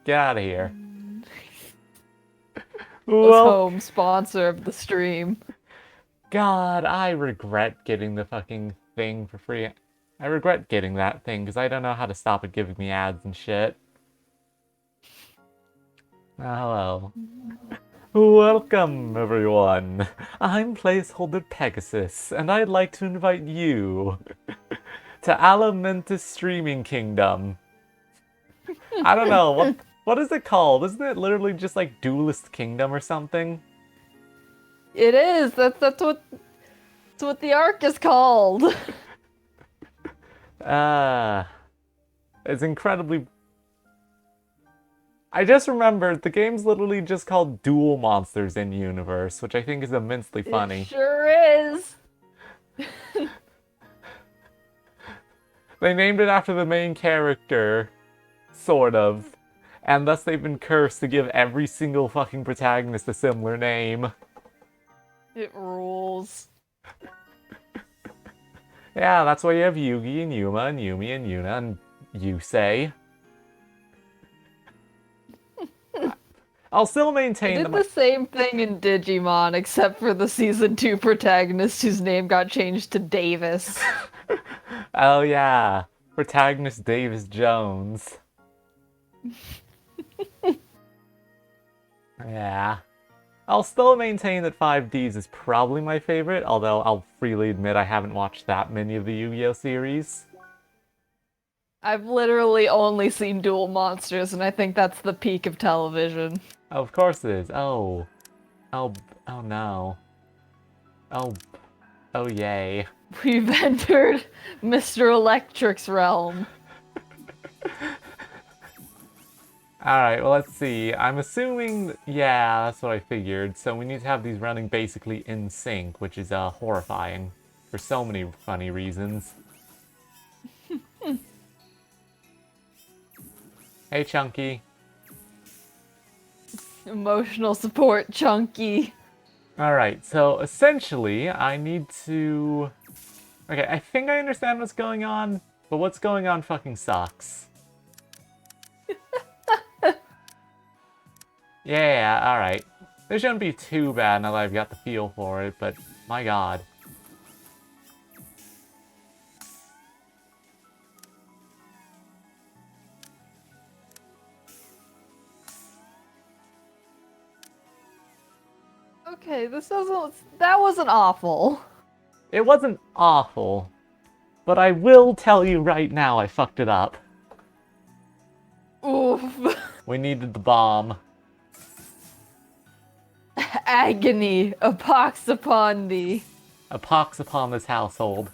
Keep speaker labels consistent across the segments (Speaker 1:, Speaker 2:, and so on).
Speaker 1: Get out of here.
Speaker 2: Was
Speaker 1: Well,
Speaker 2: home sponsor of the stream.
Speaker 1: God, I regret getting the fucking thing for free. I regret getting that thing because I don't know how to stop it giving me ads and shit. Hello. Welcome, everyone. I'm placeholder Pegasus, and I'd like to invite you to Alamentus Streaming Kingdom. I don't know, what is it called? Isn't it literally just like Duelist Kingdom or something?
Speaker 2: It is. That's what the arc is called.
Speaker 1: Uh, it's incredibly... I just remembered the game's literally just called Duel Monsters in Universe, which I think is immensely
Speaker 2: It
Speaker 1: funny.
Speaker 2: sure is.
Speaker 1: They named it after the main character, sort of, and thus they've been cursed to give every single fucking protagonist a similar name.
Speaker 2: It rules.
Speaker 1: Yeah, that's why you have Yugi and Yuma and Yumi and Yuna and Yusei. I'll still
Speaker 2: They
Speaker 1: maintain
Speaker 2: did
Speaker 1: that
Speaker 2: the same thing in Digimon, except for the season 2 protagonist whose name got changed to Davis.
Speaker 1: Oh yeah, protagonist Davis Jones. Yeah. I'll still maintain that 5Ds is probably my favorite, although I'll freely admit I haven't watched that many of the Yu-Gi-Oh series.
Speaker 2: I've literally only seen Duel Monsters, and I think that's the peak of television.
Speaker 1: Oh, of course it is. Oh. Oh, oh no. Oh, oh yay.
Speaker 2: We've entered Mr. Electric's realm.
Speaker 1: Alright, well let's see. I'm assuming, yeah, that's what I figured. So we need to have these running basically in sync, which is horrifying. For so many funny reasons. Hey, Chunky.
Speaker 2: Emotional support, Chunky.
Speaker 1: Alright, so essentially, I need to... Okay, I think I understand what's going on, but what's going on fucking sucks. Yeah, alright. This shouldn't be too bad now that I've got the feel for it, but my god.
Speaker 2: Okay, that wasn't awful.
Speaker 1: It wasn't awful, but I will tell you right now I fucked it up.
Speaker 2: Oof.
Speaker 1: We needed the bomb.
Speaker 2: Agony, a pox upon thee.
Speaker 1: A pox upon this household.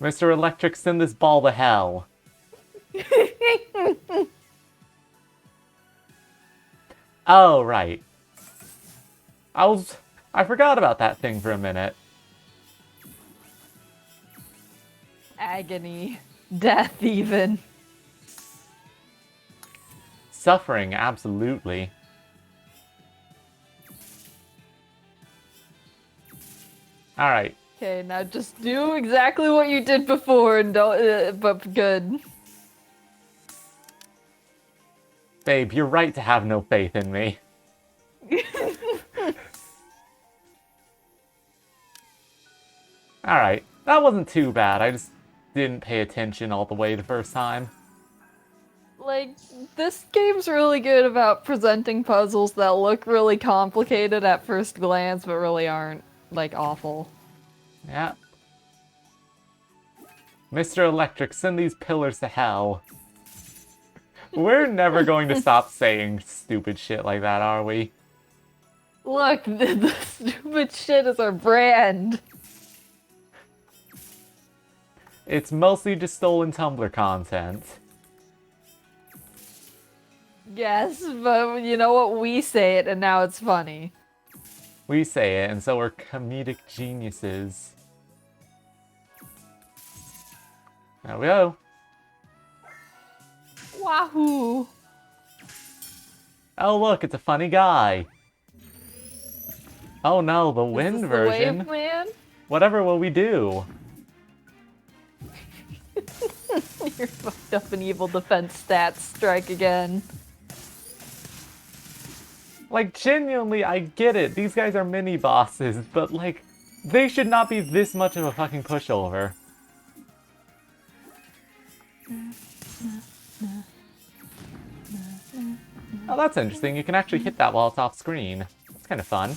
Speaker 1: Mr. Electric, send this ball to hell. Oh, right. I forgot about that thing for a minute.
Speaker 2: Agony, death even.
Speaker 1: Suffering, absolutely. Alright.
Speaker 2: Okay, now just do exactly what you did before and don't, but good.
Speaker 1: Babe, you're right to have no faith in me. Alright, that wasn't too bad. I just didn't pay attention all the way the first time.
Speaker 2: Like, this game's really good about presenting puzzles that look really complicated at first glance, but really aren't, like, awful.
Speaker 1: Yeah. Mr. Electric, send these pillars to hell. We're never going to stop saying stupid shit like that, are we?
Speaker 2: Look, the stupid shit is our brand.
Speaker 1: It's mostly just stolen Tumblr content.
Speaker 2: Yes, but you know what? We say it and now it's funny.
Speaker 1: We say it, and so we're comedic geniuses. There we go.
Speaker 2: Wahoo!
Speaker 1: Oh look, it's a funny guy. Oh no, the
Speaker 2: Is
Speaker 1: wind
Speaker 2: this
Speaker 1: version.
Speaker 2: the wave man?
Speaker 1: Whatever will we do?
Speaker 2: Your fucked up and evil defense stats strike again.
Speaker 1: Like, genuinely, I get it. These guys are mini bosses, but like, they should not be this much of a fucking pushover. Oh, that's interesting. You can actually hit that while it's off screen. That's kind of fun.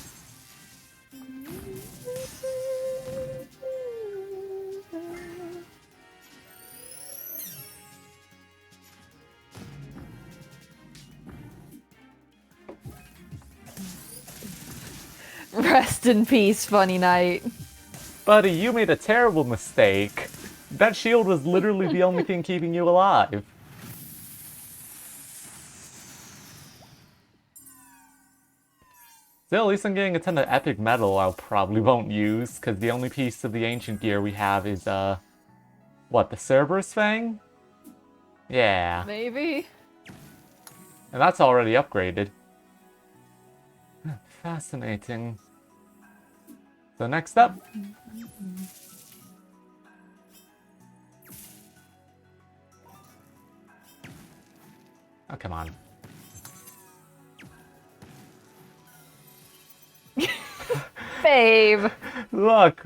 Speaker 2: Rest in peace, Funny Night.
Speaker 1: Buddy, you made a terrible mistake. That shield was literally the only thing keeping you alive. Still, at least I'm getting a ton of epic metal I probably won't use, because the only piece of the ancient gear we have is, what, the Cerberus Fang? Yeah.
Speaker 2: Maybe?
Speaker 1: And that's already upgraded. Fascinating. So next up... Oh, come on.
Speaker 2: Babe!
Speaker 1: Look!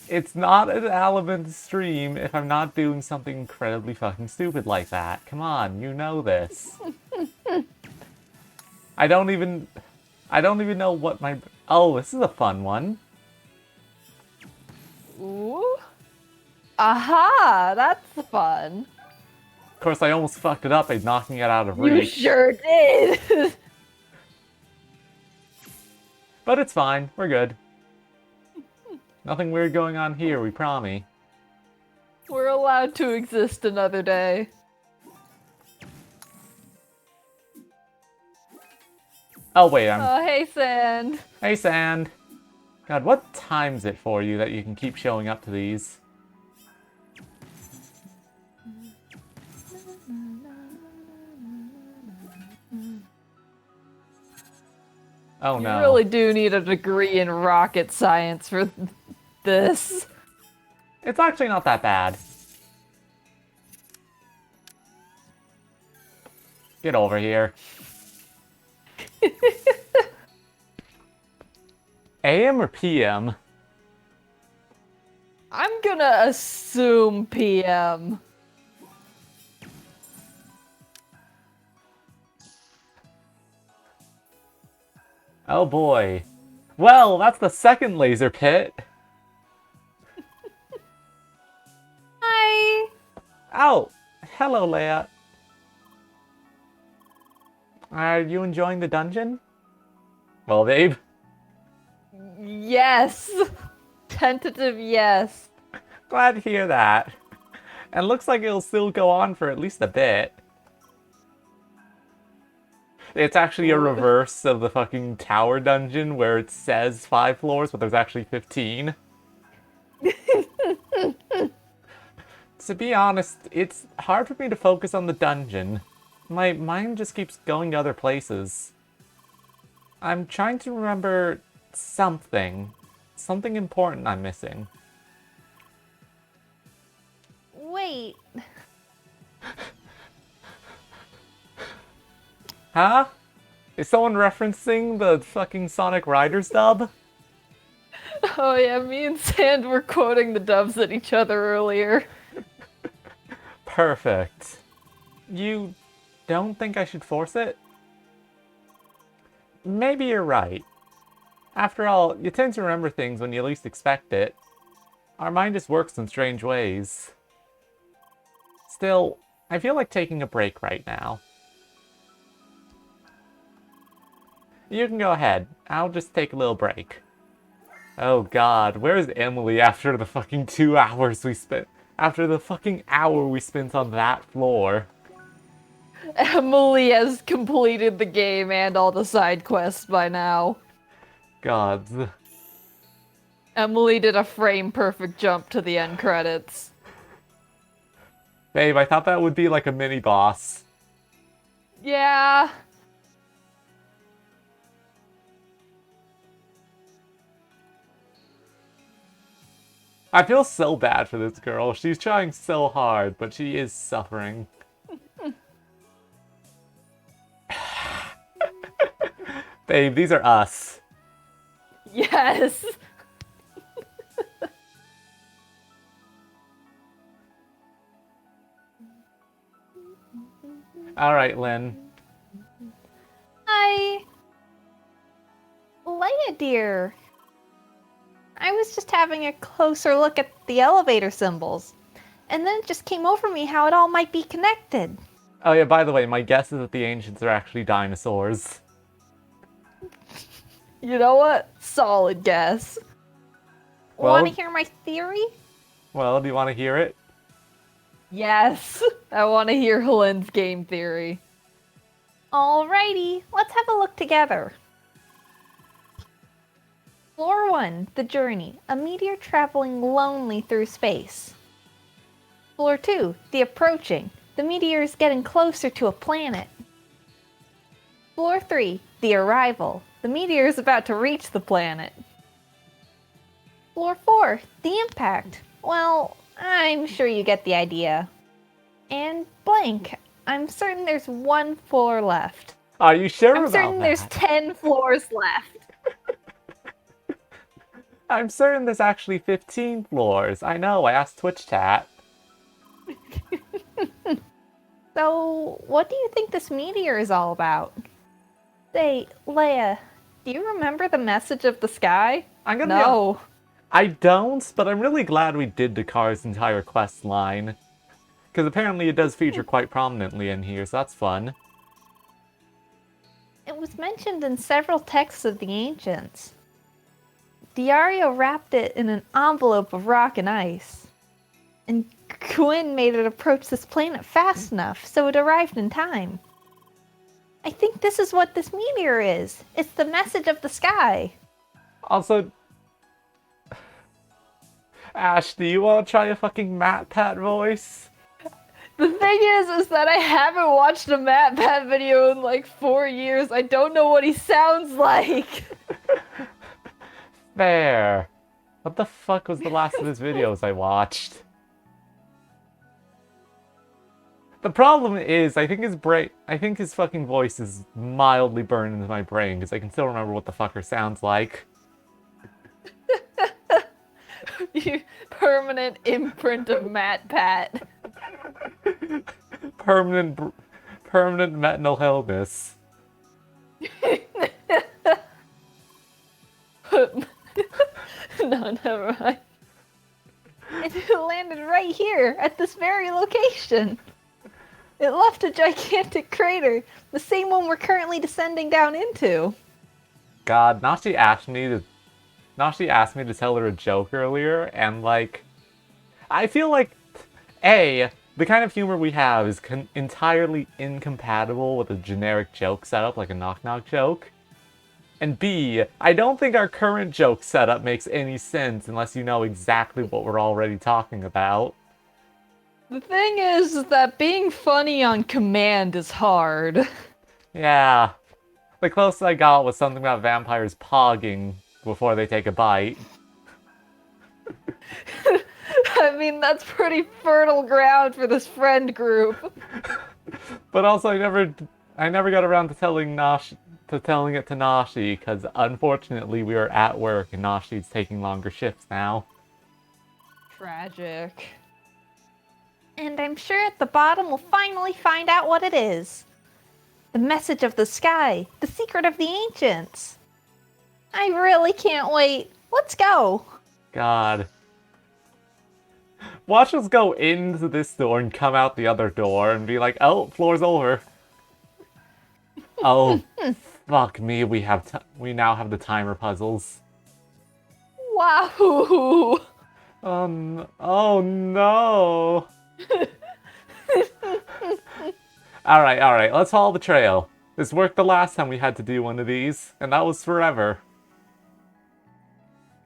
Speaker 1: It's not an element stream if I'm not doing something incredibly fucking stupid like that. Come on, you know this. I don't even know what my... Oh, this is a fun one.
Speaker 2: Ooh. Aha! That's fun.
Speaker 1: Of course, I almost fucked it up by knocking it out of
Speaker 2: You
Speaker 1: reach.
Speaker 2: sure did!
Speaker 1: But it's fine, we're good. Nothing weird going on here, we promise.
Speaker 2: We're allowed to exist another day.
Speaker 1: Oh wait, I'm...
Speaker 2: Oh, hey, Sand.
Speaker 1: Hey, Sand. God, what time's it for you that you can keep showing up to these? Oh no.
Speaker 2: You really do need a degree in rocket science for this.
Speaker 1: It's actually not that bad. Get over here. AM or PM?
Speaker 2: I'm gonna assume PM.
Speaker 1: Oh boy. Well, that's the second laser pit.
Speaker 2: Hi.
Speaker 1: Oh, hello, Leia. Are you enjoying the dungeon? Well, babe.
Speaker 2: Yes. Tentative yes.
Speaker 1: Glad to hear that. And looks like it'll still go on for at least a bit. It's actually a reverse of the fucking tower dungeon where it says 5 floors, but there's actually 15. To be honest, it's hard for me to focus on the dungeon. My mind just keeps going to other places. I'm trying to remember something. Something important I'm missing.
Speaker 2: Wait.
Speaker 1: Huh? Is someone referencing the fucking Sonic Riders dub?
Speaker 2: Oh yeah, me and Sand were quoting the dubs at each other earlier.
Speaker 1: Perfect. You don't think I should force it? Maybe you're right. After all, you tend to remember things when you least expect it. Our mind just works in strange ways. Still, I feel like taking a break right now. You can go ahead. I'll just take a little break. Oh god, where's Emily after the fucking 2 hours we spent? After the fucking hour we spent on that floor.
Speaker 2: Emily has completed the game and all the side quests by now.
Speaker 1: Gods.
Speaker 2: Emily did a frame-perfect jump to the end credits.
Speaker 1: Babe, I thought that would be like a mini-boss.
Speaker 2: Yeah.
Speaker 1: I feel so bad for this girl. She's trying so hard, but she is suffering. Babe, these are us.
Speaker 2: Yes.
Speaker 1: Alright, Lynn.
Speaker 3: Hi. Leia, dear. I was just having a closer look at the elevator symbols, and then it just came over me how it all might be connected.
Speaker 1: Oh yeah, by the way, my guess is that the ancients are actually dinosaurs.
Speaker 2: You know what? Solid guess.
Speaker 1: Well-
Speaker 3: Want to hear my theory?
Speaker 1: Well, do you want to hear it?
Speaker 2: Yes. I want to hear Lynn's game theory.
Speaker 3: Alrighty, let's have a look together. Floor 1, the journey, a meteor traveling lonely through space. Floor 2, the approaching, the meteor is getting closer to a planet. Floor 3, the arrival, the meteor is about to reach the planet. Floor 4, the impact, well, I'm sure you get the idea. And blank, I'm certain there's one floor left.
Speaker 1: Are you sure
Speaker 3: I'm
Speaker 1: about
Speaker 3: certain there's
Speaker 1: that?
Speaker 3: 10 floors left.
Speaker 1: I'm certain there's actually 15 floors. I know, I asked Twitch chat.
Speaker 3: So, what do you think this meteor is all about? Say, Leia, do you remember the message of the sky?
Speaker 1: I'm gonna
Speaker 2: No.
Speaker 1: I don't, but I'm really glad we did Dakar's entire quest line. Because apparently it does feature quite prominently in here, so that's fun.
Speaker 3: It was mentioned in several texts of the ancients. Diario wrapped it in an envelope of rock and ice. And Gwyn made it approach this planet fast enough so it arrived in time. I think this is what this meteor is. It's the message of the sky.
Speaker 1: Also, Ash, do you want to try a fucking MatPat voice?
Speaker 2: The thing is that I haven't watched a MatPat video in like 4 years. I don't know what he sounds like.
Speaker 1: Fair. What the fuck was the last of his videos I watched? The problem is, I think his fucking voice is mildly burned into my brain, because I can still remember what the fucker sounds like.
Speaker 2: You permanent imprint of MatPat.
Speaker 1: Permanent mental illness.
Speaker 2: No, never mind.
Speaker 3: It landed right here, at this very location. It left a gigantic crater, the same one we're currently descending down into.
Speaker 1: God, Nashi asked me to tell her a joke earlier, and like, I feel like, A, the kind of humor we have is entirely incompatible with a generic joke setup like a knock-knock joke. And B, I don't think our current joke setup makes any sense unless you know exactly what we're already talking about.
Speaker 2: The thing is that being funny on command is hard.
Speaker 1: Yeah. The closest I got was something about vampires pogging before they take a bite.
Speaker 2: I mean, that's pretty fertile ground for this friend group.
Speaker 1: But also, I never got around to telling it to Nashi, because unfortunately we were at work and Nashi's taking longer shifts now.
Speaker 2: Tragic.
Speaker 3: And I'm sure at the bottom we'll finally find out what it is. The message of the sky, the secret of the ancients. I really can't wait. Let's go.
Speaker 1: God. Watch us go into this door and come out the other door and be like, oh, floor's over. Oh, fuck me, we now have the timer puzzles.
Speaker 2: Wow.
Speaker 1: Oh no. Alright, let's follow the trail. This worked the last time we had to do one of these, and that was forever.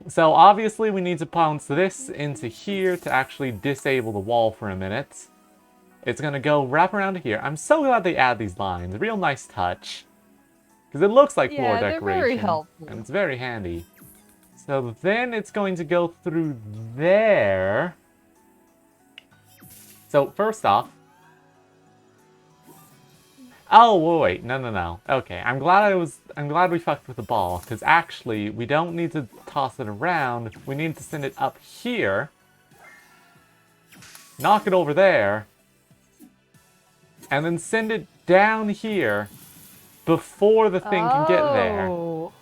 Speaker 1: So obviously we need to bounce this into here to actually disable the wall for a minute. It's gonna go wrap around to here. I'm so glad they add these lines. Real nice touch. Because it looks like floor
Speaker 2: Yeah, they're
Speaker 1: decoration.
Speaker 2: very helpful.
Speaker 1: And it's very handy. So then it's going to go through there. So first off... Oh, wait, no. Okay, I'm glad we fucked with the ball, because actually, we don't need to toss it around. We need to send it up here. Knock it over there. And then send it down here before the thing can get there.
Speaker 2: Oh.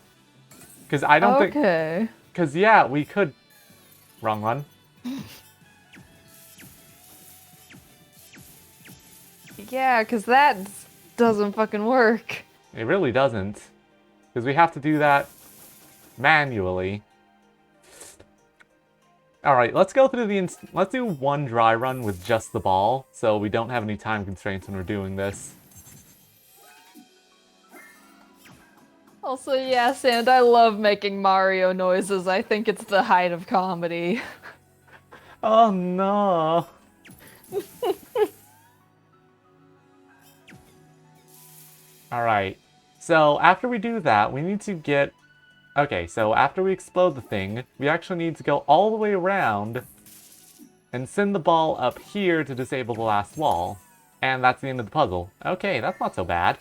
Speaker 1: Because I don't think...
Speaker 2: Okay.
Speaker 1: Because, yeah, we could... Wrong one.
Speaker 2: Yeah, because that doesn't fucking work.
Speaker 1: It really doesn't. Because we have to do that manually. Alright, let's go through the... Let's do one dry run with just the ball, so we don't have any time constraints when we're doing this.
Speaker 2: Also, yes, and I love making Mario noises. I think it's the height of comedy.
Speaker 1: Oh no! Alright, so after we do that, we need to get... Okay, so after we explode the thing, we actually need to go all the way around and send the ball up here to disable the last wall. And that's the end of the puzzle. Okay, that's not so bad.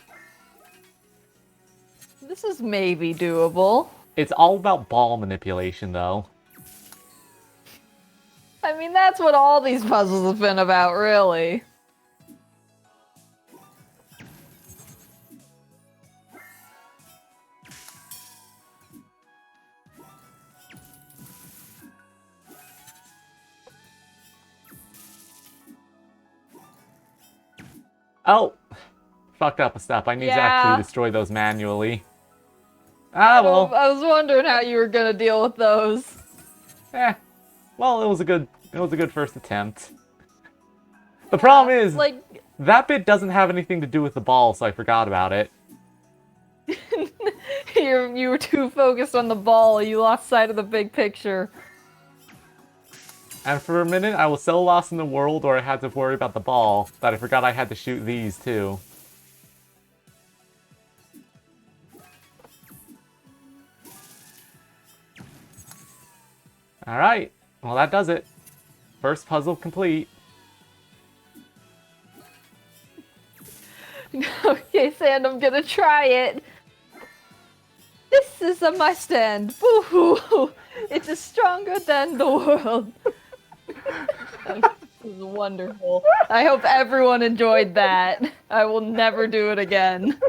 Speaker 2: This is maybe doable.
Speaker 1: It's all about ball manipulation, though.
Speaker 2: I mean, that's what all these puzzles have been about, really.
Speaker 1: Oh! Fucked up a step. I need to actually destroy those manually. Ah, well.
Speaker 2: I was wondering how you were gonna deal with those.
Speaker 1: Well, it was a good first attempt. The problem is,
Speaker 2: Like,
Speaker 1: that bit doesn't have anything to do with the ball, so I forgot about it.
Speaker 2: you were too focused on the ball, you lost sight of the big picture.
Speaker 1: And for a minute, I was so lost in the world where I had to worry about the ball that I forgot I had to shoot these too. Alright, well that does it. First puzzle complete.
Speaker 2: Okay, Sand, I'm gonna try it. This is a my stand. Boo-hoo! It is stronger than the world. This is wonderful. I hope everyone enjoyed that. I will never do it again.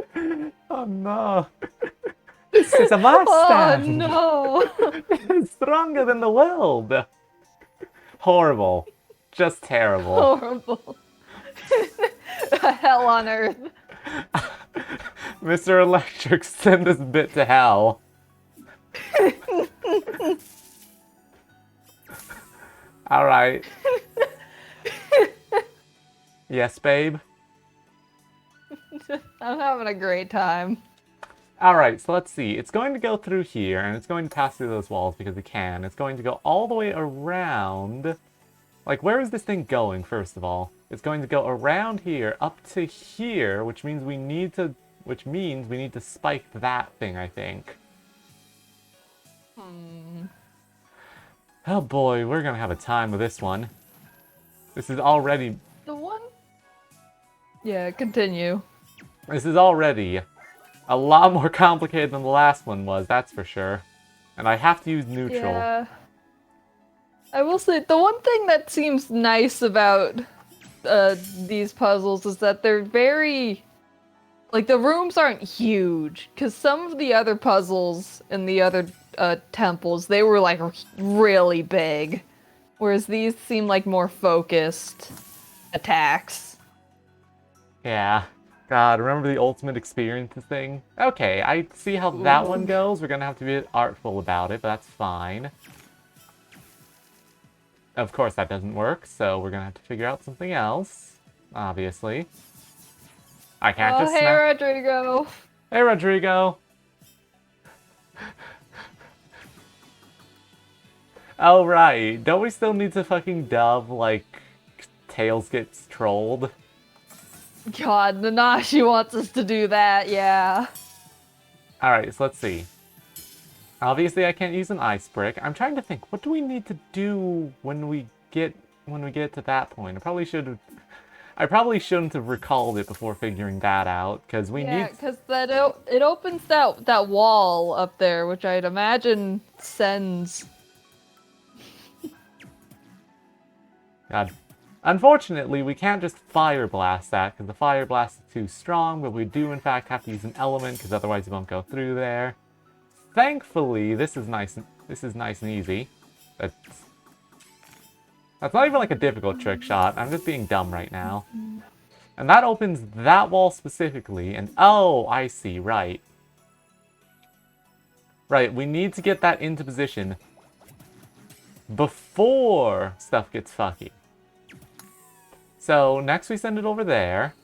Speaker 1: Oh no. This is a Mustang!
Speaker 2: Oh no!
Speaker 1: It's stronger than the world! Horrible. Just terrible.
Speaker 2: Horrible. Hell on earth.
Speaker 1: Mr. Electric, send this bit to hell. Alright. Yes, babe?
Speaker 2: I'm having a great time.
Speaker 1: Alright, so let's see. It's going to go through here, and it's going to pass through those walls because it can. It's going to go all the way around. Like, where is this thing going, first of all? It's going to go around here, up to here, which means we need to spike that thing, I think. Oh boy, we're gonna have a time with this one. This is already...
Speaker 2: The one? Yeah, continue.
Speaker 1: This is already a lot more complicated than the last one was, that's for sure. And I have to use neutral.
Speaker 2: Yeah. I will say, the one thing that seems nice about these puzzles is that they're very... Like, the rooms aren't huge, because some of the other puzzles in the other temples, they were, like, really big. Whereas these seem like more focused attacks.
Speaker 1: Yeah. God, remember the ultimate experience thing? Okay, I see how that one goes. We're gonna have to be artful about it, but that's fine. Of course that doesn't work, so we're gonna have to figure out something else. Obviously. I can't just
Speaker 2: hey,
Speaker 1: snap...
Speaker 2: Rodrigo!
Speaker 1: Hey, Rodrigo! Oh, right. Don't we still need to fucking dub, like, Tails gets trolled?
Speaker 2: God, Nanashi wants us to do that, yeah.
Speaker 1: Alright, so let's see. Obviously, I can't use an ice brick. I'm trying to think, what do we need to do when we get to that point? I probably shouldn't have recalled it before figuring that out, because we
Speaker 2: Yeah,
Speaker 1: need.
Speaker 2: because it opens that wall up there, which I'd imagine sends.
Speaker 1: God. Unfortunately, we can't just fire blast that, because the fire blast is too strong, but we do in fact have to use an element, because otherwise it won't go through there. Thankfully, this is nice and easy. That's not even like a difficult trick shot. I'm just being dumb right now. And that opens that wall specifically, and oh, I see, right. Right, we need to get that into position before stuff gets fucky. So, next we send it over there.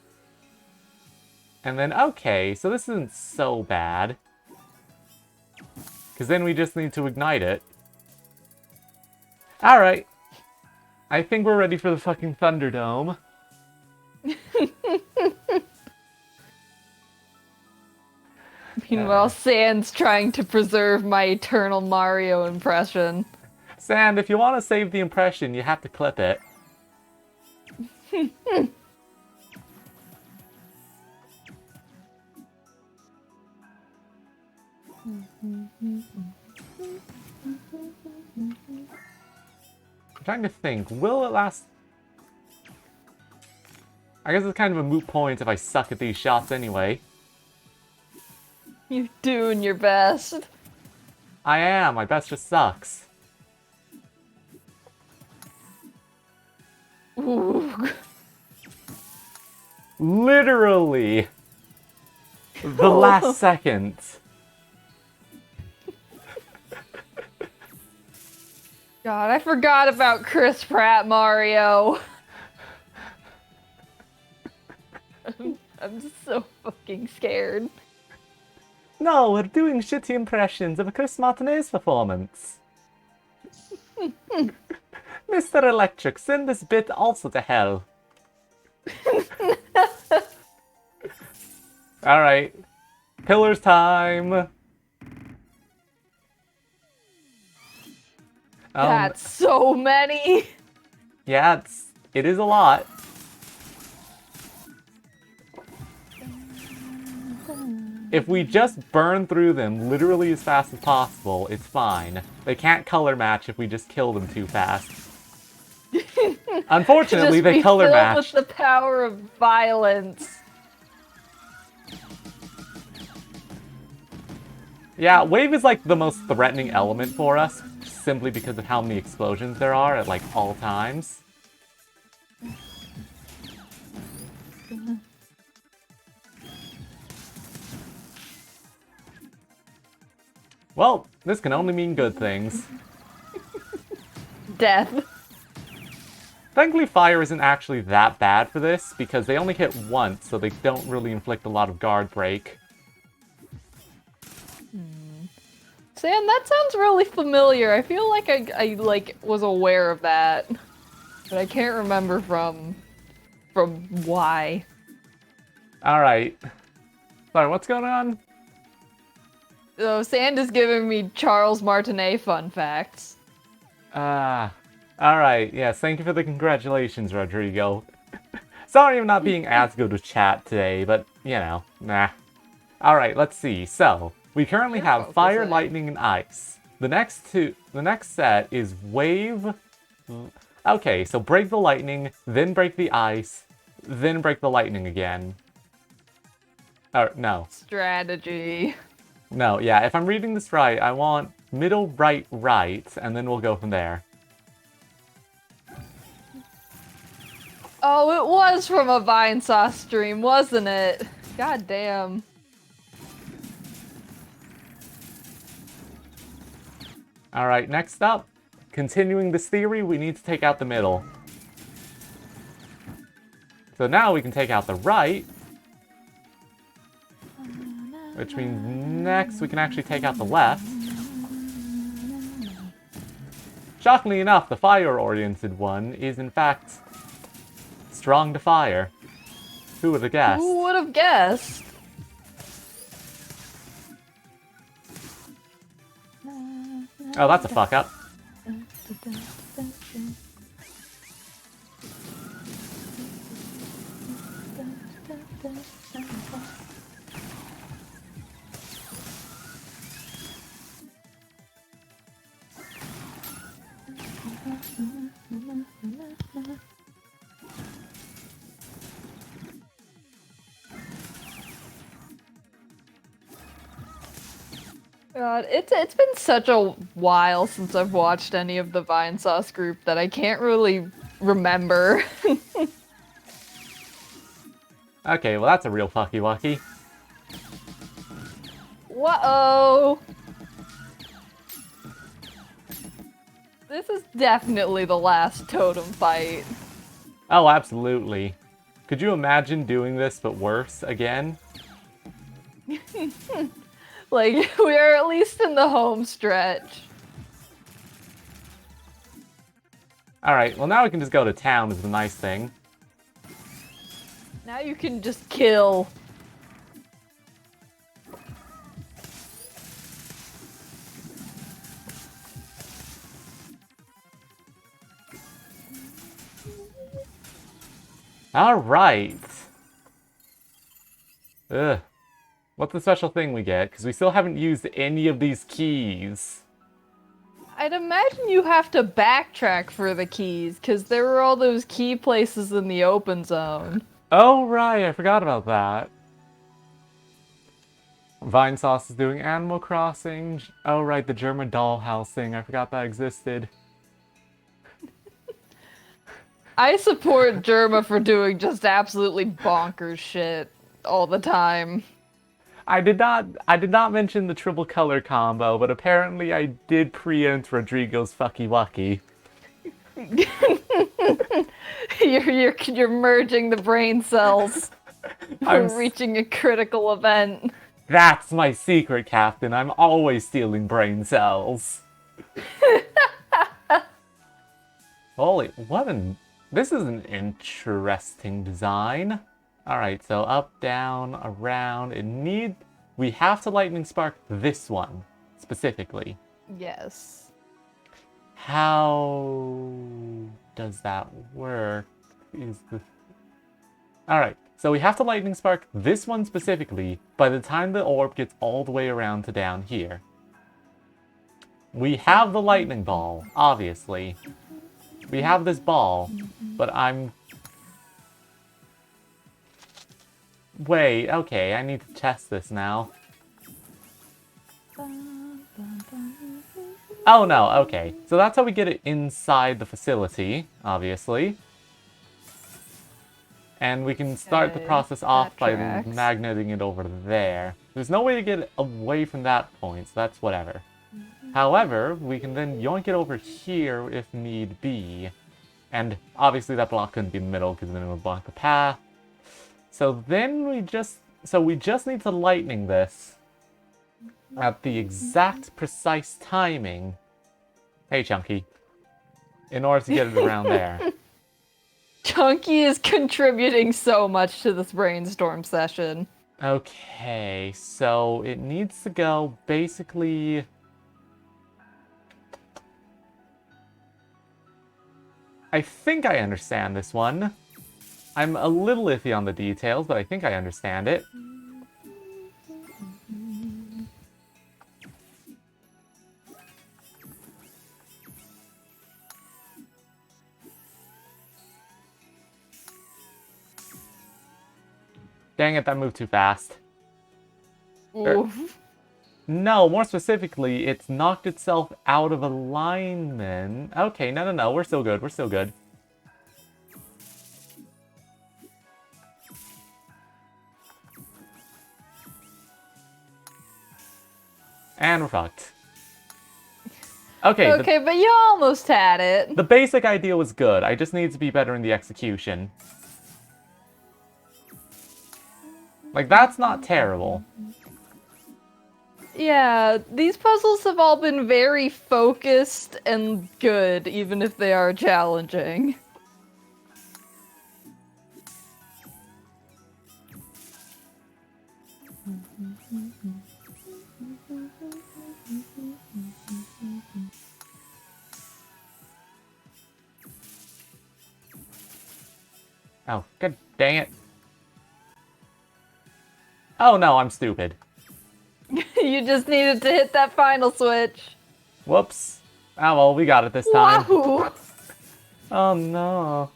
Speaker 1: And then, okay, so this isn't so bad. Because then we just need to ignite it. Alright. I think we're ready for the fucking Thunderdome.
Speaker 2: Meanwhile, Sans trying to preserve my eternal Mario impression.
Speaker 1: Sand, if you want to save the impression, you have to clip it. I'm trying to think, will it last? I guess it's kind of a moot point if I suck at these shots anyway.
Speaker 2: You're doing your best.
Speaker 1: I am, my best just sucks.
Speaker 2: Ooh.
Speaker 1: Literally! The last second.
Speaker 2: God, I forgot about Chris Pratt Mario. I'm just so fucking scared.
Speaker 1: No, we're doing shitty impressions of a Chris Martinez performance. Mr. Electric, send this bit also to hell. Alright. Pillars time.
Speaker 2: That's so many.
Speaker 1: Yeah, it is a lot. If we just burn through them literally as fast as possible, it's fine. They can't color match if we just kill them too fast. Unfortunately, they color match.
Speaker 2: With the power of violence.
Speaker 1: Yeah, wave is like the most threatening element for us, simply because of how many explosions there are at like all times. Well, this can only mean good things.
Speaker 2: Death.
Speaker 1: Thankfully, fire isn't actually that bad for this, because they only hit once, so they don't really inflict a lot of guard break.
Speaker 2: Sam, that sounds really familiar. I feel like I like was aware of that, but I can't remember from why.
Speaker 1: All right. Sorry, what's going on?
Speaker 2: So Sand is giving me Charles Martinet fun facts.
Speaker 1: All right. Yes, thank you for the congratulations, Rodrigo. Sorry I'm not being as good with chat today, but, you know, nah. All right, let's see. So, we currently have fire, lightning, and ice. The next set is wave. Okay, so break the lightning, then break the ice, then break the lightning again. Or, no.
Speaker 2: Strategy.
Speaker 1: No, yeah, if I'm reading this right, I want middle, right, right, and then we'll go from there.
Speaker 2: Oh, it was from a Vinesauce stream, wasn't it? God damn.
Speaker 1: Alright, next up, continuing this theory, we need to take out the middle. So now we can take out the right, which means next we can actually take out the left. Shockingly enough, the fire-oriented one is in fact strong to fire. Who would have guessed?
Speaker 2: Who would have guessed?
Speaker 1: Oh, that's a fuck up.
Speaker 2: God, it's been such a while since I've watched any of the Vine Sauce group that I can't really remember.
Speaker 1: Okay, well that's a real fucky wucky.
Speaker 2: Whoa! This is definitely the last totem fight.
Speaker 1: Oh, absolutely. Could you imagine doing this but worse again?
Speaker 2: Like, we're at least in the home stretch.
Speaker 1: Alright, well now we can just go to town is the nice thing.
Speaker 2: Now you can just kill.
Speaker 1: Alright. Ugh. What's the special thing we get? Because we still haven't used any of these keys.
Speaker 2: I'd imagine you have to backtrack for the keys, because there were all those key places in the open zone.
Speaker 1: Oh, right, I forgot about that. Vine Sauce is doing Animal Crossing. Oh, right, the German dollhouse thing. I forgot that existed.
Speaker 2: I support Germa for doing just absolutely bonkers shit all the time.
Speaker 1: I did not mention the triple color combo, but apparently I did preempt Rodrigo's fucky wucky.
Speaker 2: You're merging the brain cells.
Speaker 1: I'm
Speaker 2: I'm reaching a critical event.
Speaker 1: That's my secret, Captain. I'm always stealing brain cells. Holy, this is an interesting design. Alright, so up, down, around. We have to lightning spark this one, specifically.
Speaker 2: Yes.
Speaker 1: How does that work? Alright, so we have to lightning spark this one specifically by the time the orb gets all the way around to down here. We have the lightning ball, obviously. We have this ball, but Wait, okay, I need to test this now. Oh no, okay. So that's how we get it inside the facility, obviously. And we can start the
Speaker 2: Okay,
Speaker 1: process off by
Speaker 2: tracks.
Speaker 1: magneting it over there. There's no way to get it away from that point, so that's whatever. However, we can then yoink it over here if need be. And obviously that block couldn't be in the middle because then it would block the path. So then we just need to lightning this at the exact precise timing. Hey Chunky. In order to get it around there.
Speaker 2: Chunky is contributing so much to this brainstorm session.
Speaker 1: Okay, so it needs to go basically... I think I understand this one. I'm a little iffy on the details, but I think I understand it. Dang it, that moved too fast.
Speaker 2: Oof.
Speaker 1: No, more specifically, it's knocked itself out of alignment. Okay, no, we're still good, we're still good. And we're fucked. Okay,
Speaker 2: Okay, but you almost had it.
Speaker 1: the basic idea was good, I just need to be better in the execution. Like, that's not terrible.
Speaker 2: Yeah, these puzzles have all been very focused and good, even if they are challenging.
Speaker 1: Oh, god dang it. Oh no, I'm stupid.
Speaker 2: You just needed to hit that final switch.
Speaker 1: Whoops. Oh well, we got it this time.
Speaker 2: Wahoo!
Speaker 1: Oh no.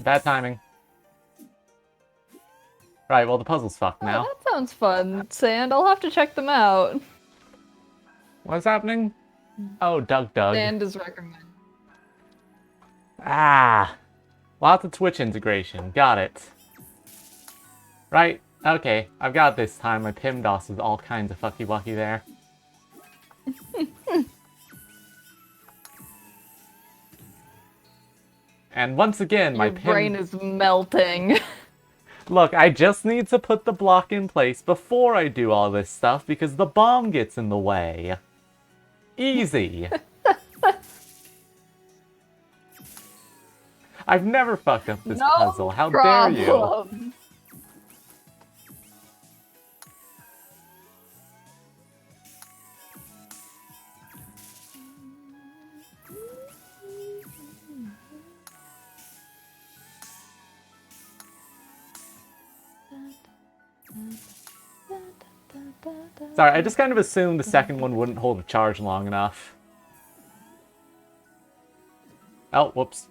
Speaker 1: Bad timing. Right, well the puzzle's fucked
Speaker 2: Oh,
Speaker 1: now.
Speaker 2: that sounds fun, Sand. I'll have to check them out.
Speaker 1: What's happening? Oh, Doug.
Speaker 2: Sand is recommended.
Speaker 1: Ah. Lots of Twitch integration. Got it. Right, okay. I've got it this time. My PIMDOS is all kinds of fucky-wucky there. And once again, my
Speaker 2: Your brain
Speaker 1: PIM...
Speaker 2: is melting.
Speaker 1: Look, I just need to put the block in place before I do all this stuff because the bomb gets in the way. Easy. I've never fucked up this
Speaker 2: No
Speaker 1: puzzle. How dare you?
Speaker 2: problem.
Speaker 1: Sorry, I just kind of assumed the second one wouldn't hold a charge long enough. Oh, whoops.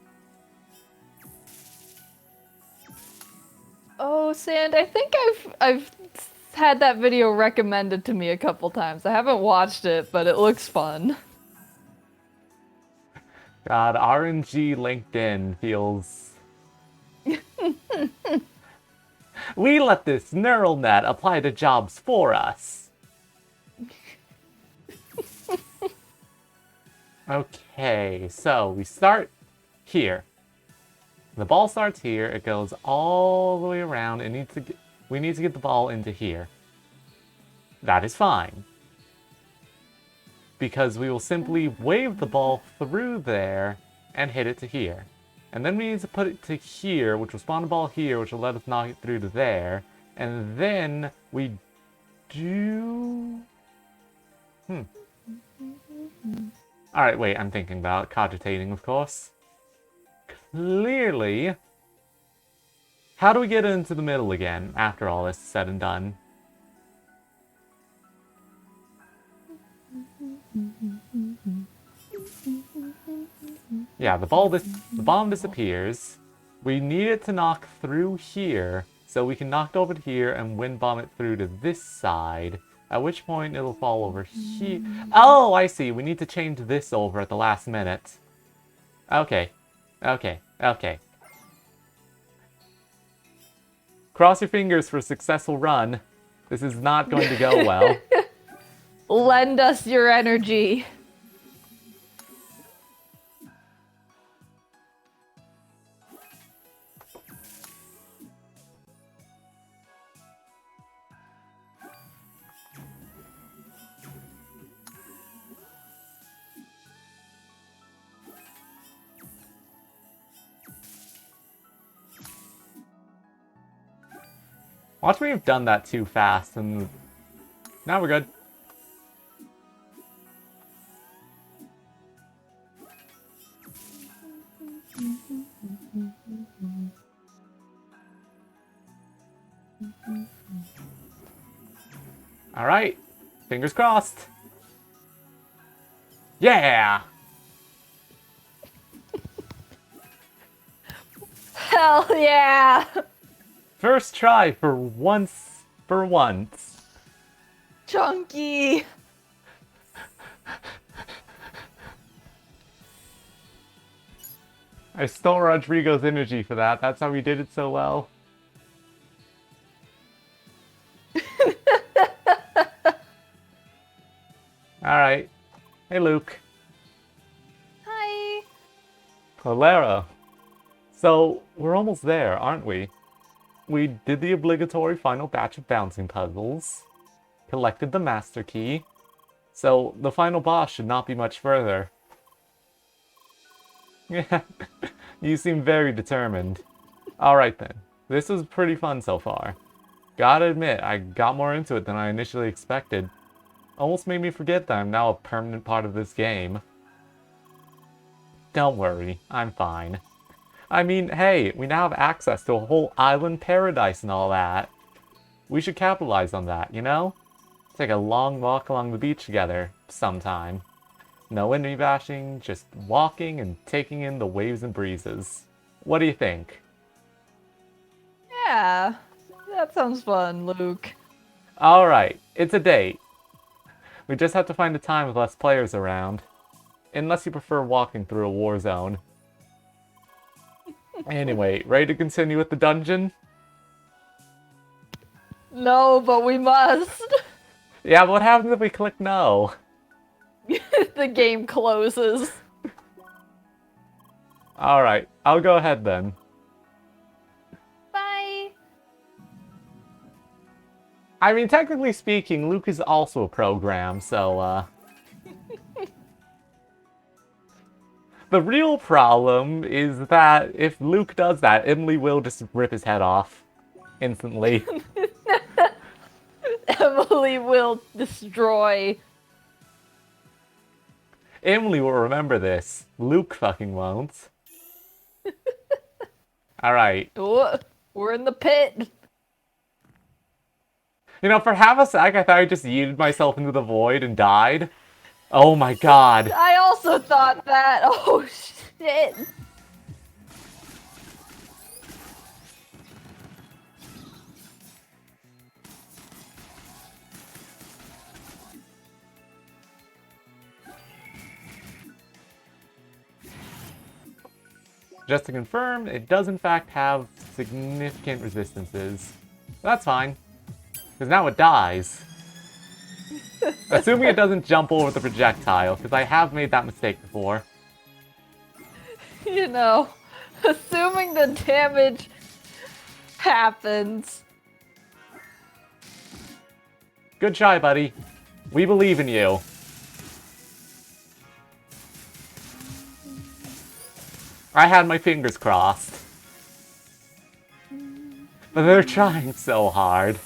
Speaker 2: Oh, Sand, I think I've had that video recommended to me a couple times. I haven't watched it, but it looks fun.
Speaker 1: God, RNG LinkedIn feels... We let this neural net apply to jobs for us. Okay, so we start here. The ball starts here, it goes all the way around, we need to get the ball into here. That is fine. Because we will simply wave the ball through there and hit it to here. And then we need to put it to here, which will spawn a ball here, which will let us knock it through to there. And then we do... Alright, wait, I'm thinking about it. Cogitating, of course. Clearly... How do we get into the middle again, after all this is said and done? Yeah, the bomb disappears. We need it to knock through here, so we can knock it over to here and wind bomb it through to this side, at which point it'll fall over here. Oh, I see. We need to change this over at the last minute. Okay. Cross your fingers for a successful run. This is not going to go well.
Speaker 2: Lend us your energy.
Speaker 1: Watch me have done that too fast, and now we're good. Alright, fingers crossed. Yeah!
Speaker 2: Hell yeah!
Speaker 1: First try for once.
Speaker 2: Chunky!
Speaker 1: I stole Rodrigo's energy for that. That's how he did it so well. Alright. Hey, Luke.
Speaker 3: Hi.
Speaker 1: Calera. So, we're almost there, aren't we? We did the obligatory final batch of bouncing puzzles, collected the master key, so the final boss should not be much further. Yeah, you seem very determined. Alright then, this was pretty fun so far. Gotta admit, I got more into it than I initially expected. Almost made me forget that I'm now a permanent part of this game. Don't worry, I'm fine. I mean, hey, we now have access to a whole island paradise and all that. We should capitalize on that, you know? Take a long walk along the beach together, sometime. No enemy bashing, just walking and taking in the waves and breezes. What do you think?
Speaker 2: Yeah, that sounds fun, Luke.
Speaker 1: Alright, it's a date. We just have to find a time with less players around. Unless you prefer walking through a war zone. Anyway, ready to continue with the dungeon?
Speaker 2: No, but we must.
Speaker 1: Yeah, but what happens if we click no?
Speaker 2: The game closes.
Speaker 1: Alright, I'll go ahead then.
Speaker 3: Bye.
Speaker 1: I mean, technically speaking, Luke is also a program, so, The real problem is that if Luke does that, Emily will just rip his head off. Instantly.
Speaker 2: Emily will destroy.
Speaker 1: Emily will remember this. Luke fucking won't. Alright.
Speaker 2: Oh, we're in the pit.
Speaker 1: You know, for half a sec, I thought I just yeeted myself into the void and died. Oh my god.
Speaker 2: I also thought that. Oh, shit.
Speaker 1: Just to confirm, it does in fact have significant resistances. That's fine. Because now it dies. Assuming it doesn't jump over the projectile, because I have made that mistake before.
Speaker 2: You know, assuming the damage happens.
Speaker 1: Good try, buddy. We believe in you. I had my fingers crossed. But they're trying so hard.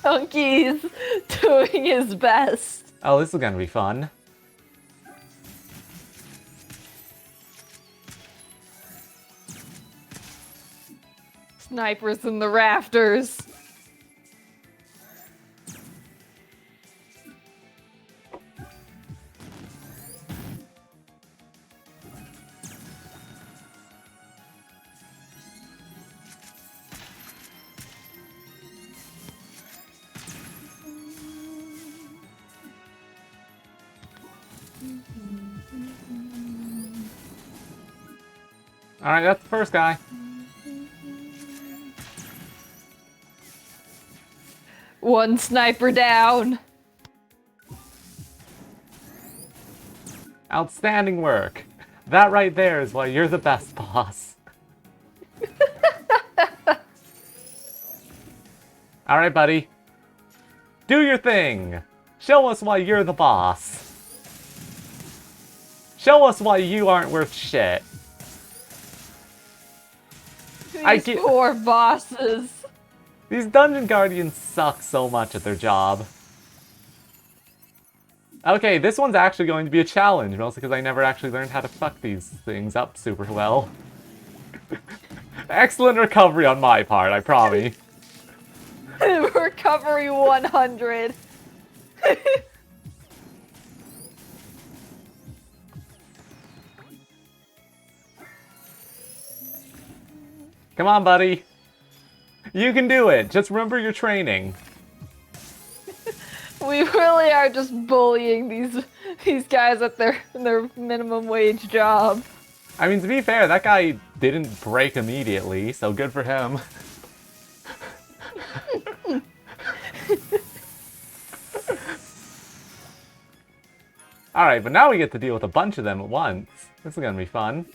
Speaker 2: Chunky's doing his best.
Speaker 1: Oh, this is gonna be fun.
Speaker 2: Snipers in the rafters.
Speaker 1: Alright, that's the first guy.
Speaker 2: One sniper down.
Speaker 1: Outstanding work. That right there is why you're the best boss. Alright, buddy. Do your thing. Show us why you're the boss. Show us why you aren't worth shit.
Speaker 2: These poor bosses.
Speaker 1: These dungeon guardians suck so much at their job. Okay, this one's actually going to be a challenge, mostly because I never actually learned how to fuck these things up super well. Excellent recovery on my part, I promise.
Speaker 2: Recovery 100.
Speaker 1: Come on, buddy. You can do it. Just remember your training.
Speaker 2: We really are just bullying these guys at their minimum wage job.
Speaker 1: I mean, to be fair, that guy didn't break immediately, so good for him. Alright, but now we get to deal with a bunch of them at once. This is gonna be fun.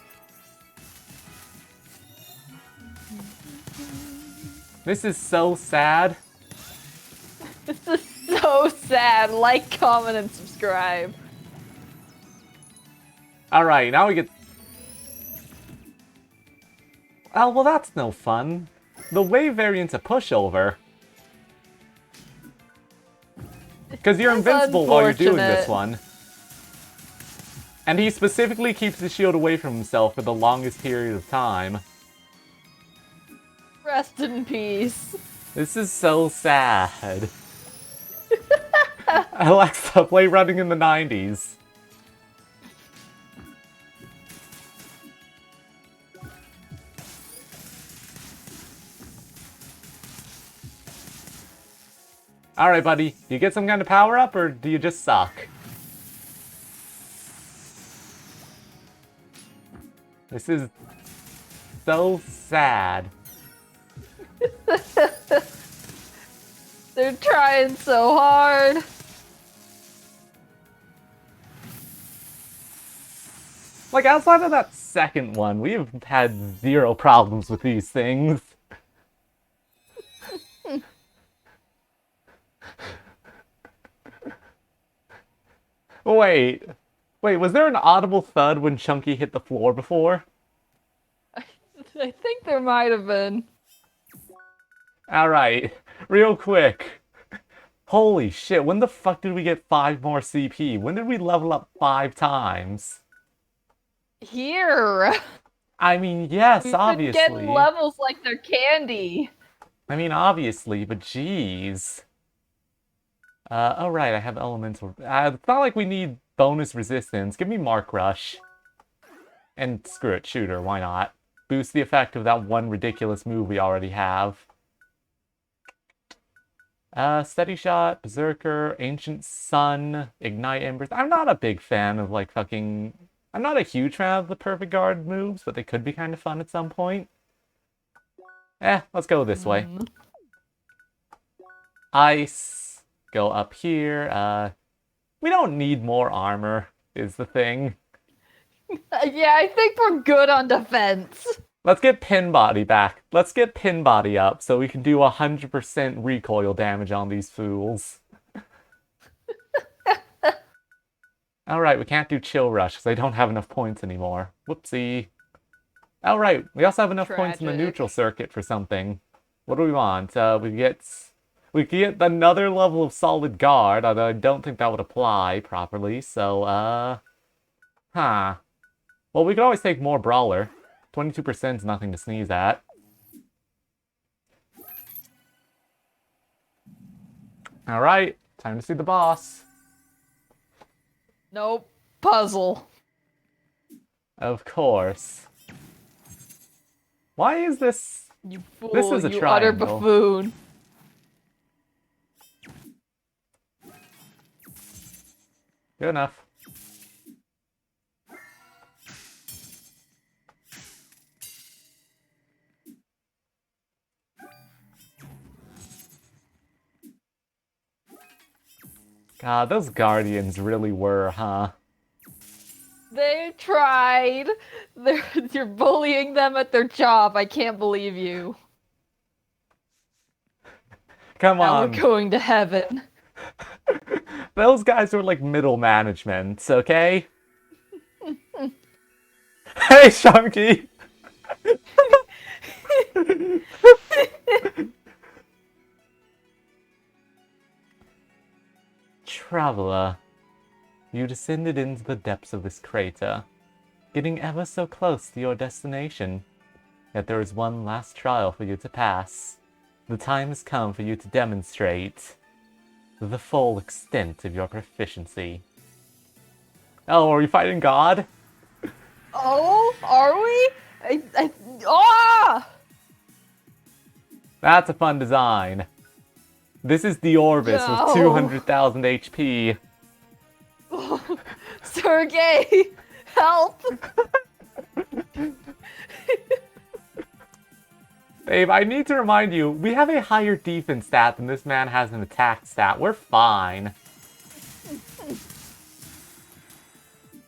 Speaker 1: This is so sad.
Speaker 2: This is so sad. Like, comment, and subscribe.
Speaker 1: Alright, now we get Oh, well, that's no fun. The wave variant's a pushover. Because you're
Speaker 2: That's
Speaker 1: invincible while you're doing this
Speaker 2: unfortunate.
Speaker 1: one. And he specifically keeps the shield away from himself for the longest period of time.
Speaker 2: Rest in peace.
Speaker 1: This is so sad. Alexa, play Running in the 90s. Alright, buddy. Do you get some kind of power up, or do you just suck? This is so sad.
Speaker 2: They're trying so hard.
Speaker 1: Like, outside of that second one, we have had zero problems with these things. Wait, was there an audible thud when Chunky hit the floor before?
Speaker 2: I think there might have been.
Speaker 1: Alright, real quick. Holy shit, when the fuck did we get 5 more CP? When did we level up 5 times?
Speaker 2: Here.
Speaker 1: I mean, yes,
Speaker 2: We've been
Speaker 1: obviously.
Speaker 2: getting levels like they're candy.
Speaker 1: I mean, obviously, but jeez. Oh right, I have elemental. It's not like we need bonus resistance. Give me Mark Rush. And screw it, Shooter, why not? Boost the effect of that one ridiculous move we already have. Steady Shot, Berserker, Ancient Sun, Ignite Embers. I'm not a big fan of, like, fucking... I'm not a huge fan of the Perfect Guard moves, but they could be kind of fun at some point. Let's go this way. Ice. Go up here. We don't need more armor, is the thing.
Speaker 2: Yeah, I think we're good on defense.
Speaker 1: Let's get Pin Body back. Let's get Pin Body up so we can do 100% recoil damage on these fools. Alright, we can't do Chill Rush because I don't have enough points anymore. Whoopsie. Alright, we also have enough points in the
Speaker 2: Tragic.
Speaker 1: neutral circuit for something. What do we want? We could get another level of Solid Guard, although I don't think that would apply properly, so, huh. Well, we could always take more Brawler. 22% is nothing to sneeze at. Alright, time to see the boss.
Speaker 2: Nope. Puzzle.
Speaker 1: Of course. Why is this...
Speaker 2: You fool.
Speaker 1: This is a
Speaker 2: you utter
Speaker 1: triangle.
Speaker 2: buffoon.
Speaker 1: Good enough. God, those Guardians really were, huh?
Speaker 2: They tried. You're bullying them at their job. I can't believe you.
Speaker 1: Come
Speaker 2: Now
Speaker 1: on.
Speaker 2: we're going to heaven.
Speaker 1: Those guys were like middle management, okay? Hey, Chunky! Traveler, you descended into the depths of this crater, getting ever so close to your destination. Yet there is one last trial for you to pass. The time has come for you to demonstrate the full extent of your proficiency. Oh, are we fighting God?
Speaker 2: Oh, are we? Ah!
Speaker 1: That's a fun design. This is the Orbis
Speaker 2: No.
Speaker 1: with 200,000 HP.
Speaker 2: Sergey, help!
Speaker 1: Babe, I need to remind you, we have a higher defense stat than this man has an attack stat. We're fine.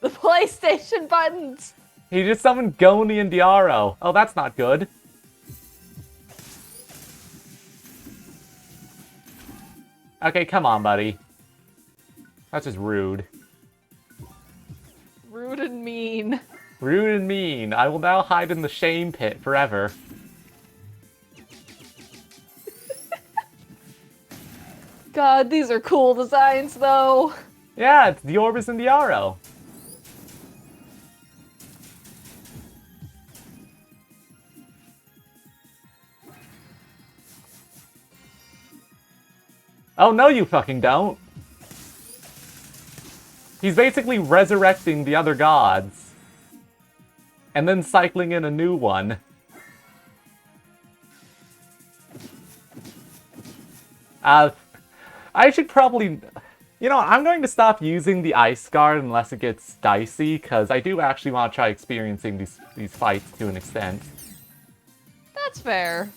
Speaker 2: The PlayStation buttons.
Speaker 1: He just summoned Goni and Diaro. Oh, that's not good. Okay, come on, buddy. That's just rude.
Speaker 2: Rude and mean.
Speaker 1: Rude and mean. I will now hide in the shame pit forever.
Speaker 2: God, these are cool designs, though.
Speaker 1: Yeah, it's the Orbis and the Aro. Oh, no, you fucking don't. He's basically resurrecting the other gods. And then cycling in a new one. I should probably... You know, I'm going to stop using the Ice Guard unless it gets dicey, because I do actually want to try experiencing these fights to an extent.
Speaker 2: That's fair.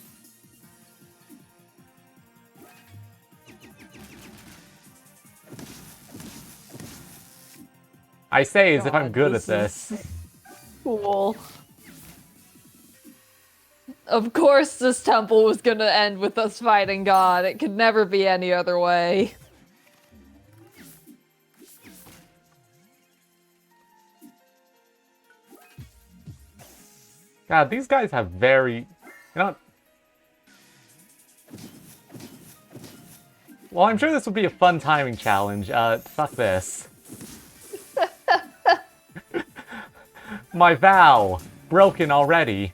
Speaker 1: I say as if I'm
Speaker 2: God,
Speaker 1: good at
Speaker 2: this
Speaker 1: this.
Speaker 2: Cool. Of course this temple was gonna end with us fighting God. It could never be any other way.
Speaker 1: God, these guys have very... You know... Well, I'm sure this would be a fun timing challenge. Fuck this. My vow. Broken already.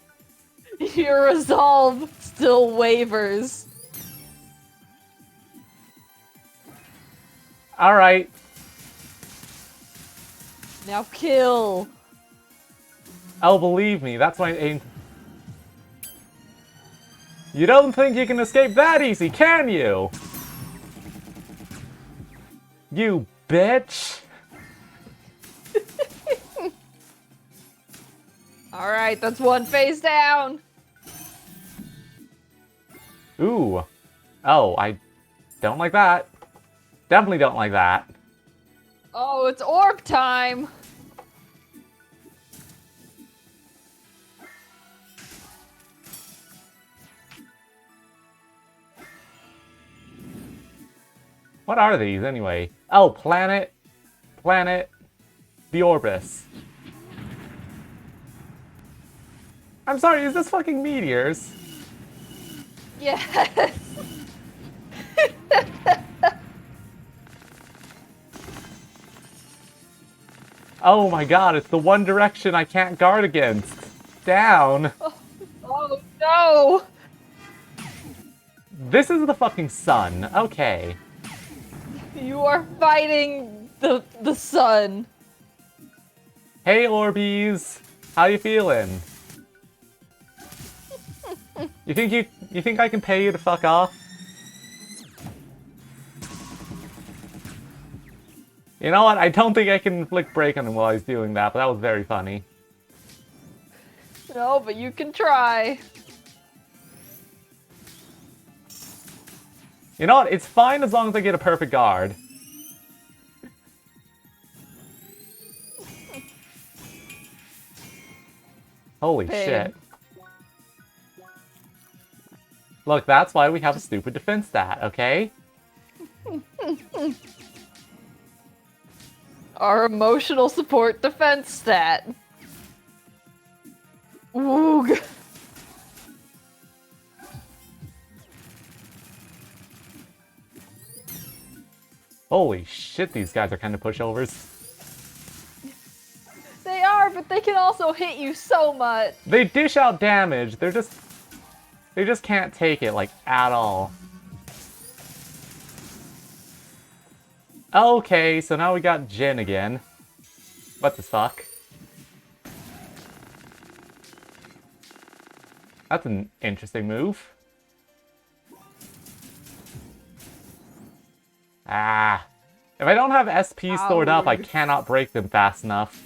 Speaker 2: Your resolve still wavers.
Speaker 1: Alright.
Speaker 2: Now kill.
Speaker 1: Oh, believe me, that's my aim. You don't think you can escape that easy, can you? You bitch!
Speaker 2: Alright, that's one face down.
Speaker 1: Ooh. Oh, I don't like that. Definitely don't like that.
Speaker 2: Oh, it's orb time.
Speaker 1: What are these, anyway? Oh, planet. Planet. The Orbis. I'm sorry, is this fucking meteors?
Speaker 2: Yes.
Speaker 1: Oh my god, it's the one direction I can't guard against. Down.
Speaker 2: Oh no.
Speaker 1: This is the fucking sun. Okay.
Speaker 2: You are fighting the sun.
Speaker 1: Hey, Orbeez. How you feeling? You think I can pay you to fuck off? You know what? I don't think I can inflict break on him while he's doing that, but that was very funny.
Speaker 2: No, but you can try.
Speaker 1: You know what? It's fine as long as I get a perfect guard. Holy
Speaker 2: Babe.
Speaker 1: shit. Look, that's why we have a stupid defense stat, okay?
Speaker 2: Our emotional support defense stat. Oog.
Speaker 1: Holy shit, these guys are kind of pushovers.
Speaker 2: They are, but they can also hit you so much.
Speaker 1: They dish out damage, they just can't take it, like, at all. Okay, so now we got Jin again. What the fuck? That's an interesting move. Ah. If I don't have SP stored up, I
Speaker 2: Ouch.
Speaker 1: cannot break them fast enough.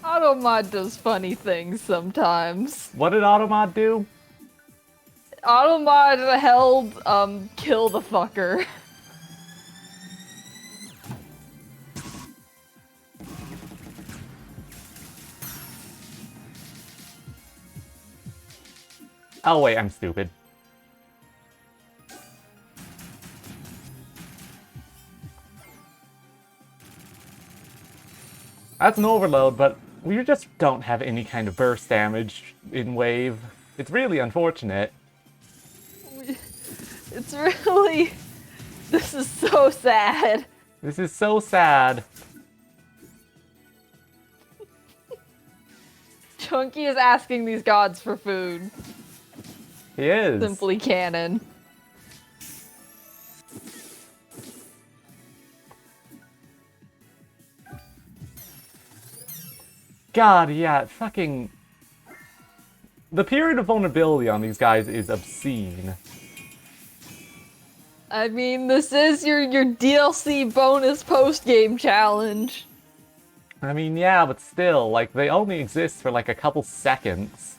Speaker 2: Automod does funny things sometimes.
Speaker 1: What did Automod do?
Speaker 2: Automod held, kill the fucker.
Speaker 1: Oh wait, I'm stupid. That's an overload, but we just don't have any kind of burst damage in Wave. It's really unfortunate.
Speaker 2: It's really... This is so sad.
Speaker 1: This is so sad.
Speaker 2: Chunky is asking these gods for food.
Speaker 1: He is.
Speaker 2: Simply canon.
Speaker 1: God, yeah, fucking... The period of vulnerability on these guys is obscene.
Speaker 2: I mean, this is your DLC bonus post-game challenge.
Speaker 1: I mean, yeah, but still, like, they only exist for like a couple seconds.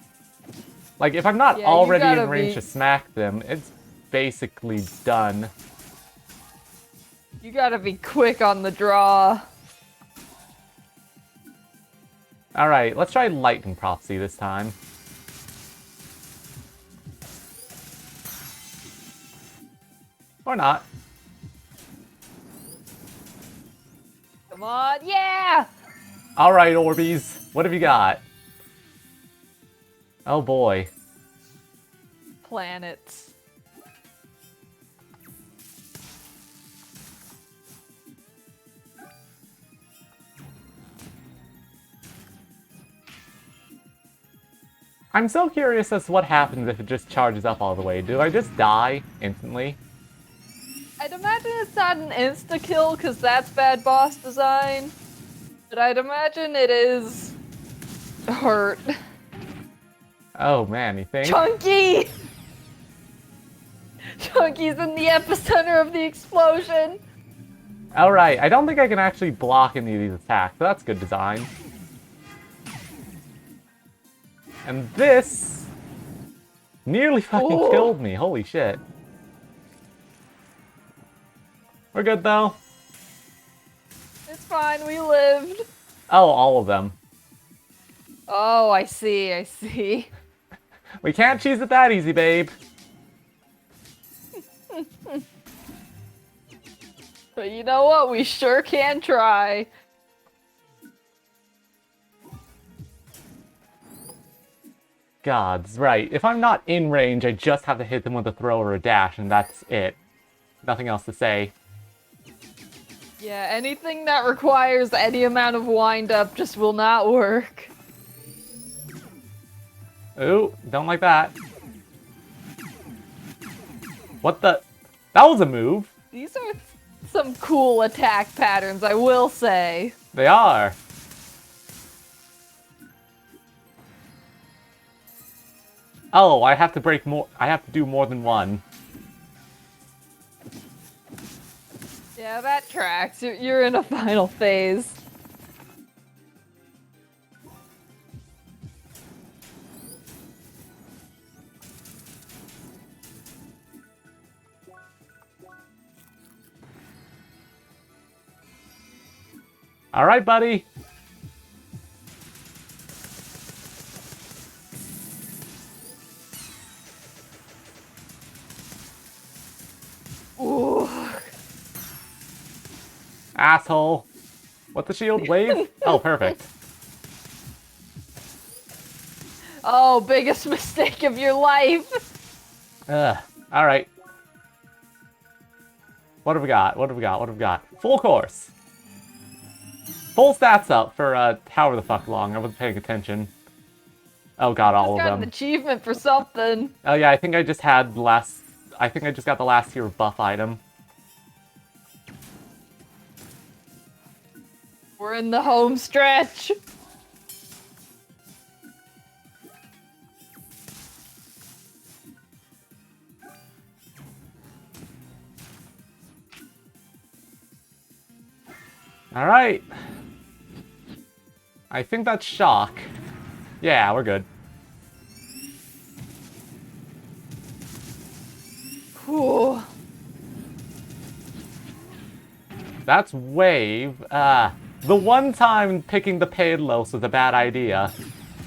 Speaker 1: Like, if I'm not
Speaker 2: Yeah, you
Speaker 1: already
Speaker 2: gotta
Speaker 1: in range
Speaker 2: be-
Speaker 1: to smack them, it's basically done.
Speaker 2: You gotta be quick on the draw.
Speaker 1: Alright, let's try Lightning Prophecy this time. Or not.
Speaker 2: Come on, yeah!
Speaker 1: Alright, Orbeez, what have you got? Oh boy.
Speaker 2: Planets.
Speaker 1: I'm so curious as to what happens if it just charges up all the way. Do I just die instantly?
Speaker 2: I'd imagine it's not an insta-kill, because that's bad boss design. But I'd imagine it is... hurt.
Speaker 1: Oh man, you think?
Speaker 2: Chunky! Chunky's in the epicenter of the explosion!
Speaker 1: Alright, I don't think I can actually block any of these attacks, so that's good design. And this nearly fucking
Speaker 2: Ooh.
Speaker 1: killed me, holy shit. We're good though.
Speaker 2: It's fine, we lived.
Speaker 1: Oh, all of them.
Speaker 2: Oh, I see, I see.
Speaker 1: We can't cheese it that easy, babe.
Speaker 2: But you know what? We sure can try.
Speaker 1: God's right. If I'm not in range, I just have to hit them with a throw or a dash, and that's it. Nothing else to say.
Speaker 2: Yeah, anything that requires any amount of wind-up just will not work.
Speaker 1: Ooh, don't like that. What the? That was a move.
Speaker 2: These are some cool attack patterns, I will say.
Speaker 1: They are. Oh, I have to break more. I have to do more than one.
Speaker 2: Yeah, that tracks. You're in a final phase.
Speaker 1: All right, buddy.
Speaker 2: Ooh.
Speaker 1: Asshole. What's the shield? Wave? Oh, perfect.
Speaker 2: Oh, biggest mistake of your life.
Speaker 1: Ugh. All right. What have we got? What have we got? What have we got? Full course. Full stats up for however the fuck long. I wasn't paying attention. Oh god, all
Speaker 2: Just
Speaker 1: of
Speaker 2: got an
Speaker 1: them.
Speaker 2: achievement for something.
Speaker 1: Oh yeah, I think I just had the last. I think I just got the last tier buff item.
Speaker 2: We're in the home stretch.
Speaker 1: All right. I think that's shock. Yeah, we're good.
Speaker 2: Ooh.
Speaker 1: That's wave. The one time picking the Paedolos was a bad idea.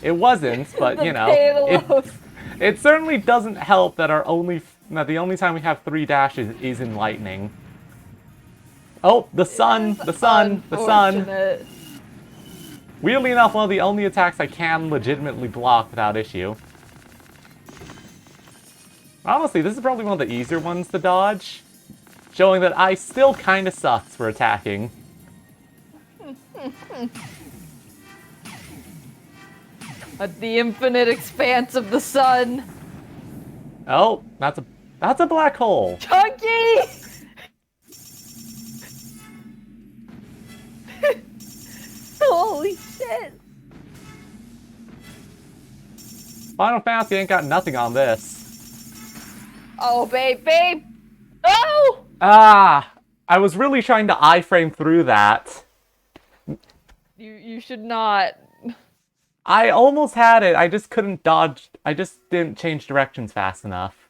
Speaker 1: It wasn't, but
Speaker 2: The
Speaker 1: you know,
Speaker 2: Paedolos.
Speaker 1: it certainly doesn't help that the only time we have 3 dashes is in lightning. Oh, the sun, the sun, the sun.
Speaker 2: Unfortunate.
Speaker 1: Weirdly enough, one of the only attacks I can legitimately block without issue. Honestly, this is probably one of the easier ones to dodge, showing that I still kinda sucks for attacking.
Speaker 2: At the infinite expanse of the sun.
Speaker 1: Oh, that's a black hole.
Speaker 2: Chunky!
Speaker 3: Holy shit!
Speaker 1: Final Fantasy ain't got nothing on this.
Speaker 2: Oh, babe! Oh!
Speaker 1: Ah! I was really trying to iframe through that.
Speaker 2: You should not.
Speaker 1: I almost had it, I just couldn't dodge. I just didn't change directions fast enough.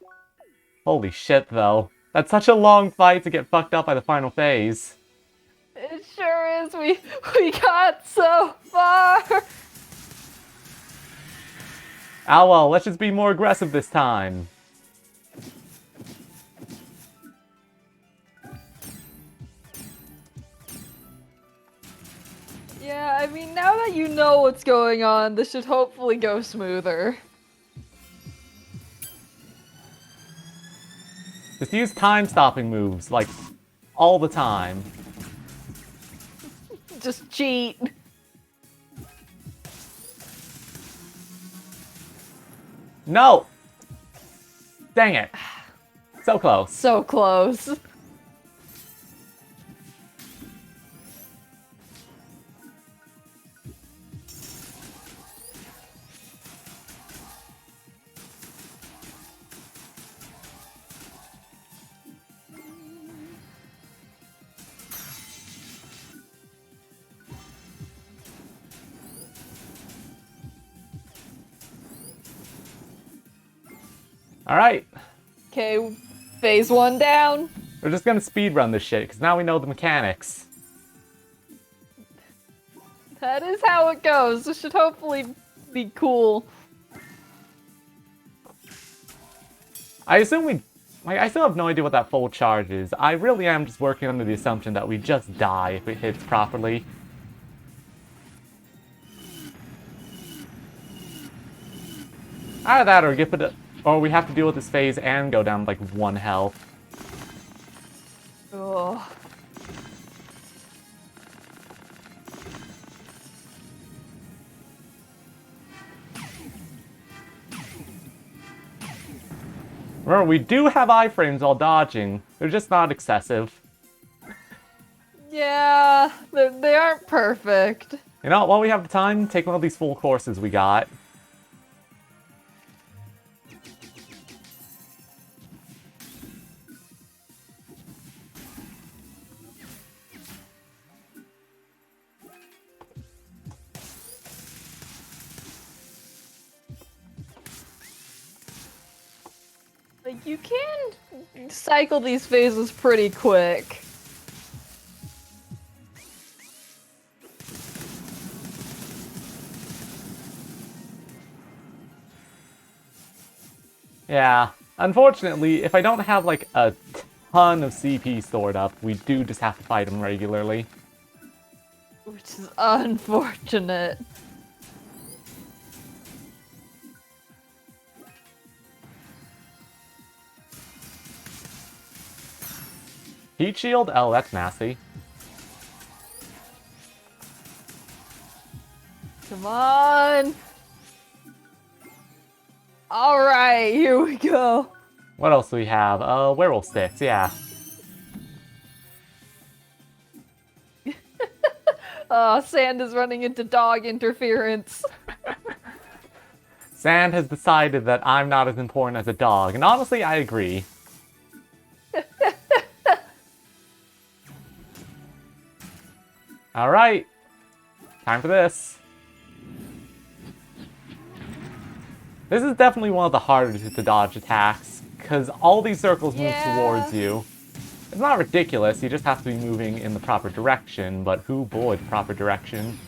Speaker 1: Holy shit, though. That's such a long fight to get fucked up by the final phase.
Speaker 2: It sure is. We got so far.
Speaker 1: Ah well, let's just be more aggressive this time.
Speaker 2: Yeah, I mean, now that you know what's going on, this should hopefully go smoother.
Speaker 1: Just use time-stopping moves, like, all the time.
Speaker 2: Just cheat.
Speaker 1: No! Dang it. So close.
Speaker 2: So close.
Speaker 1: Alright,
Speaker 2: Okay, phase 1 down.
Speaker 1: we're just gonna speedrun this shit, because now we know the mechanics.
Speaker 2: That is how it goes. This should hopefully be cool.
Speaker 1: I assume I still have no idea what that full charge is. I really am just working under the assumption that we just die if it hits properly. Either that or we have to deal with this phase and go down like 1 health.
Speaker 2: Ugh.
Speaker 1: Remember, we do have iframes while dodging. They're just not excessive.
Speaker 2: Yeah, they aren't perfect.
Speaker 1: You know, while we have the time, take one of these full courses we got.
Speaker 2: Like, you can cycle these phases pretty quick.
Speaker 1: Yeah. Unfortunately, if I don't have like a ton of CP stored up, we do just have to fight them regularly.
Speaker 2: Which is unfortunate.
Speaker 1: Heat shield? Oh, that's nasty.
Speaker 2: Come on! Alright, here we go.
Speaker 1: What else do we have? Werewolf sticks, yeah.
Speaker 2: Sand is running into dog interference.
Speaker 1: Sand has decided that I'm not as important as a dog, and honestly, I agree. Alright. Time for this. This is definitely one of the harder to dodge attacks, because all these circles move towards you. It's not ridiculous, you just have to be moving in the proper direction, but who boy, the proper direction.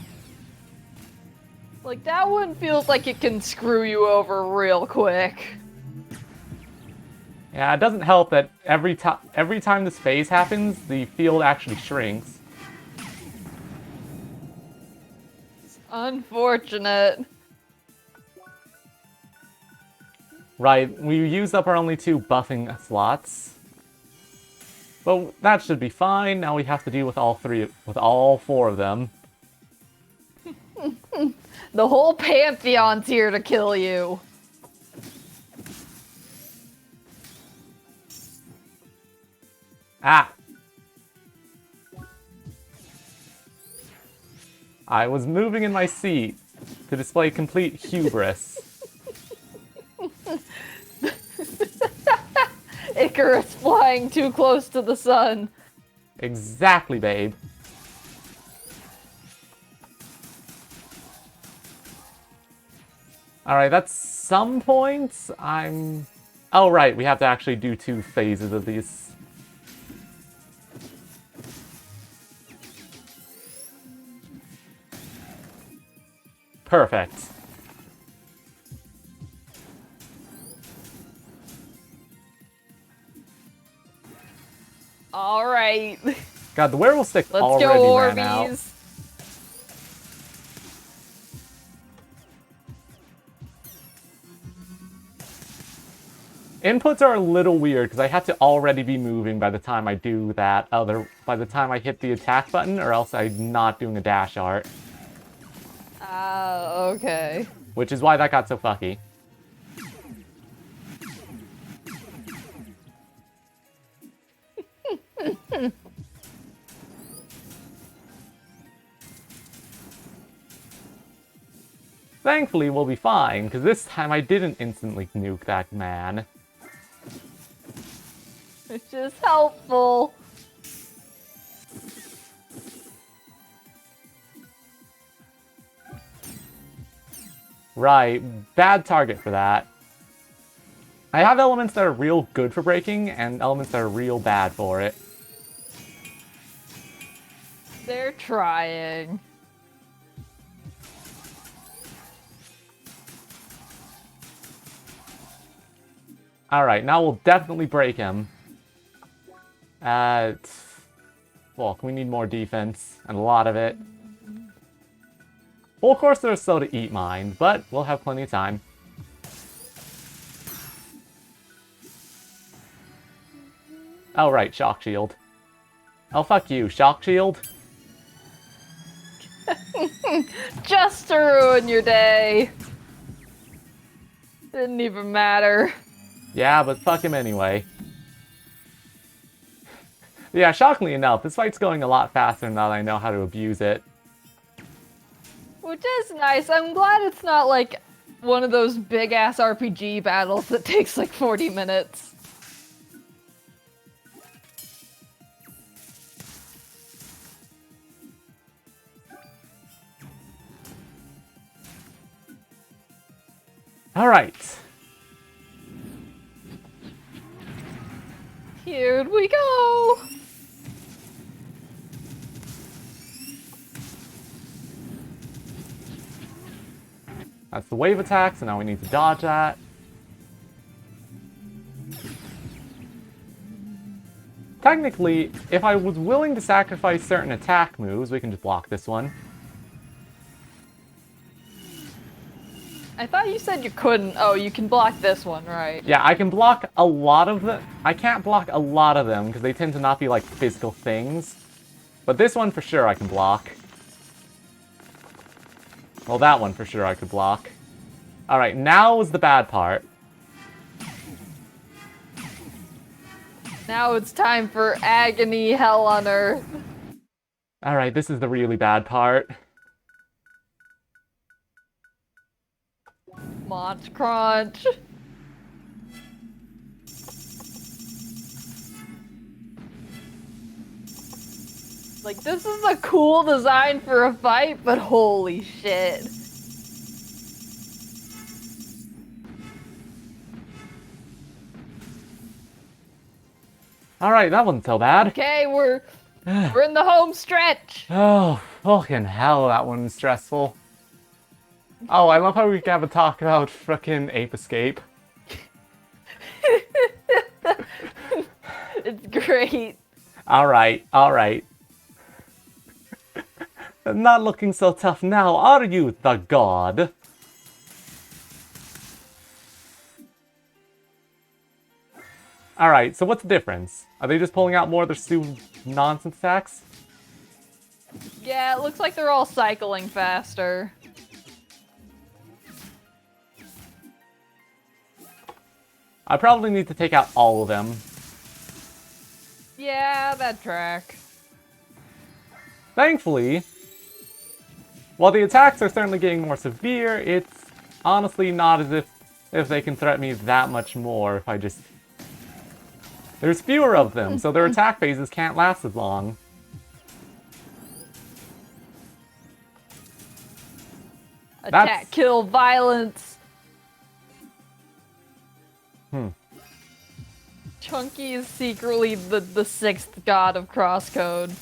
Speaker 2: Like, that one feels like it can screw you over real quick.
Speaker 1: Yeah, it doesn't help that every time this phase happens, the field actually shrinks.
Speaker 2: Unfortunate.
Speaker 1: Right, we used up our only 2 buffing slots. But that should be fine. Now we have to deal with all 4 of them.
Speaker 2: The whole Pantheon's here to kill you.
Speaker 1: Ah! I was moving in my seat to display complete hubris.
Speaker 2: Icarus flying too close to the sun.
Speaker 1: Exactly, babe. Alright, that's some points. Oh, right, we have to actually do 2 phases of these. Perfect.
Speaker 2: Alright.
Speaker 1: God, the werewolf stick
Speaker 2: Let's
Speaker 1: already
Speaker 2: go,
Speaker 1: ran out.
Speaker 2: Orbeez.
Speaker 1: Inputs are a little weird because I have to already be moving by the time I do that. By the time I hit the attack button, or else I'm not doing a dash art.
Speaker 2: Okay.
Speaker 1: Which is why that got so fucky. Thankfully, we'll be fine, because this time I didn't instantly nuke that man.
Speaker 2: Which is helpful.
Speaker 1: Right, bad target for that. I have elements that are real good for breaking, and elements that are real bad for it.
Speaker 2: They're trying.
Speaker 1: Alright, now we'll definitely break him. Well, we need more defense, and a lot of it. Well, of course there's still to eat mine, but we'll have plenty of time. Oh, right, Shock Shield. Oh, fuck you, Shock Shield?
Speaker 2: Just to ruin your day. Didn't even matter.
Speaker 1: Yeah, but fuck him anyway. Yeah, shockingly enough, this fight's going a lot faster now that I know how to abuse it.
Speaker 2: Which is nice. I'm glad it's not like one of those big-ass RPG battles that takes like 40 minutes.
Speaker 1: Alright.
Speaker 2: Here we go!
Speaker 1: That's the wave attack, so now we need to dodge that. Technically, if I was willing to sacrifice certain attack moves, we can just block this one.
Speaker 2: I thought you said you couldn't. Oh, you can block this one, right?
Speaker 1: Yeah, I can block a lot of them. I can't block a lot of them because they tend to not be like physical things. But this one for sure I can block. Well, that one for sure I could block. Alright, now is the bad part.
Speaker 2: Now it's time for agony hell on earth.
Speaker 1: Alright, this is the really bad part.
Speaker 2: Monch crunch. Like, this is a cool design for a fight, but holy shit.
Speaker 1: Alright, that wasn't so bad.
Speaker 2: Okay, we're in the home stretch.
Speaker 1: Oh, fucking hell, that one's stressful. Oh, I love how we can have a talk about frickin' Ape Escape.
Speaker 2: It's great.
Speaker 1: Alright, alright. Not looking so tough now, are you, the god? Alright, so what's the difference? Are they just pulling out more of their stupid nonsense attacks?
Speaker 2: Yeah, it looks like they're all cycling faster.
Speaker 1: I probably need to take out all of them.
Speaker 2: Yeah, that track.
Speaker 1: Thankfully, while the attacks are certainly getting more severe, it's honestly not as if they can threaten me that much more if I just... There's fewer of them, so their attack phases can't last as long.
Speaker 2: Attack, kill, violence. Chunky is secretly the sixth god of Crosscode.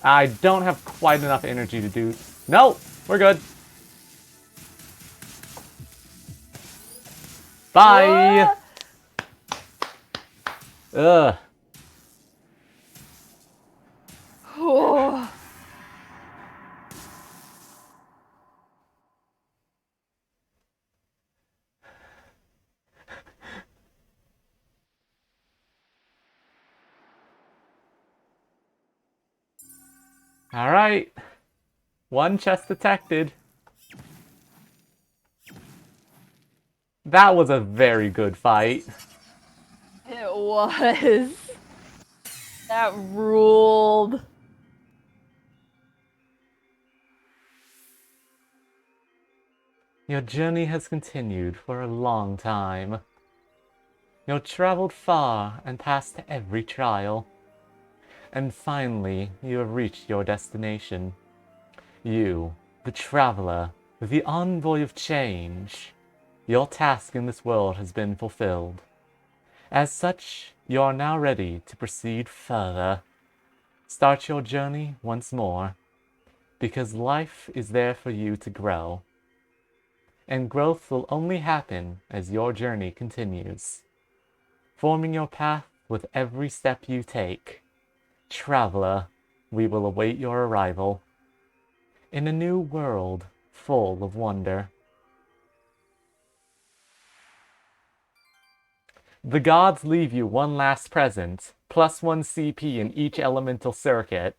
Speaker 1: I don't have quite enough energy to do... No! We're good. Bye! Ugh.
Speaker 2: Oh.
Speaker 1: Alright. One chest detected. That was a very good fight.
Speaker 2: It was. That ruled.
Speaker 1: Your journey has continued for a long time. You've traveled far and passed every trial. And finally, you have reached your destination. You, the traveler, the envoy of change. Your task in this world has been fulfilled. As such, you are now ready to proceed further. Start your journey once more, because life is there for you to grow. And growth will only happen as your journey continues, forming your path with every step you take. Traveler, we will await your arrival in a new world full of wonder. The gods leave you one last present, plus 1 CP in each elemental circuit.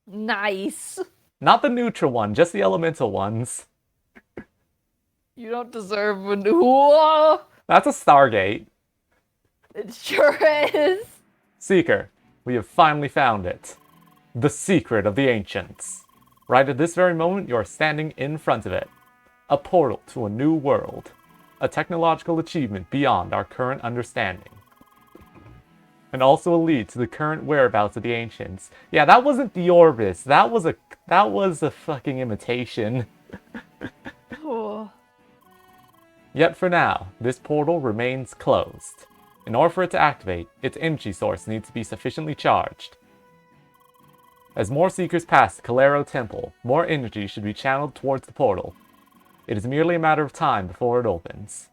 Speaker 2: Nice.
Speaker 1: Not the neutral one, just the elemental ones.
Speaker 2: You don't deserve a new. Whoa!
Speaker 1: That's a Stargate.
Speaker 2: It sure is.
Speaker 1: Seeker, we have finally found it. The secret of the ancients. Right at this very moment, you are standing in front of it. A portal to a new world. A technological achievement beyond our current understanding. And also a lead to the current whereabouts of the ancients. Yeah, that wasn't the Orbis. That was a fucking imitation.
Speaker 2: Oh.
Speaker 1: Yet for now, this portal remains closed. In order for it to activate, its energy source needs to be sufficiently charged. As more Seekers pass the Calero Temple, more energy should be channeled towards the portal. It is merely a matter of time before it opens.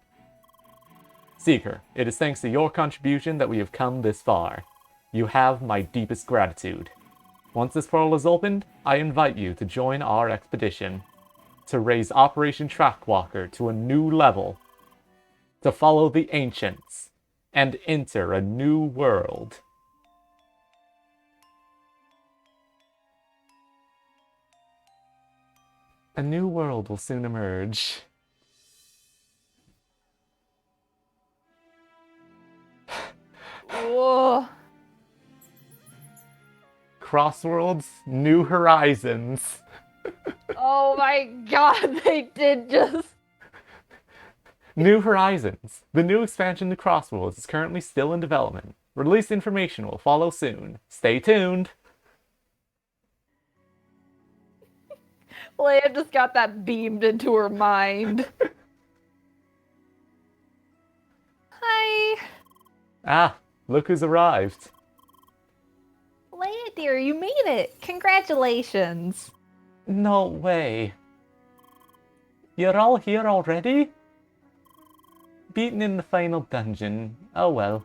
Speaker 1: Seeker, it is thanks to your contribution that we have come this far. You have my deepest gratitude. Once this portal is opened, I invite you to join our expedition. To raise Operation Trackwalker to a new level. To follow the ancients. And enter a new world. A new world will soon emerge.
Speaker 2: Whoa.
Speaker 1: Crossworlds, New Horizons.
Speaker 2: Oh my god, they did just.
Speaker 1: New Horizons. The new expansion to Crossworlds is currently still in development. Release information will follow soon. Stay tuned.
Speaker 2: Leia just got that beamed into her mind. Hi.
Speaker 1: Ah, look who's arrived.
Speaker 3: Leia, dear, you made it. Congratulations.
Speaker 1: No way. You're all here already? Beaten in the final dungeon. Oh well.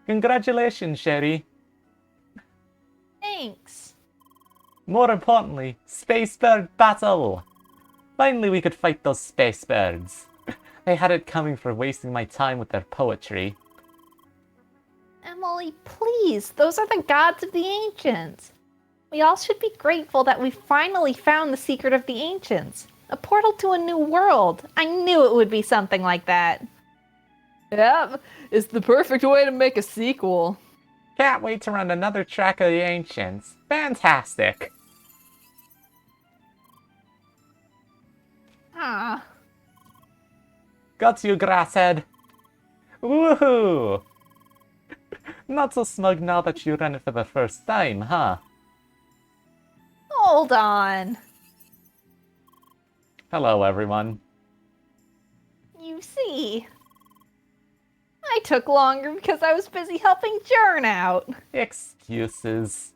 Speaker 1: Congratulations, Sherry.
Speaker 3: Thanks.
Speaker 1: More importantly, space bird battle! Finally we could fight those space birds. They had it coming for wasting my time with their poetry.
Speaker 3: Emily, please. Those are the gods of the ancients. We all should be grateful that we finally found the secret of the ancients. A portal to a new world. I knew it would be something like that.
Speaker 2: Yep, it's the perfect way to make a sequel.
Speaker 1: Can't wait to run another track of the ancients. Fantastic!
Speaker 3: Ah.
Speaker 1: Got you, Grasshead! Woohoo! Not so smug now that you ran it for the first time, huh?
Speaker 3: Hold on.
Speaker 1: Hello, everyone.
Speaker 3: You see, I took longer because I was busy helping Jern out.
Speaker 1: Excuses.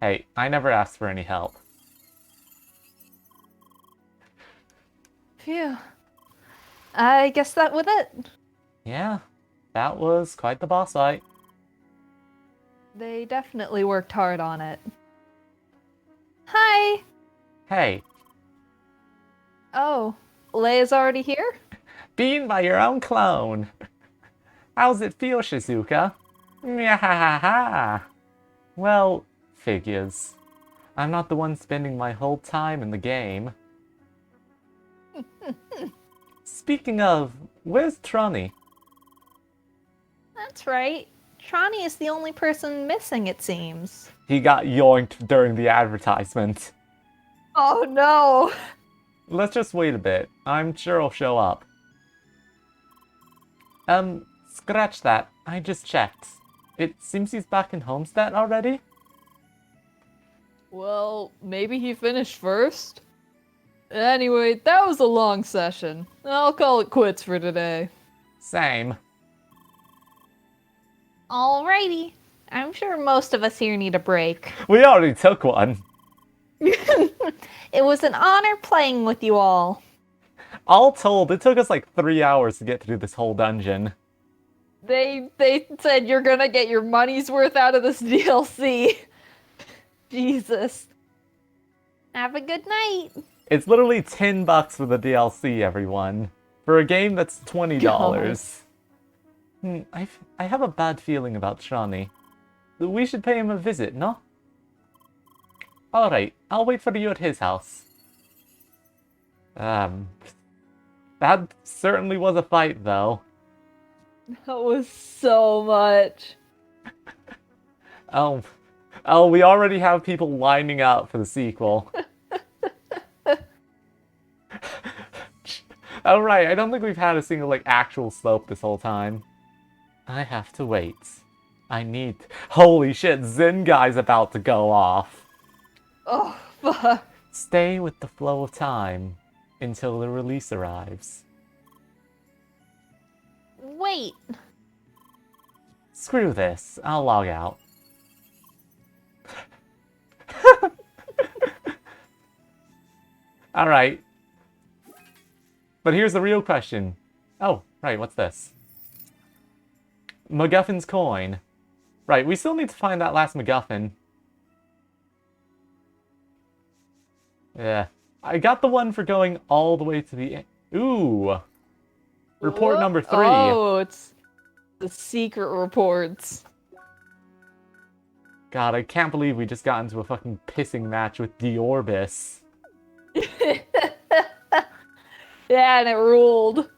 Speaker 1: Hey, I never asked for any help.
Speaker 2: Phew. I guess that was it.
Speaker 1: Yeah, that was quite the boss fight.
Speaker 2: They definitely worked hard on it.
Speaker 3: Hi.
Speaker 1: Hey,
Speaker 2: Oh, Leia's already here?
Speaker 1: beaten by your own clone. How's it feel, Shizuka? Myahaha. Well, figures. I'm not the one spending my whole time in the game. Speaking of, where's Trunny?
Speaker 3: That's right. Trani is the only person missing, it seems.
Speaker 1: He got yoinked during the advertisement.
Speaker 2: Oh no!
Speaker 1: Let's just wait a bit. I'm sure he'll show up. Scratch that. I just checked. It seems he's back in Homestead already?
Speaker 2: Well, maybe he finished first? Anyway, that was a long session. I'll call it quits for today.
Speaker 1: Same.
Speaker 3: Alrighty. I'm sure most of us here need a break.
Speaker 1: We already took one.
Speaker 3: It was an honor playing with you all.
Speaker 1: All told, it took us like 3 hours to get through this whole dungeon.
Speaker 2: They said you're gonna get your money's worth out of this DLC. Jesus.
Speaker 3: Have a good night.
Speaker 1: It's literally $10 for the DLC, everyone. For a game that's $20. I have a bad feeling about Trani. We should pay him a visit, no? Alright, I'll wait for you at his house. That certainly was a fight, though.
Speaker 2: That was so much.
Speaker 1: Oh, we already have people lining up for the sequel. Oh right, I don't think we've had a single like actual slope this whole time. I have to wait. I need... Holy shit, Zen Guy's about to go off.
Speaker 2: Oh, fuck.
Speaker 1: Stay with the flow of time until the release arrives.
Speaker 3: Wait.
Speaker 1: Screw this, I'll log out. Alright. But here's the real question. Oh, right, what's this? MacGuffin's coin. Right, we still need to find that last MacGuffin. Yeah. I got the one for going all the way to the end. Ooh! Report
Speaker 2: What?
Speaker 1: number 3.
Speaker 2: Oh, it's the secret reports.
Speaker 1: God, I can't believe we just got into a fucking pissing match with Diorbis.
Speaker 2: Yeah, and it ruled.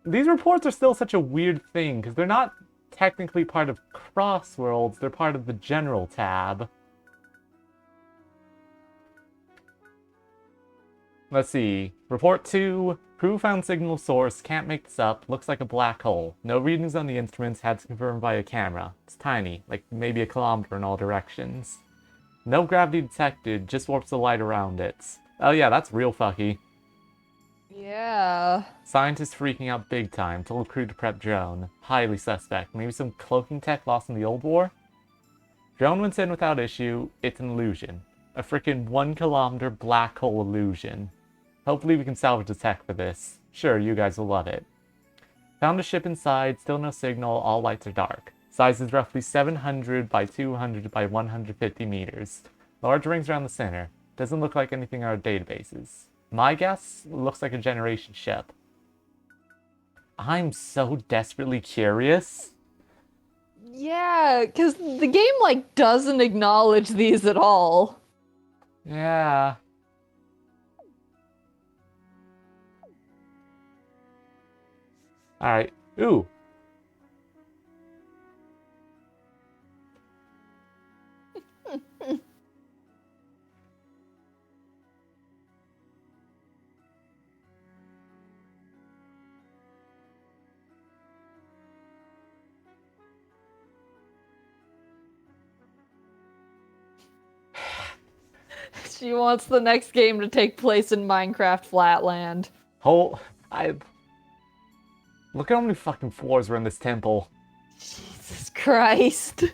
Speaker 1: These reports are still such a weird thing, because they're not technically part of Crossworlds, they're part of the General tab. Let's see. Report 2. Crew found signal source. Can't make this up. Looks like a black hole. No readings on the instruments. Had to confirm via camera. It's tiny. Like maybe a kilometer in all directions. No gravity detected. Just warps the light around it. Oh yeah, that's real fucky.
Speaker 2: Yeah.
Speaker 1: Scientists freaking out big time. Told crew to prep drone. Highly suspect. Maybe some cloaking tech lost in the old war? Drone went in without issue. It's an illusion. A frickin' 1 kilometer black hole illusion. Hopefully we can salvage the tech for this. Sure, you guys will love it. Found a ship inside, still no signal, all lights are dark. Size is roughly 700 by 200 by 150 meters. Large rings around the center. Doesn't look like anything in our databases. My guess looks like a generation ship. I'm so desperately curious.
Speaker 2: Yeah, because the game, like, doesn't acknowledge these at all.
Speaker 1: Yeah. Alright. Ooh.
Speaker 2: She wants the next game to take place in Minecraft Flatland.
Speaker 1: Look at how many fucking floors were in this temple.
Speaker 2: Jesus Christ.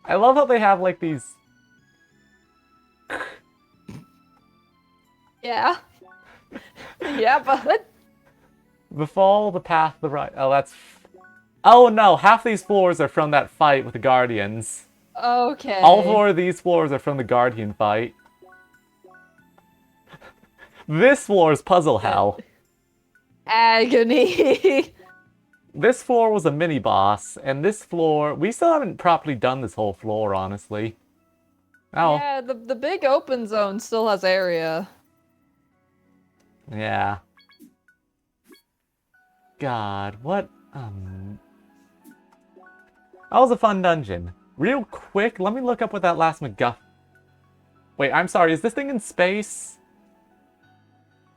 Speaker 1: I love how they have, like, these...
Speaker 2: Yeah. Yeah, but...
Speaker 1: The fall, the path, the right... Oh, that's... Oh, no! Half these floors are from that fight with the Guardians.
Speaker 2: Okay.
Speaker 1: All 4 of these floors are from the Guardian fight. This floor is puzzle hell.
Speaker 2: Agony.
Speaker 1: This floor was a mini-boss, and this floor... We still haven't properly done this whole floor, honestly. Oh.
Speaker 2: Yeah, the big open zone still has area.
Speaker 1: Yeah. God, what... That was a fun dungeon. Real quick, let me look up what that last MacGuff... Wait, I'm sorry, is this thing in space?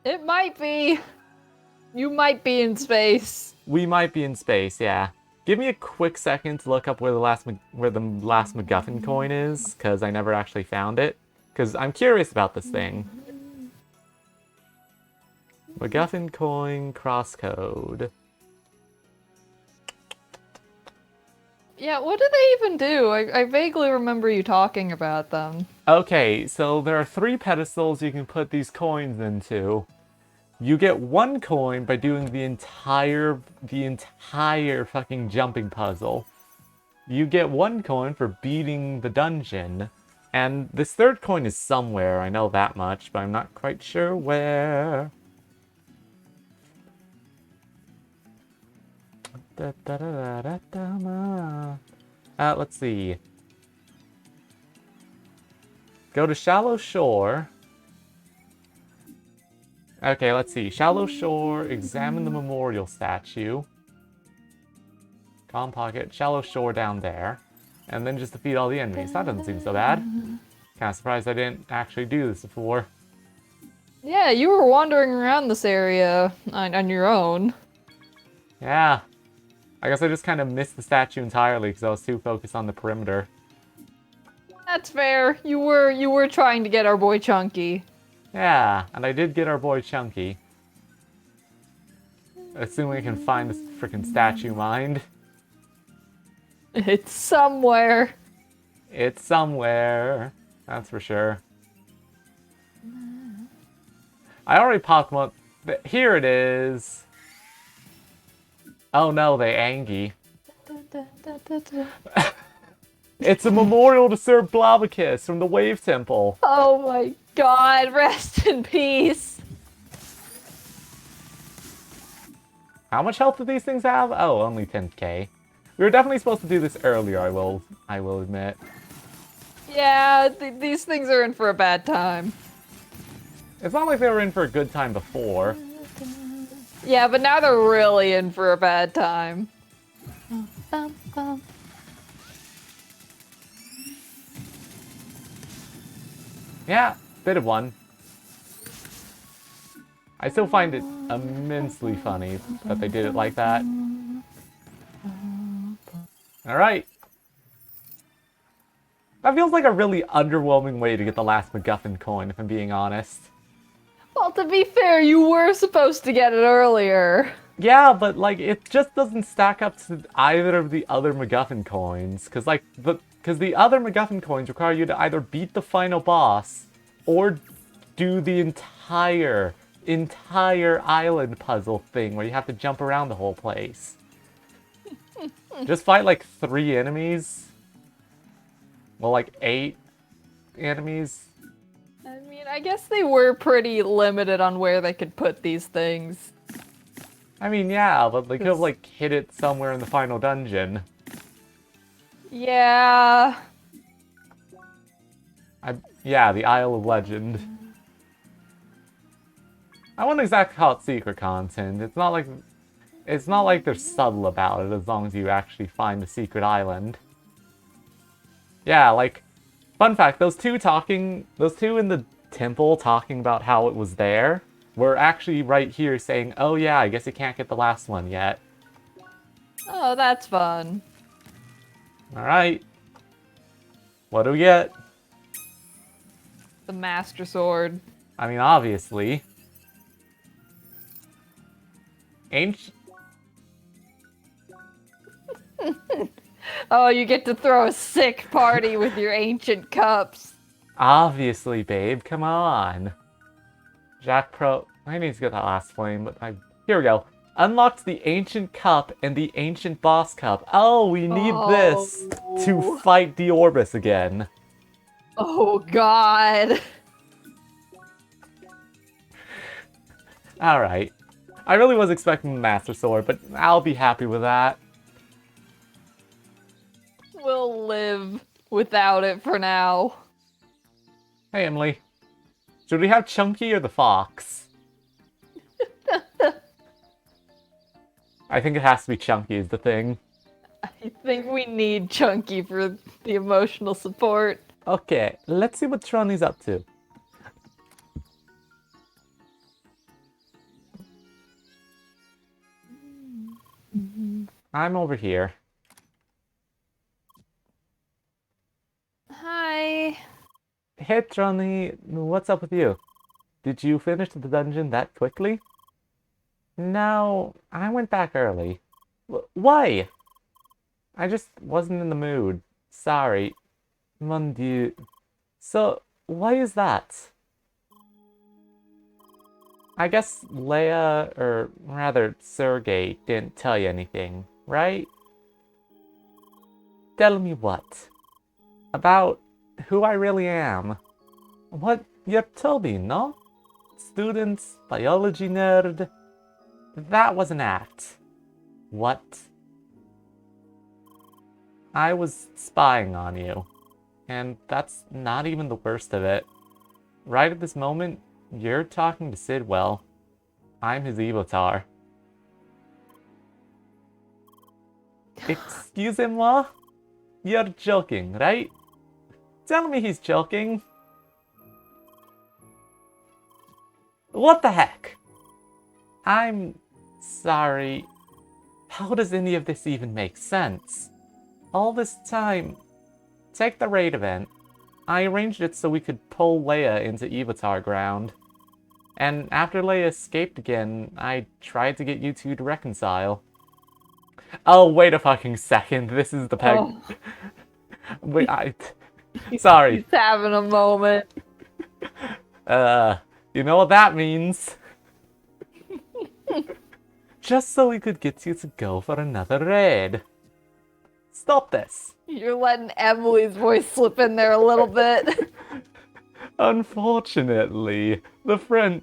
Speaker 2: It might be. You might be in space.
Speaker 1: We might be in space, yeah. Give me a quick second to look up where the last MacGuffin coin is, because I never actually found it. Because I'm curious about this thing. MacGuffin coin crosscode.
Speaker 2: Yeah, what do they even do? I vaguely remember you talking about them.
Speaker 1: Okay, so there are 3 pedestals you can put these coins into. You get 1 coin by doing the entire fucking jumping puzzle. You get 1 coin for beating the dungeon. And this 3rd coin is somewhere, I know that much, but I'm not quite sure where. Let's see. Go to Shallow Shore. Okay, let's see. Shallow Shore, examine the memorial statue. Calm Pocket, Shallow Shore down there. And then just defeat all the enemies. That doesn't seem so bad. Kinda surprised I didn't actually do this before.
Speaker 2: Yeah, you were wandering around this area on your own.
Speaker 1: Yeah. I guess I just kind of missed the statue entirely because I was too focused on the perimeter.
Speaker 2: That's fair. You were trying to get our boy Chunky.
Speaker 1: Yeah, and I did get our boy Chunky. Assuming I can find this freaking statue mind.
Speaker 2: It's somewhere.
Speaker 1: It's somewhere. That's for sure. I already popped one. Here it is. Oh no, they Angie. It's a memorial to Sir Blabakis from the Wave Temple.
Speaker 2: Oh my god, rest in peace.
Speaker 1: How much health do these things have? Oh, only 10k. We were definitely supposed to do this earlier, I will admit.
Speaker 2: Yeah, these things are in for a bad time.
Speaker 1: It's not like they were in for a good time before.
Speaker 2: Yeah, but now they're really in for a bad time.
Speaker 1: Yeah, bit of one. I still find it immensely funny that they did it like that. Alright. That feels like a really underwhelming way to get the last MacGuffin coin, if I'm being honest.
Speaker 2: Well, to be fair, you were supposed to get it earlier.
Speaker 1: Yeah, but like it just doesn't stack up to either of the other MacGuffin coins, because the other MacGuffin coins require you to either beat the final boss or do the entire island puzzle thing where you have to jump around the whole place. Just fight like 3 enemies. Well, like 8. enemies?
Speaker 2: I mean, I guess they were pretty limited on where they could put these things.
Speaker 1: I mean, yeah, but they could have, like, hid it somewhere in the final dungeon.
Speaker 2: Yeah.
Speaker 1: Yeah, the Isle of Legend. I wouldn't exactly call it secret content. It's not like they're subtle about it as long as you actually find the secret island. Yeah, like, fun fact, those two in the temple talking about how it was there were actually right here saying, oh yeah, I guess you can't get the last one yet.
Speaker 2: Oh, that's fun.
Speaker 1: Alright. What do we get?
Speaker 2: The Master Sword.
Speaker 1: I mean, obviously. Ancient.
Speaker 2: Oh, you get to throw a sick party with your ancient cups.
Speaker 1: Obviously, babe, come on. Jack Pro. I need to get that last flame, but here we go. Unlocked the Ancient Cup and the Ancient Boss Cup. Oh, we need this to fight the Orbis again.
Speaker 2: Oh, God.
Speaker 1: Alright. I really was expecting the Master Sword, but I'll be happy with that.
Speaker 2: We'll live without it for now.
Speaker 1: Hey, Emily. Should we have Chunky or the Fox? I think it has to be Chunky is the thing.
Speaker 2: I think we need Chunky for the emotional support.
Speaker 1: Okay, let's see what Trony's up to. I'm over here.
Speaker 3: Hi.
Speaker 1: Hey, Trony, what's up with you? Did you finish the dungeon that quickly? No, I went back early. Why? I just wasn't in the mood. Sorry. Mon Dieu. So, why is that? I guess Leia, or rather Sergey, didn't tell you anything, right? Tell me what? About who I really am. What? You're Toby, no? Students, biology nerd. That was an act. What? I was spying on you. And that's not even the worst of it. Right at this moment, you're talking to Sidwell. I'm his Evotar. Excusez-moi? You're joking, right? Tell me he's joking. What the heck? I'm sorry. How does any of this even make sense? All this time... Take the raid event. I arranged it so we could pull Leia into Evotar ground. And after Leia escaped again, I tried to get you two to reconcile. Oh, wait a fucking second. This is the peg.
Speaker 2: Oh.
Speaker 1: Wait, sorry.
Speaker 2: He's having a moment.
Speaker 1: You know what that means? Just so we could get you to go for another raid. Stop this.
Speaker 2: You're letting Emily's voice slip in there a little bit.
Speaker 1: Unfortunately, the French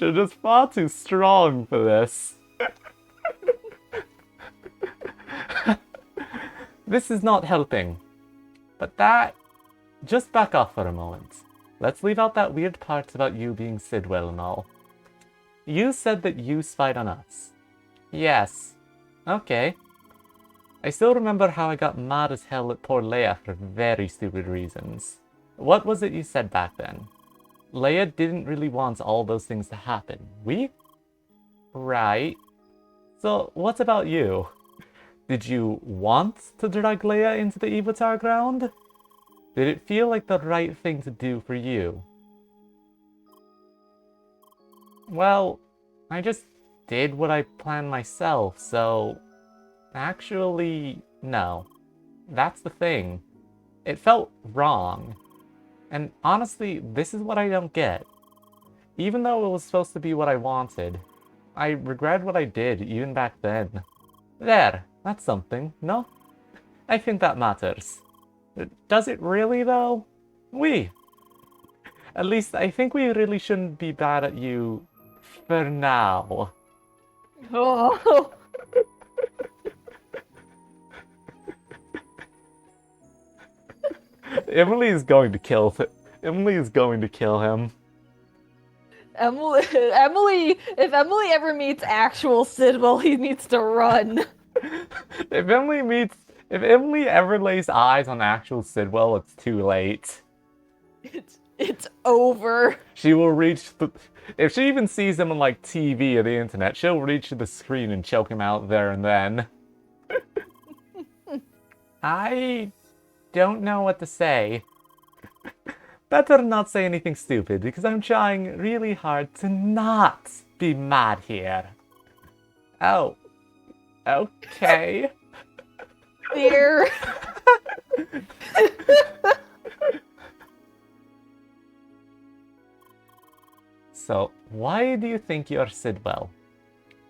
Speaker 1: are just far too strong for this. This is not helping. But just back off for a moment. Let's leave out that weird part about you being Sidwell and all. You said that you spied on us. Yes. Okay. I still remember how I got mad as hell at poor Leia for very stupid reasons. What was it you said back then? Leia didn't really want all those things to happen. We? Right. So, what about you? Did you want to drag Leia into the Evotar ground? Did it feel like the right thing to do for you? Well, I just did what I planned myself, so... Actually, no. That's the thing. It felt wrong. And honestly, this is what I don't get. Even though it was supposed to be what I wanted, I regret what I did even back then. There, that's something, no? I think that matters. Does it really, though? We. At least I think we really shouldn't be bad at you for now.
Speaker 2: Oh,
Speaker 1: Emily is going to kill Emily is going to kill him.
Speaker 2: Emily, if Emily ever meets actual Sidwell, he needs to run.
Speaker 1: If Emily ever lays eyes on actual Sidwell, it's too late.
Speaker 2: It's over.
Speaker 1: She will reach the. If she even sees him on like TV or the internet, she'll reach to the screen and choke him out there and then. I don't know what to say. Better not say anything stupid because I'm trying really hard to not be mad here. Oh. Okay.
Speaker 2: Dear.
Speaker 1: So, why do you think you're Sidwell?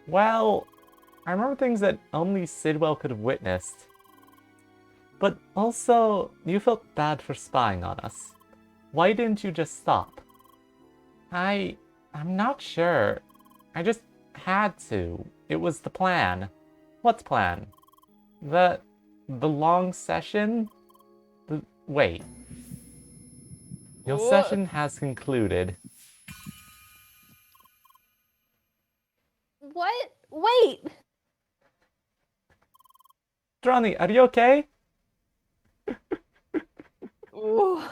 Speaker 1: Well, I remember things that only Sidwell could have witnessed. But also, you felt bad for spying on us. Why didn't you just stop? I'm not sure. I just had to. It was the plan. What plan? The long session? Wait. Your
Speaker 2: What?
Speaker 1: session has concluded.
Speaker 3: What? Wait!
Speaker 1: Droni, are you okay?
Speaker 2: Ooh.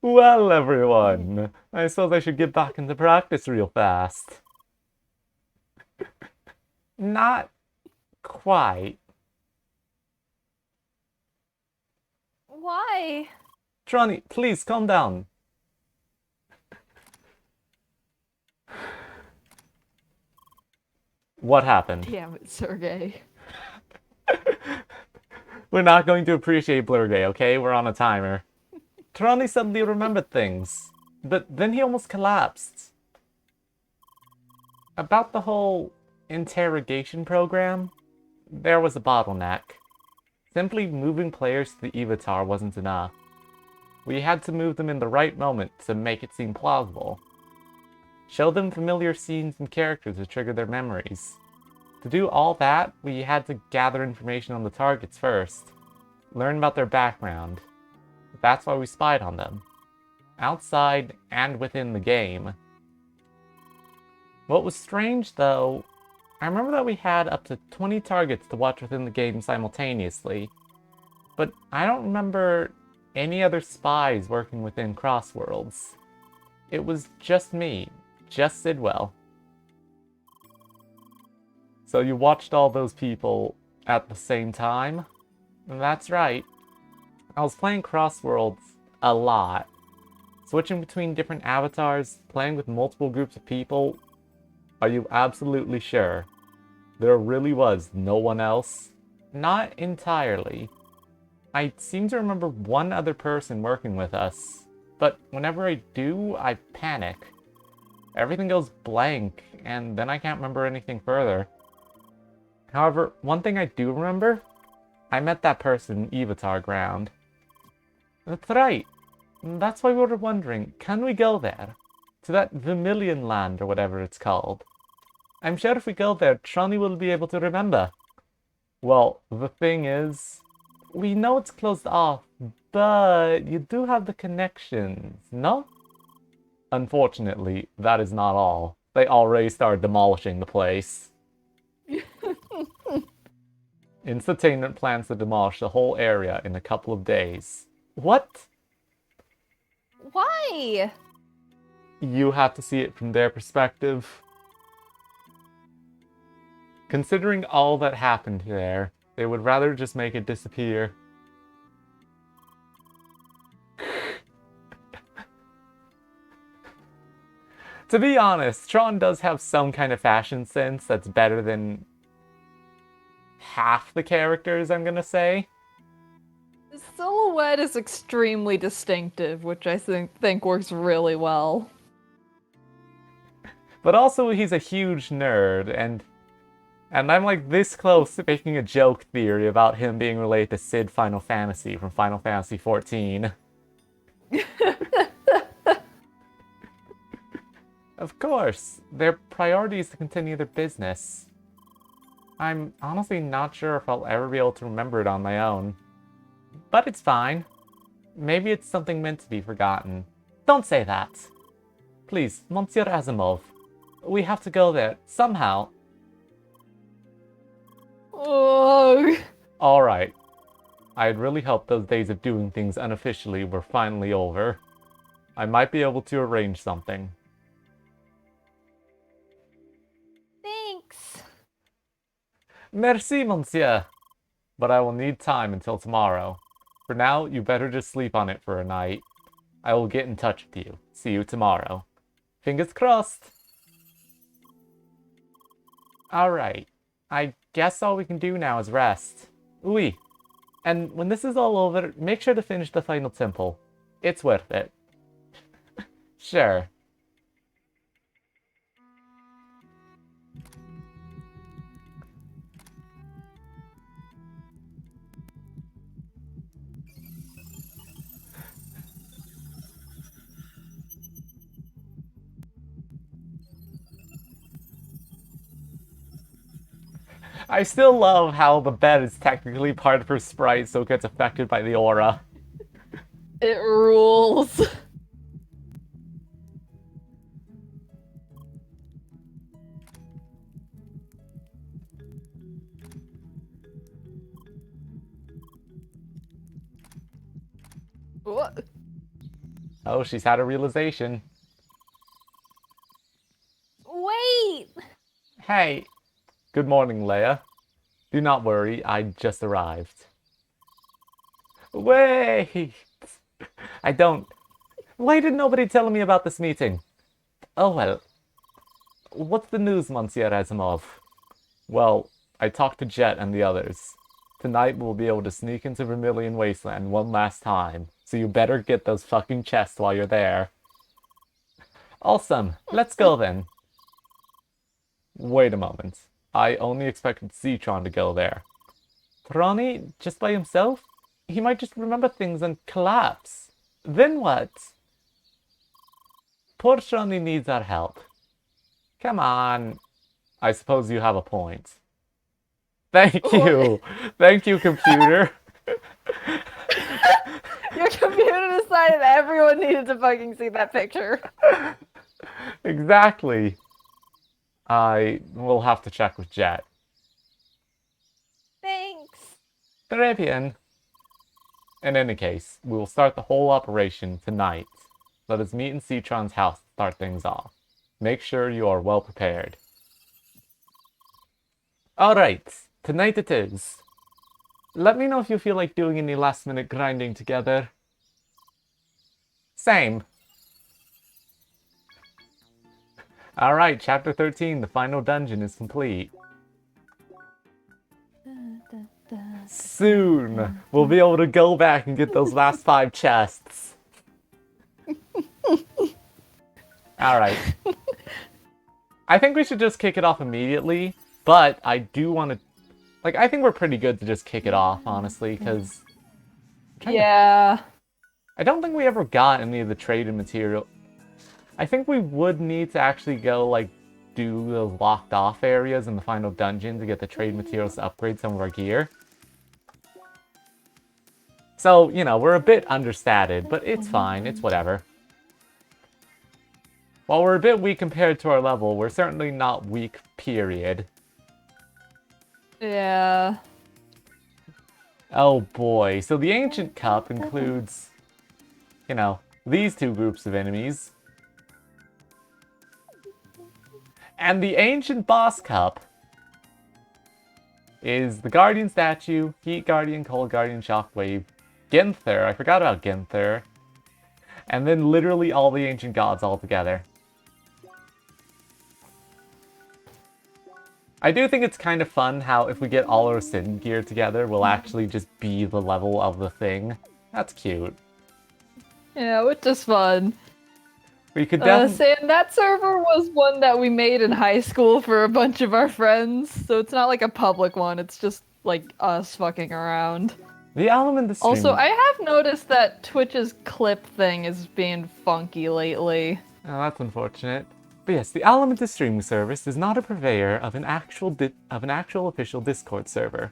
Speaker 1: Well, everyone, I suppose I should get back into practice real fast. Not quite.
Speaker 3: Why?
Speaker 1: Droni, please calm down. What happened?
Speaker 2: Damn it, Sergey.
Speaker 1: We're not going to appreciate Blurgay, okay? We're on a timer. Droni suddenly remembered things, but then he almost collapsed. About the whole interrogation program, there was a bottleneck. Simply moving players to the Evatar wasn't enough. We had to move them in the right moment to make it seem plausible. Show them familiar scenes and characters to trigger their memories. To do all that, we had to gather information on the targets first. Learn about their background. That's why we spied on them. Outside and within the game. What was strange, though, I remember that we had up to 20 targets to watch within the game simultaneously. But I don't remember any other spies working within Crossworlds. It was just me. Just Sidwell. So you watched all those people at the same time? That's right. I was playing Crossworlds a lot. Switching between different avatars, playing with multiple groups of people. Are you absolutely sure? There really was no one else? Not entirely. I seem to remember one other person working with us, but whenever I do, I panic. Everything goes blank, and then I can't remember anything further. However, one thing I do remember, I met that person in Evatar Ground. That's right. That's why we were wondering, can we go there? To that Vermilion Land or whatever it's called. I'm sure if we go there, Trony will be able to remember. Well, the thing is, we know it's closed off, but you do have the connections, no? Unfortunately, that is not all. They already started demolishing the place. Instatainment plans to demolish the whole area in a couple of days. What?
Speaker 3: Why?
Speaker 1: You have to see it from their perspective. Considering all that happened there, they would rather just make it disappear. To be honest, Tron does have some kind of fashion sense that's better than half the characters, I'm gonna say.
Speaker 2: The silhouette is extremely distinctive, which I think works really well.
Speaker 1: But also, he's a huge nerd, and I'm like this close to making a joke theory about him being related to Sid Final Fantasy from Final Fantasy XIV. Of course, their priority is to continue their business. I'm honestly not sure if I'll ever be able to remember it on my own. But it's fine. Maybe it's something meant to be forgotten. Don't say that. Please, Monsieur Asimov. We have to go there, somehow.
Speaker 2: Oh.
Speaker 1: Alright. I'd really hoped those days of doing things unofficially were finally over. I might be able to arrange something.
Speaker 3: Thanks.
Speaker 1: Merci, monsieur. But I will need time until tomorrow. For now, you better just sleep on it for a night. I will get in touch with you. See you tomorrow. Fingers crossed. Alright. I guess all we can do now is rest. Oui. And when this is all over, make sure to finish the final temple. It's worth it. Sure. I still love how the bed is technically part of her sprite, so it gets affected by the aura.
Speaker 2: It rules. What?
Speaker 1: Oh, she's had a realization.
Speaker 3: Wait!
Speaker 1: Hey. Good morning, Leia. Do not worry, I just arrived. Wait! Why did nobody tell me about this meeting? Oh well. What's the news, Monsieur Asimov? Well, I talked to Jet and the others. Tonight we'll be able to sneak into Vermilion Wasteland one last time, so you better get those fucking chests while you're there. Awesome, let's go then. Wait a moment. I only expected Citron to go there. Trani, just by himself? He might just remember things and collapse. Then what? Poor Trani needs our help. Come on. I suppose you have a point. Thank you. Thank you, computer.
Speaker 2: Your computer decided everyone needed to fucking see that picture.
Speaker 1: Exactly. I will have to check with Jet.
Speaker 3: Thanks.
Speaker 1: Très bien. In any case, we will start the whole operation tonight. Let us meet in Citron's house to start things off. Make sure you are well prepared. Alright, tonight it is. Let me know if you feel like doing any last minute grinding together. Same. Alright, chapter 13, the final dungeon is complete. Soon, we'll be able to go back and get those last 5 chests. Alright. I think we should just kick it off immediately, but I do want to... Like, I think we're pretty good to just kick it off, honestly, because...
Speaker 2: Yeah.
Speaker 1: I don't think we ever got any of the traded material. I think we would need to actually go, like, do those locked off areas in the final dungeon to get the trade materials to upgrade some of our gear. So, you know, we're a bit understated, but it's fine, it's whatever. While we're a bit weak compared to our level, we're certainly not weak, period.
Speaker 2: Yeah.
Speaker 1: Oh boy, so the Ancient Cup includes, you know, these 2 groups of enemies. And the Ancient Boss Cup is the Guardian Statue, Heat Guardian, Cold Guardian, Shockwave, Ginther, I forgot about Ginther, and then literally all the Ancient Gods all together. I do think it's kind of fun how if we get all our Sin gear together, we'll actually just be the level of the thing. That's cute.
Speaker 2: Yeah, which is fun.
Speaker 1: We could definitely...
Speaker 2: Sam, that server was one that we made in high school for a bunch of our friends, so it's not like a public one, it's just like us fucking around.
Speaker 1: The element of streaming...
Speaker 2: Also, I have noticed that Twitch's clip thing is being funky lately.
Speaker 1: Oh, that's unfortunate. But yes, the Elementus streaming service is not a purveyor of an actual official Discord server.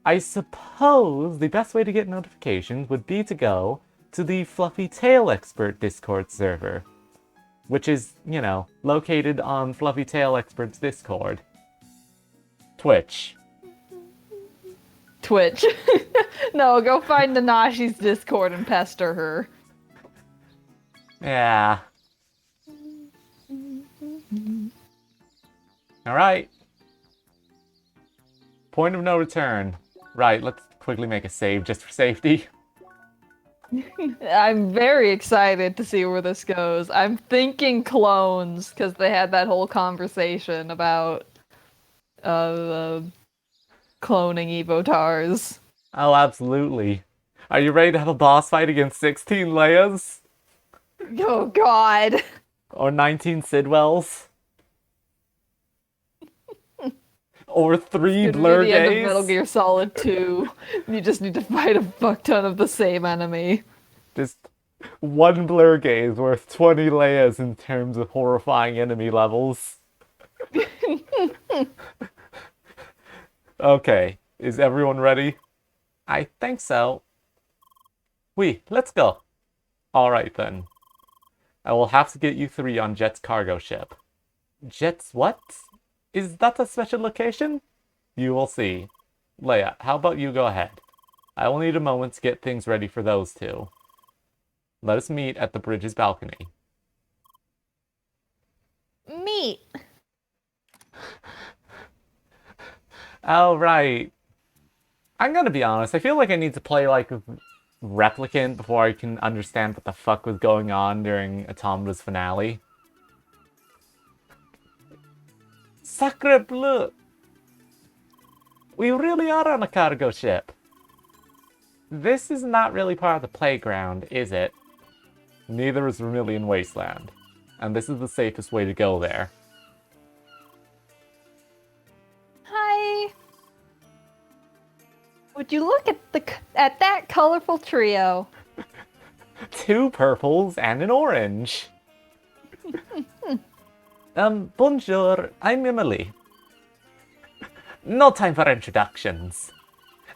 Speaker 1: I suppose the best way to get notifications would be to go to the Fluffy Tail Expert Discord server, which is, you know, located on Fluffy Tail Expert's Discord. Twitch.
Speaker 2: No, go find Nanashi's Discord and pester her.
Speaker 1: Yeah. Alright. Point of no return. Right, let's quickly make a save just for safety.
Speaker 2: I'm very excited to see where this goes. I'm thinking clones, because they had that whole conversation about cloning Evotars.
Speaker 1: Oh, absolutely. Are you ready to have a boss fight against 16 Leias?
Speaker 2: Oh god!
Speaker 1: Or 19 Sidwells? Or 3
Speaker 2: It's gonna be the end of Metal
Speaker 1: Blurgays?
Speaker 2: Gear Solid 2. You just need to fight a fuck ton of the same enemy.
Speaker 1: Just one Blurgay is worth 20 Leias in terms of horrifying enemy levels. Okay, is everyone ready? I think so. Let's go. Alright then. I will have to get you 3 on Jet's cargo ship. Jet's what? Is that a special location? You will see. Leia, how about you go ahead? I will need a moment to get things ready for those 2. Let us meet at the bridge's balcony.
Speaker 3: Meat.
Speaker 1: Oh, right. I'm gonna be honest, I feel like I need to play like Replicant before I can understand what the fuck was going on during Automata's finale. Sacre bleu! We really are on a cargo ship. This is not really part of the playground, is it? Neither is Vermilion Wasteland. And this is the safest way to go there.
Speaker 3: Hi. Would you look at that colorful trio?
Speaker 1: 2 purples and an orange. Bonjour, I'm Emily. No time for introductions.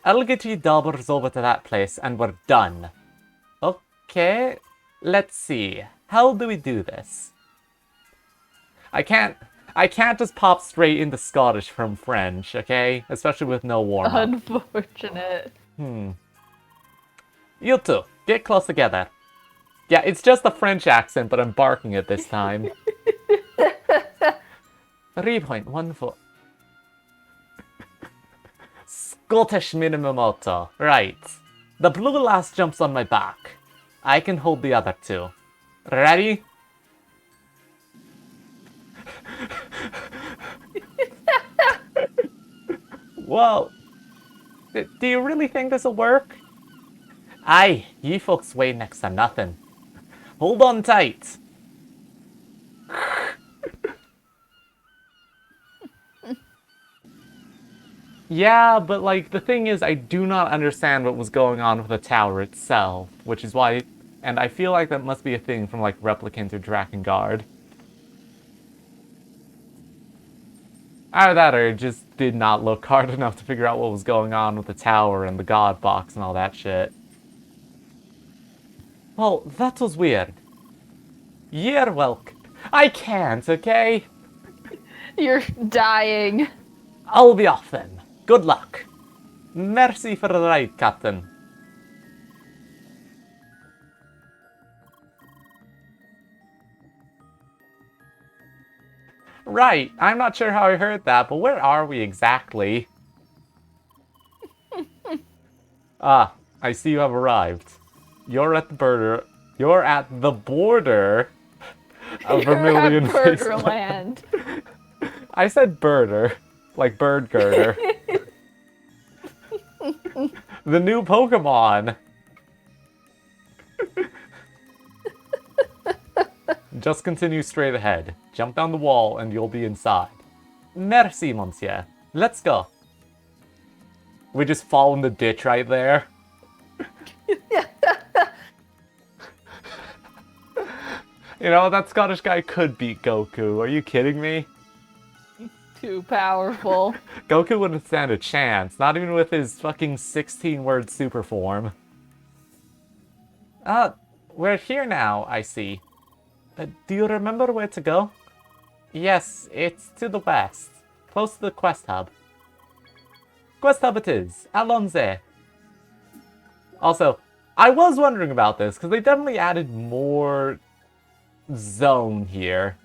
Speaker 1: I'll get you daubers over to that place and we're done. Okay, let's see. How do we do this? I can't just pop straight into Scottish from French, okay? Especially with no warm-up.
Speaker 2: Unfortunate.
Speaker 1: You two, get close together. Yeah, it's just a French accent, but I'm barking it this time. 3.1 foot. Scottish minimum auto. Right. The blue lass jumps on my back. I can hold the other 2. Ready? Whoa. Do you really think this'll work? Aye, you folks weigh next to nothing. Hold on tight. Yeah, but like, the thing is, I do not understand what was going on with the tower itself, which is why, and I feel like that must be a thing from like Replicant or Drakengard. Either that or it just did not look hard enough to figure out what was going on with the tower and the god box and all that shit. Well, that was weird. You're welcome. I can't, okay?
Speaker 2: You're dying.
Speaker 1: I'll be off then. Good luck. Merci for the ride, Captain. Right, I'm not sure how I heard that, but where are we exactly? Ah, I see you have arrived. You're at the border of Vermilion
Speaker 2: You're at
Speaker 1: Wasteland.
Speaker 2: Burgerland.
Speaker 1: I said birder, like bird girder. The new Pokemon. Just continue straight ahead. Jump down the wall and you'll be inside. Merci, monsieur. Let's go. We just fall in the ditch right there. You know, that Scottish guy could beat Goku. Are you kidding me?
Speaker 2: Too powerful.
Speaker 1: Goku wouldn't stand a chance, not even with his fucking 16-word super form. We're here now, I see. Do you remember where to go? Yes, it's to the west, close to the quest hub. Quest hub it is, Alonze. Also, I was wondering about this, because they definitely added more zone here.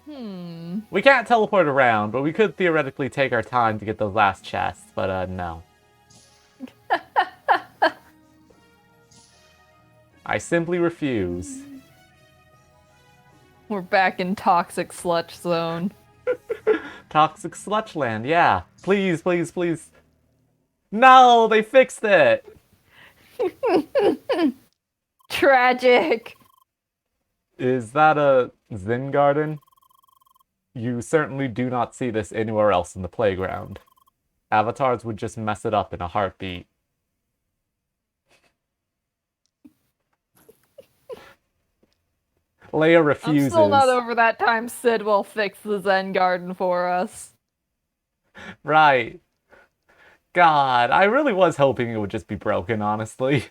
Speaker 1: We can't teleport around, but we could theoretically take our time to get those last chests, but no. I simply refuse.
Speaker 2: We're back in toxic sludge zone.
Speaker 1: Toxic Sludgeland, yeah. Please, please, please. No, they fixed it!
Speaker 2: Tragic.
Speaker 1: Is that a Zen Garden? You certainly do not see this anywhere else in the playground. Avatars would just mess it up in a heartbeat. Leia refuses.
Speaker 2: I'm still not over that time Sidwell fixed the Zen Garden for us.
Speaker 1: Right. God, I really was hoping it would just be broken, honestly.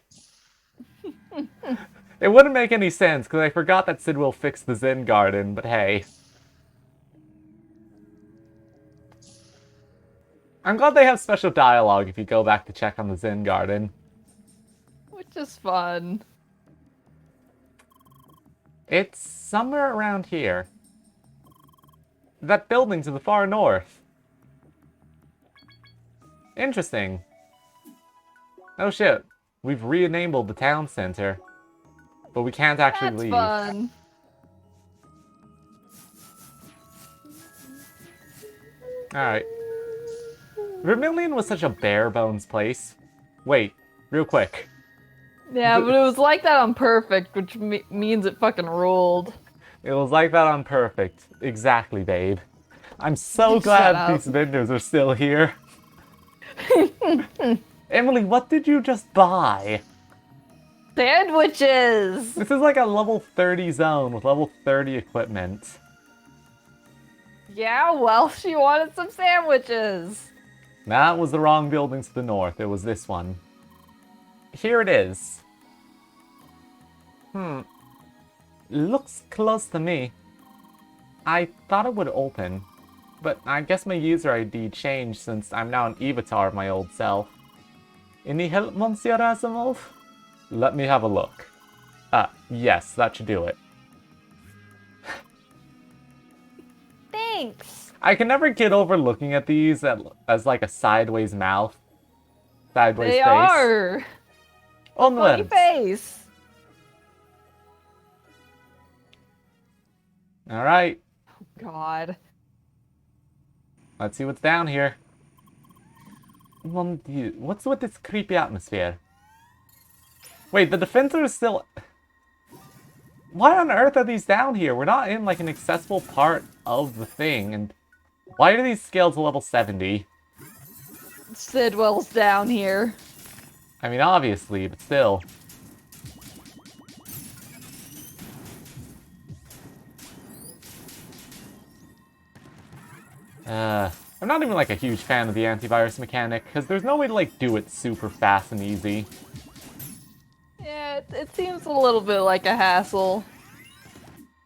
Speaker 1: It wouldn't make any sense, because I forgot that Sidwell fixed the Zen Garden, but hey. I'm glad they have special dialogue if you go back to check on the Zen Garden.
Speaker 2: Which is fun.
Speaker 1: It's somewhere around here. That building to the far north. Interesting. Oh shit, we've re-enabled the town center. But we can't actually
Speaker 2: That's
Speaker 1: leave.
Speaker 2: fun.
Speaker 1: Alright. Vermilion was such a bare bones place. Wait, real quick.
Speaker 2: Yeah, but it was like that on Perfect, which means it fucking ruled.
Speaker 1: It was like that on Perfect. Exactly, babe. I'm so
Speaker 2: Shut
Speaker 1: glad
Speaker 2: up.
Speaker 1: these vendors are still here. Emily, what did you just buy?
Speaker 2: Sandwiches!
Speaker 1: This is like a level 30 zone with level 30 equipment.
Speaker 2: Yeah, well, she wanted some sandwiches.
Speaker 1: That was the wrong building to the north. It was this one. Here it is. Looks close to me. I thought it would open, but I guess my user ID changed since I'm now an avatar of my old self. Any help, Monsieur Asimov? Let me have a look. Yes, that should do it.
Speaker 3: Thanks.
Speaker 1: I can never get over looking at these as like a sideways mouth. Sideways
Speaker 2: They
Speaker 1: face.
Speaker 2: are. Funny
Speaker 1: Onwards.
Speaker 2: face.
Speaker 1: Alright,
Speaker 2: God.
Speaker 1: let's see what's down here. What's with this creepy atmosphere? Wait, the defender is still... Why on earth are these down here? We're not in like an accessible part of the thing, and why are these scaled to level 70?
Speaker 2: Sidwell's down here.
Speaker 1: I mean, obviously, but still. I'm not even like a huge fan of the antivirus mechanic, because there's no way to like do it super fast and easy.
Speaker 2: Yeah, it seems a little bit like a hassle.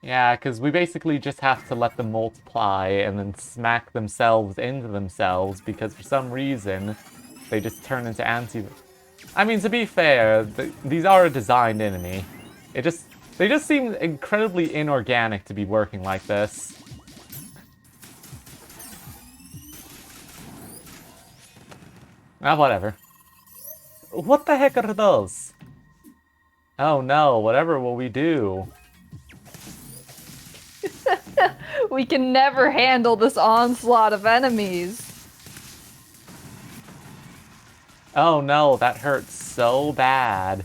Speaker 1: Yeah, because we basically just have to let them multiply and then smack themselves into themselves, because for some reason, they just turn into I mean, to be fair, these are a designed enemy. They just seem incredibly inorganic to be working like this. Whatever. What the heck are those? Oh no, whatever will we do?
Speaker 2: We can never handle this onslaught of enemies.
Speaker 1: Oh no, that hurts so bad.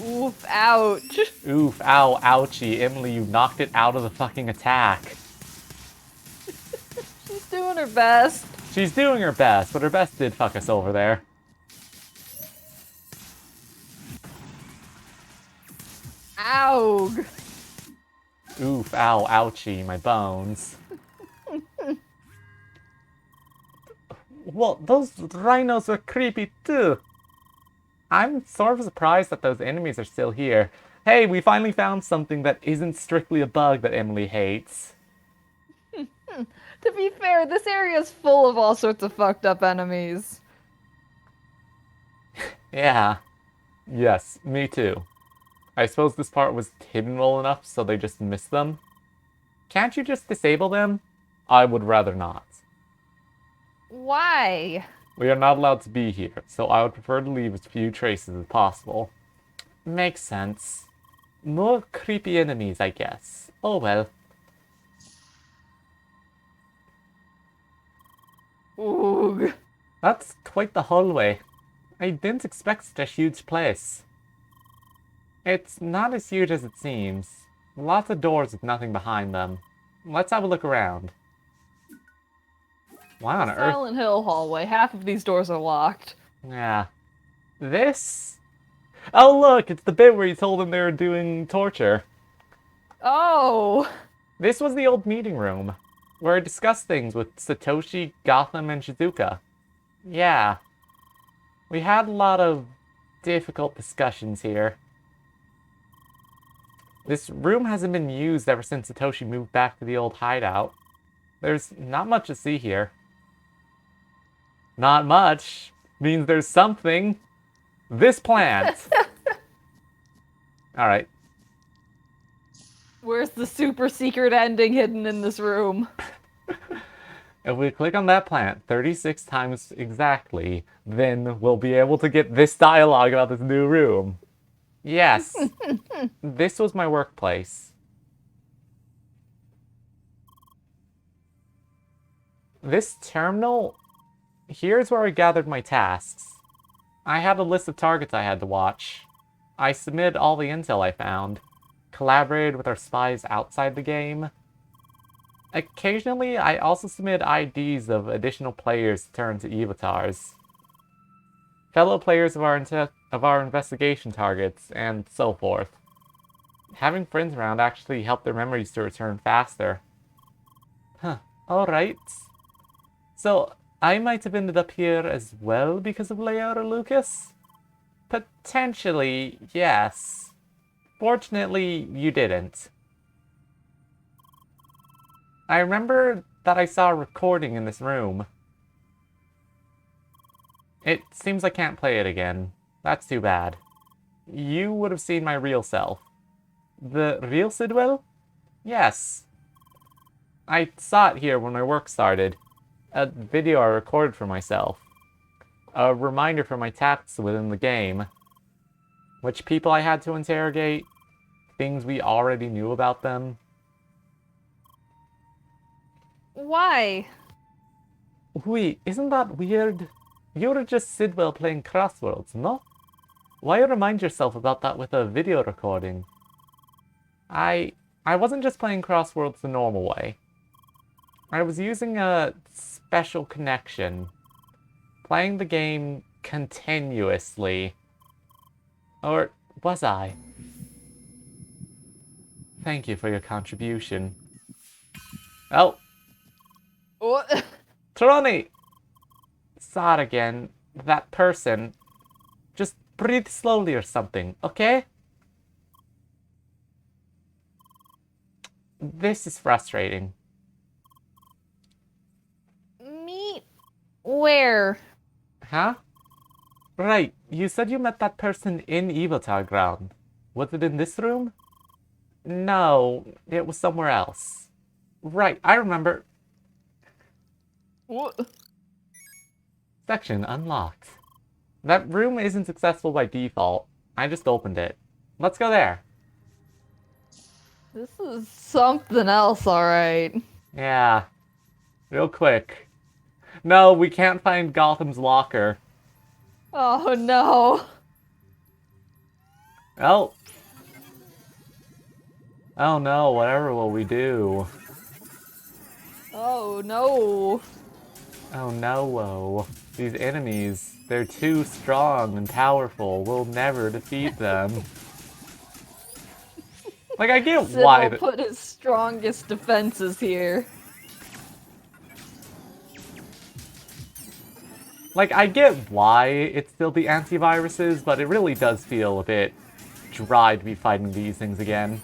Speaker 2: Oof, ouch.
Speaker 1: Oof, ow, ouchie. Emily, you knocked it out of the fucking attack.
Speaker 2: She's doing her best.
Speaker 1: She's doing her best, but her best did fuck us over there.
Speaker 2: Ow!
Speaker 1: Oof, ow, ouchie, my bones. Well, those rhinos are creepy too. I'm sort of surprised that those enemies are still here. Hey, we finally found something that isn't strictly a bug that Emily hates.
Speaker 2: To be fair, this area is full of all sorts of fucked up enemies.
Speaker 1: Yeah. Yes, me too. I suppose this part was hidden well enough so they just missed them. Can't you just disable them? I would rather not.
Speaker 2: Why?
Speaker 1: We are not allowed to be here, so I would prefer to leave as few traces as possible. Makes sense. More creepy enemies, I guess. Oh well.
Speaker 2: Oog.
Speaker 1: That's quite the hallway. I didn't expect such a huge place. It's not as huge as it seems. Lots of doors with nothing behind them. Let's have a look around. Why on earth?
Speaker 2: Silent Hill hallway. Half of these doors are locked.
Speaker 1: Yeah. This? Oh look, it's the bit where you told them they were doing torture.
Speaker 2: Oh!
Speaker 1: This was the old meeting room, where I discussed things with Satoshi, Gotham, and Shizuka. Yeah. We had a lot of difficult discussions here. This room hasn't been used ever since Satoshi moved back to the old hideout. There's not much to see here. Not much means there's something. This plant. Alright.
Speaker 2: Where's the super secret ending hidden in this room?
Speaker 1: If we click on that plant 36 times exactly, then we'll be able to get this dialogue about this new room. Yes. This was my workplace. This terminal, here's where I gathered my tasks. I had a list of targets I had to watch. I submitted all the intel I found, collaborated with our spies outside the game. Occasionally, I also submitted IDs of additional players to turn to avatars. Fellow players of our investigation targets, and so forth. Having friends around actually helped their memories to return faster. Huh, alright. So, I might have ended up here as well because of Leia or Lucas? Potentially, yes. Fortunately, you didn't. I remember that I saw a recording in this room. It seems I can't play it again. That's too bad. You would have seen my real self. The real Sidwell? Yes. I saw it here when my work started. A video I recorded for myself. A reminder for my tasks within the game. Which people I had to interrogate. Things we already knew about them.
Speaker 2: Why?
Speaker 1: Wait, isn't that weird? You were just Sidwell playing crosswords, no? Why remind yourself about that with a video recording? I wasn't just playing crosswords the normal way. I was using a special connection. Playing the game continuously. Or was I? Thank you for your contribution. Oh,
Speaker 2: What?
Speaker 1: Troni! Saw it again. That person. Just breathe slowly or something, okay? This is frustrating.
Speaker 3: Meet where?
Speaker 1: Huh? Right, you said you met that person in Evotar Ground. Was it in this room? No, it was somewhere else. Right, I remember.
Speaker 2: What?
Speaker 1: Section unlocked. That room isn't accessible by default. I just opened it. Let's go there.
Speaker 2: This is something else, alright.
Speaker 1: Yeah. Real quick. No, we can't find Gotham's locker.
Speaker 2: Oh no.
Speaker 1: Oh. Oh no, whatever will we do?
Speaker 2: Oh no.
Speaker 1: Oh no, whoa. These enemies, they're too strong and powerful. We'll never defeat them. Like, I get
Speaker 2: Sid
Speaker 1: why.
Speaker 2: will put his strongest defenses here.
Speaker 1: Like, I get why it's still the antiviruses, but it really does feel a bit dry to be fighting these things again.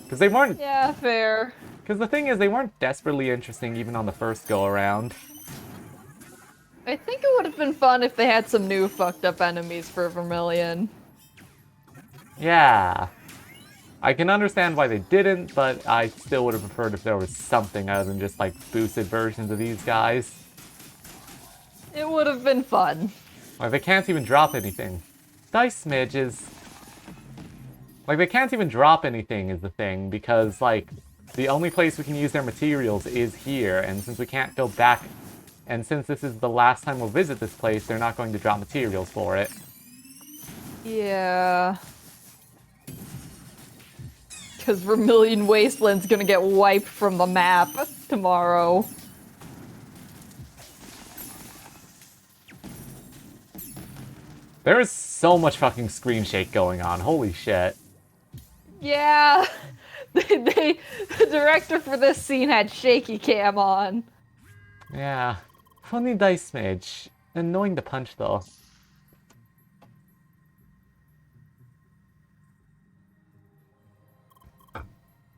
Speaker 1: Because they weren't.
Speaker 2: Yeah, fair.
Speaker 1: Because the thing is, they weren't desperately interesting even on the first go around.
Speaker 2: I think it would have been fun if they had some new fucked up enemies for Vermilion.
Speaker 1: Yeah. I can understand why they didn't, but I still would have preferred if there was something other than just, like, boosted versions of these guys.
Speaker 2: It would have been fun.
Speaker 1: Like, they can't even drop anything. Dice smidges. Like, they can't even drop anything is the thing, because, like, the only place we can use their materials is here, and since we can't go back, and since this is the last time we'll visit this place, they're not going to drop materials for it.
Speaker 2: Yeah. Because Vermilion Wasteland's gonna get wiped from the map tomorrow.
Speaker 1: There is so much fucking screen shake going on, holy shit.
Speaker 2: Yeah. The director for this scene had shaky cam on.
Speaker 1: Yeah. Funny dice smidge. Annoying to punch though.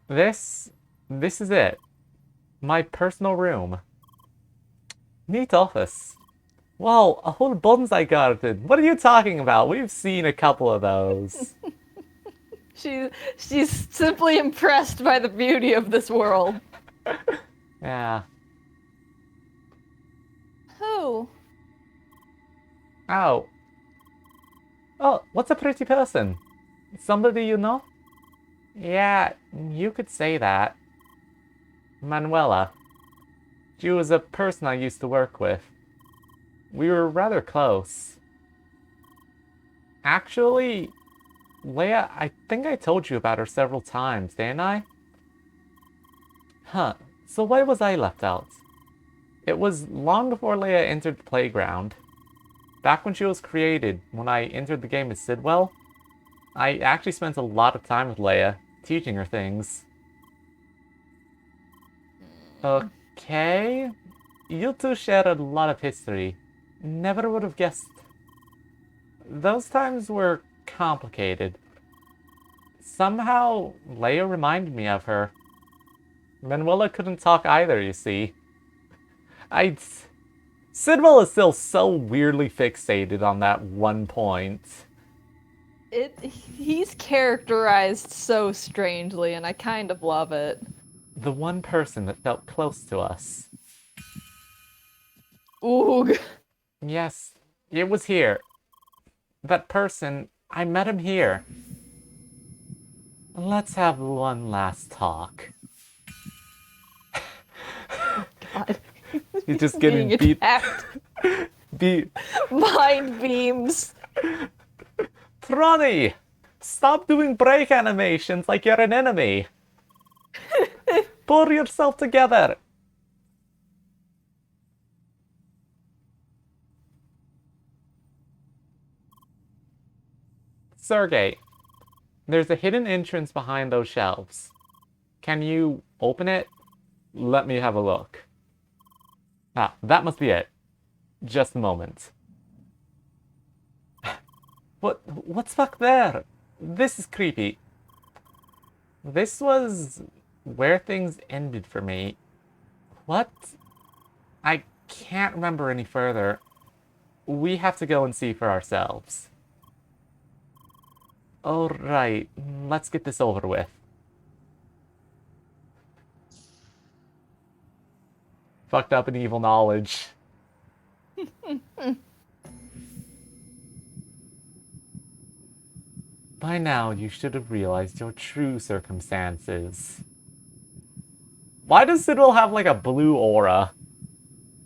Speaker 1: This is it. My personal room. Neat office. Wow, a whole bonsai garden. What are you talking about? We've seen a couple of those.
Speaker 2: She's simply impressed by the beauty of this world.
Speaker 1: Yeah.
Speaker 3: Who?
Speaker 1: Oh. Oh, what's a pretty person? Somebody you know? Yeah, you could say that. Manuela. She was a person I used to work with. We were rather close. Actually, Leia, I think I told you about her several times, didn't I? Huh, so why was I left out? It was long before Leia entered the playground. Back when she was created, when I entered the game as Sidwell, I actually spent a lot of time with Leia, teaching her things. Okay. You two share a lot of history. Never would have guessed. Those times were complicated. Somehow, Leia reminded me of her. Manuela couldn't talk either, you see. Sidwell is still so weirdly fixated on that one point.
Speaker 2: He's characterized so strangely, and I kind of love it.
Speaker 1: The one person that felt close to us.
Speaker 2: Oog.
Speaker 1: Yes, it was here. That person, I met him here. Let's have one last talk.
Speaker 2: God.
Speaker 1: He's just
Speaker 2: Being
Speaker 1: getting beat.
Speaker 2: attacked.
Speaker 1: Beat.
Speaker 2: Mind beams.
Speaker 1: Tronny! Stop doing break animations like you're an enemy. Pull yourself together. Sergey, there's a hidden entrance behind those shelves. Can you open it? Let me have a look. Ah, that must be it. Just a moment. What's back there? This is creepy. This was where things ended for me. What? I can't remember any further. We have to go and see for ourselves. Alright, let's get this over with. Fucked up and evil knowledge. By now, you should have realized your true circumstances. Why does Sidwell have like a blue aura?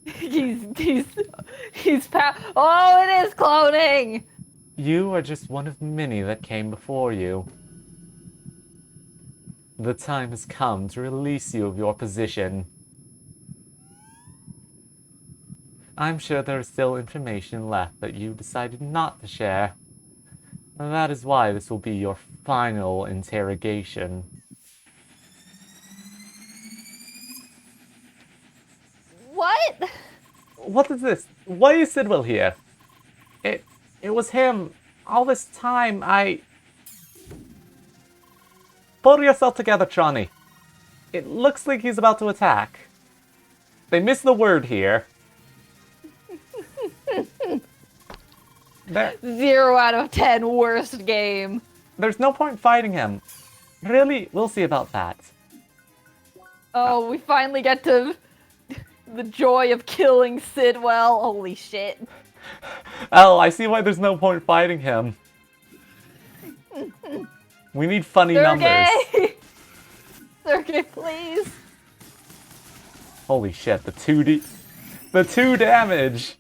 Speaker 2: Oh, it is cloning!
Speaker 1: You are just one of many that came before you. The time has come to release you of your position. I'm sure there is still information left that you decided not to share. That is why this will be your final interrogation.
Speaker 3: What?
Speaker 1: What is this? Why is Sidwell here? It was him. All this time, Pull yourself together, Trani. It looks like he's about to attack. They missed the word here. There,
Speaker 2: 0 out of 10 worst game.
Speaker 1: there's no point fighting him. Really? We'll see about that.
Speaker 2: Oh, we finally get to the joy of killing Sidwell. Holy shit.
Speaker 1: Oh, I see why there's no point fighting him. We need funny numbers.
Speaker 2: Sergey! Sergey, please.
Speaker 1: Holy shit, the 2 damage!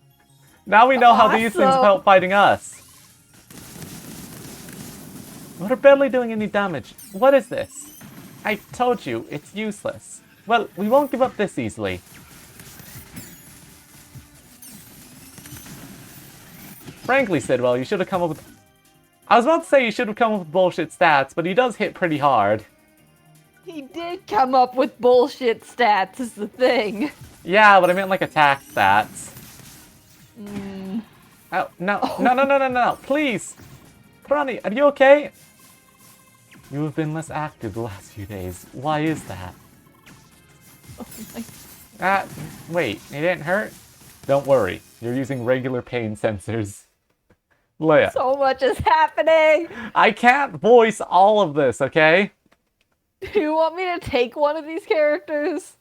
Speaker 1: Now we know how these things
Speaker 2: Awesome.
Speaker 1: felt fighting us. We're barely doing any damage. What is this? I told you, it's useless. Well, we won't give up this easily. Frankly, Sidwell, you should have come up with... I was about to say you should have come up with bullshit stats, but he does hit pretty hard.
Speaker 2: He did come up with bullshit stats, is the thing.
Speaker 1: Yeah, but I meant like attack stats. Oh, no, please! Trani, are you okay? You have been less active the last few days. Why is that?
Speaker 2: Oh my...
Speaker 1: Wait, it didn't hurt? Don't worry, you're using regular pain sensors. Leia,
Speaker 2: So much is happening!
Speaker 1: I can't voice all of this, okay?
Speaker 2: Do you want me to take one of these characters?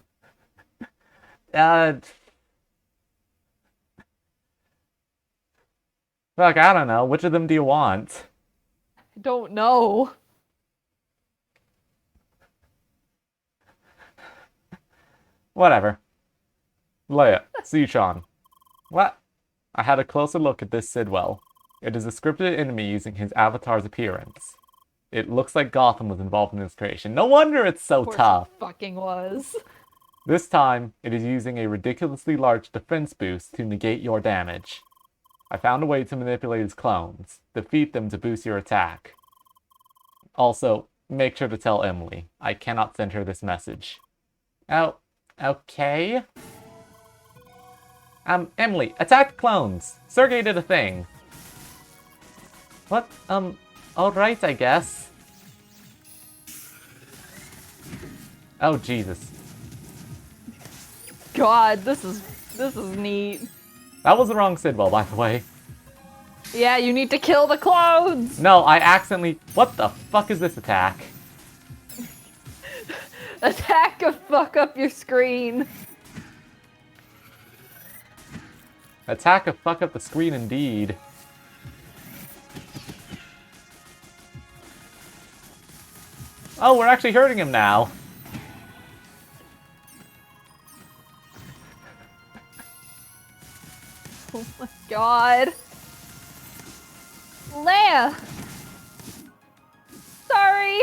Speaker 1: Fuck, I don't know. Which of them do you want?
Speaker 2: I don't know.
Speaker 1: Whatever. Leia, Seachan. What? I had a closer look at this Sidwell. It is a scripted enemy using his avatar's appearance. It looks like Gotham was involved in its creation. No wonder it's so
Speaker 2: Of course
Speaker 1: tough.
Speaker 2: it fucking was.
Speaker 1: This time, it is using a ridiculously large defense boost to negate your damage. I found a way to manipulate its clones. Defeat them to boost your attack. Also, make sure to tell Emily. I cannot send her this message. Oh, okay. Emily, attack the clones! Sergey did a thing. What? Alright, I guess. Oh, Jesus.
Speaker 2: God, this is neat.
Speaker 1: That was the wrong Sidwell, by the way.
Speaker 2: Yeah, you need to kill the clones!
Speaker 1: No, I accidentally... What the fuck is this attack?
Speaker 2: Attack to fuck up your screen.
Speaker 1: Attack a fuck up the screen indeed. Oh, we're actually hurting him now.
Speaker 2: Oh my god. Leia! Sorry!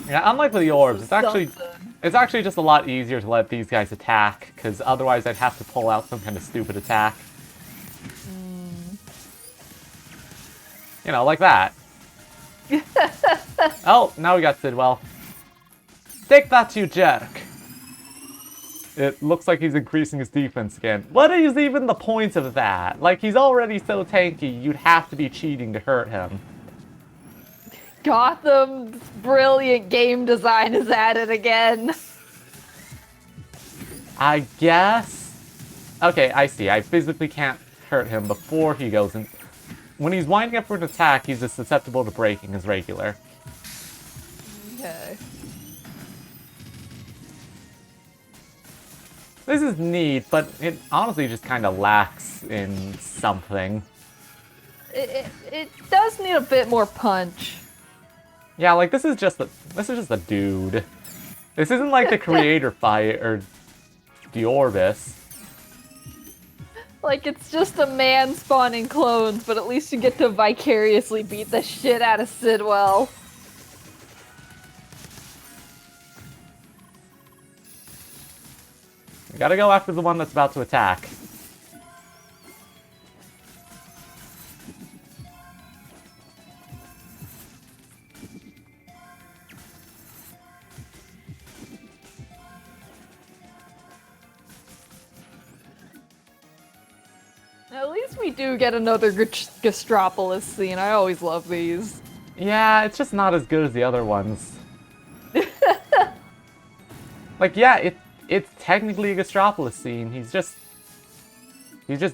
Speaker 1: Yeah, unlike with the orbs, it's actually
Speaker 2: Something.
Speaker 1: just a lot easier to let these guys attack, because otherwise I'd have to pull out some kind of stupid attack. You know, like that. Oh, now we got Sidwell. Take that, you jerk! It looks like he's increasing his defense again. What is even the point of that? Like, he's already so tanky, you'd have to be cheating to hurt him.
Speaker 2: Gotham's brilliant game design is at it again.
Speaker 1: I guess... Okay, I see. I physically can't hurt him before he goes in. When he's winding up for an attack, he's as susceptible to breaking as regular.
Speaker 2: Okay.
Speaker 1: This is neat, but it honestly just kind of lacks in something.
Speaker 2: It does need a bit more punch.
Speaker 1: Yeah, like this is just a dude. This isn't like the creator fight or the Orbis.
Speaker 2: Like, it's just a man spawning clones, but at least you get to vicariously beat the shit out of Sidwell.
Speaker 1: We gotta go after the one that's about to attack.
Speaker 2: At least we do get another Gastropolis scene. I always love these.
Speaker 1: Yeah, it's just not as good as the other ones. Like, yeah, it's technically a Gastropolis scene. He's just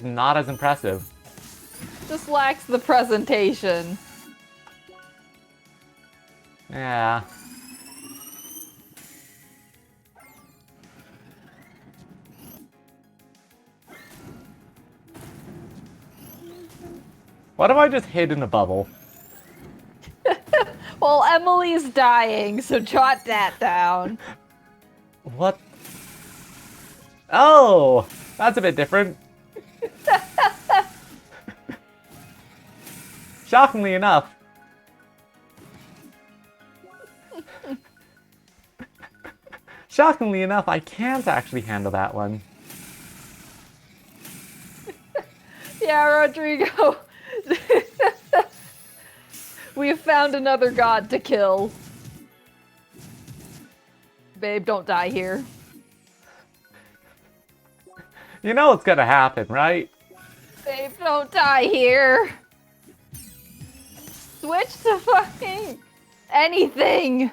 Speaker 1: not as impressive.
Speaker 2: Just lacks the presentation.
Speaker 1: Yeah. What if I just hid in a bubble?
Speaker 2: Well, Emily's dying, so jot that down.
Speaker 1: What? Oh! That's a bit different. Shockingly enough. Shockingly enough, I can't actually handle that one.
Speaker 2: Yeah, Rodrigo. We have found another god to kill. Babe, don't die here.
Speaker 1: You know what's gonna happen, right?
Speaker 2: Babe, don't die here. Switch to fucking anything.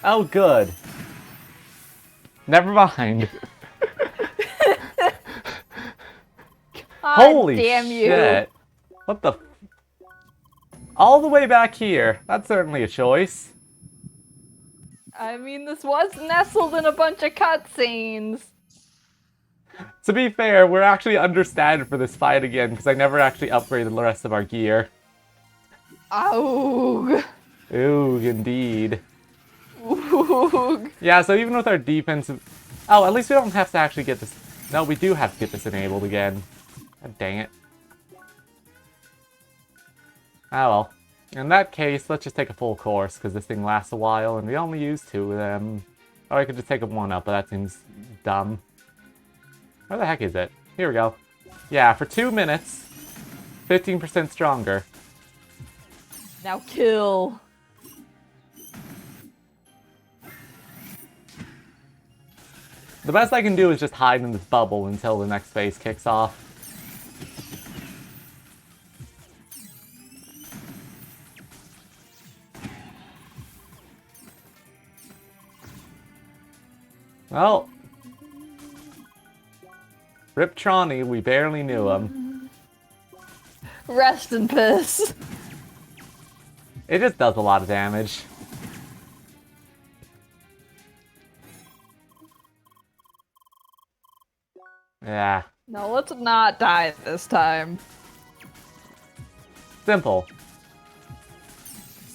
Speaker 1: Oh, good. Never mind. Holy
Speaker 2: damn you.
Speaker 1: shit. What the... All the way back here. That's certainly a choice.
Speaker 2: I mean, this was nestled in a bunch of cutscenes.
Speaker 1: To be fair, we're actually understated for this fight again, because I never actually upgraded the rest of our gear.
Speaker 2: Ow.
Speaker 1: Ooh, indeed.
Speaker 2: Oog.
Speaker 1: Yeah, so even with our defensive... Oh, at least we don't have to actually get this... No, we do have to get this enabled again. God dang it. Oh well. In that case, let's just take a full course, because this thing lasts a while, and we only use 2 of them. Or I could just take one up, but that seems dumb. Where the heck is it? Here we go. Yeah, for 2 minutes, 15% stronger.
Speaker 2: Now kill.
Speaker 1: The best I can do is just hide in this bubble until the next phase kicks off. Well, Rip Tronny, we barely knew him.
Speaker 2: Rest in piss.
Speaker 1: It just does a lot of damage. Yeah,
Speaker 2: No, let's not die this time.
Speaker 1: simple.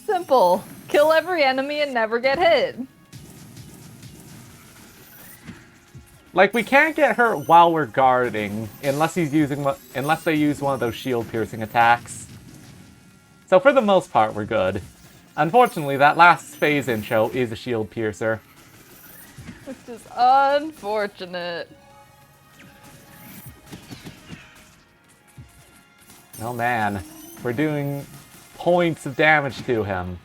Speaker 2: Simple. Kill every enemy and never get hit.
Speaker 1: Like, we can't get hurt while we're guarding, unless they use one of those shield-piercing attacks. So for the most part, we're good. Unfortunately, that last phase intro is a shield piercer.
Speaker 2: Which is unfortunate.
Speaker 1: Oh man, we're doing points of damage to him.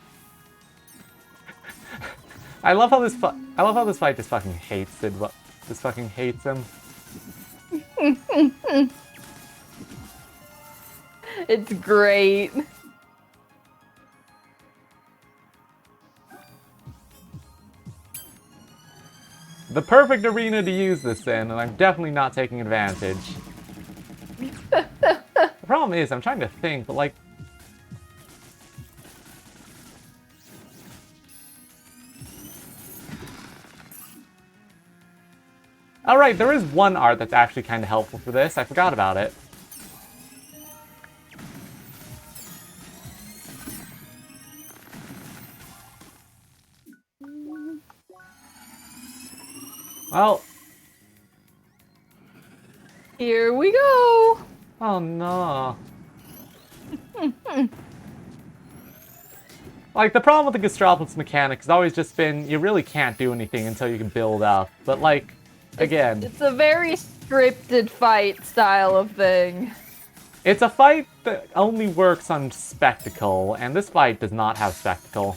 Speaker 1: I love how this fight just fucking hates Sid. Just fucking hates him.
Speaker 2: It's great.
Speaker 1: The perfect arena to use this in, and I'm definitely not taking advantage. The problem is, I'm trying to think, but like... Alright, there is one art that's actually kind of helpful for this. I forgot about it. Well,
Speaker 2: Here we go.
Speaker 1: oh no. Like, the problem with the Gastropolis mechanic has always just been you really can't do anything until you can build up. But, like, again,
Speaker 2: It's a very scripted fight style of thing.
Speaker 1: it's a fight that only works on spectacle, and this fight does not have spectacle.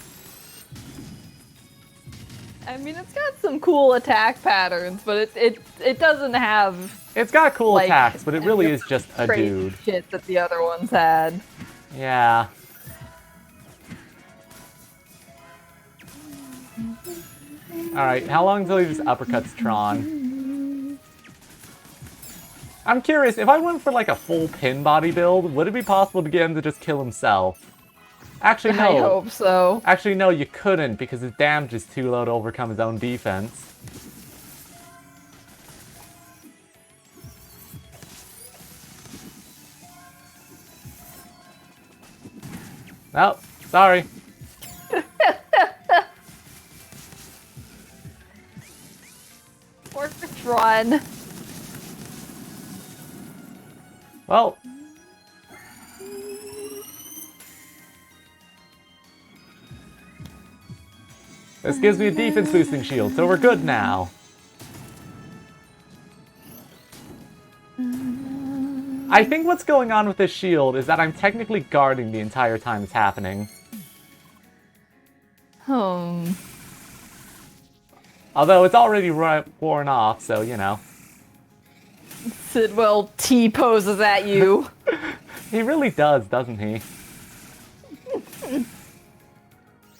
Speaker 2: I mean, it's got some cool attack patterns, but it doesn't have
Speaker 1: It's got cool
Speaker 2: like
Speaker 1: attacks, but it really is just a
Speaker 2: crazy
Speaker 1: dude.
Speaker 2: shit that the other ones had.
Speaker 1: Yeah. Alright, how long until he just uppercuts Tron? I'm curious, if I went for like a full pin body build, would it be possible to get him to just kill himself? Actually, no.
Speaker 2: I hope so.
Speaker 1: Actually, no, you couldn't, because his damage is too low to overcome his own defense. Oh, sorry.
Speaker 2: Poor Tron.
Speaker 1: Well. This gives me a defense boosting shield, so we're good now. I think what's going on with this shield is that I'm technically guarding the entire time it's happening. Although it's already worn off, so, you know.
Speaker 2: Sidwell T-poses at you.
Speaker 1: He really does, doesn't he?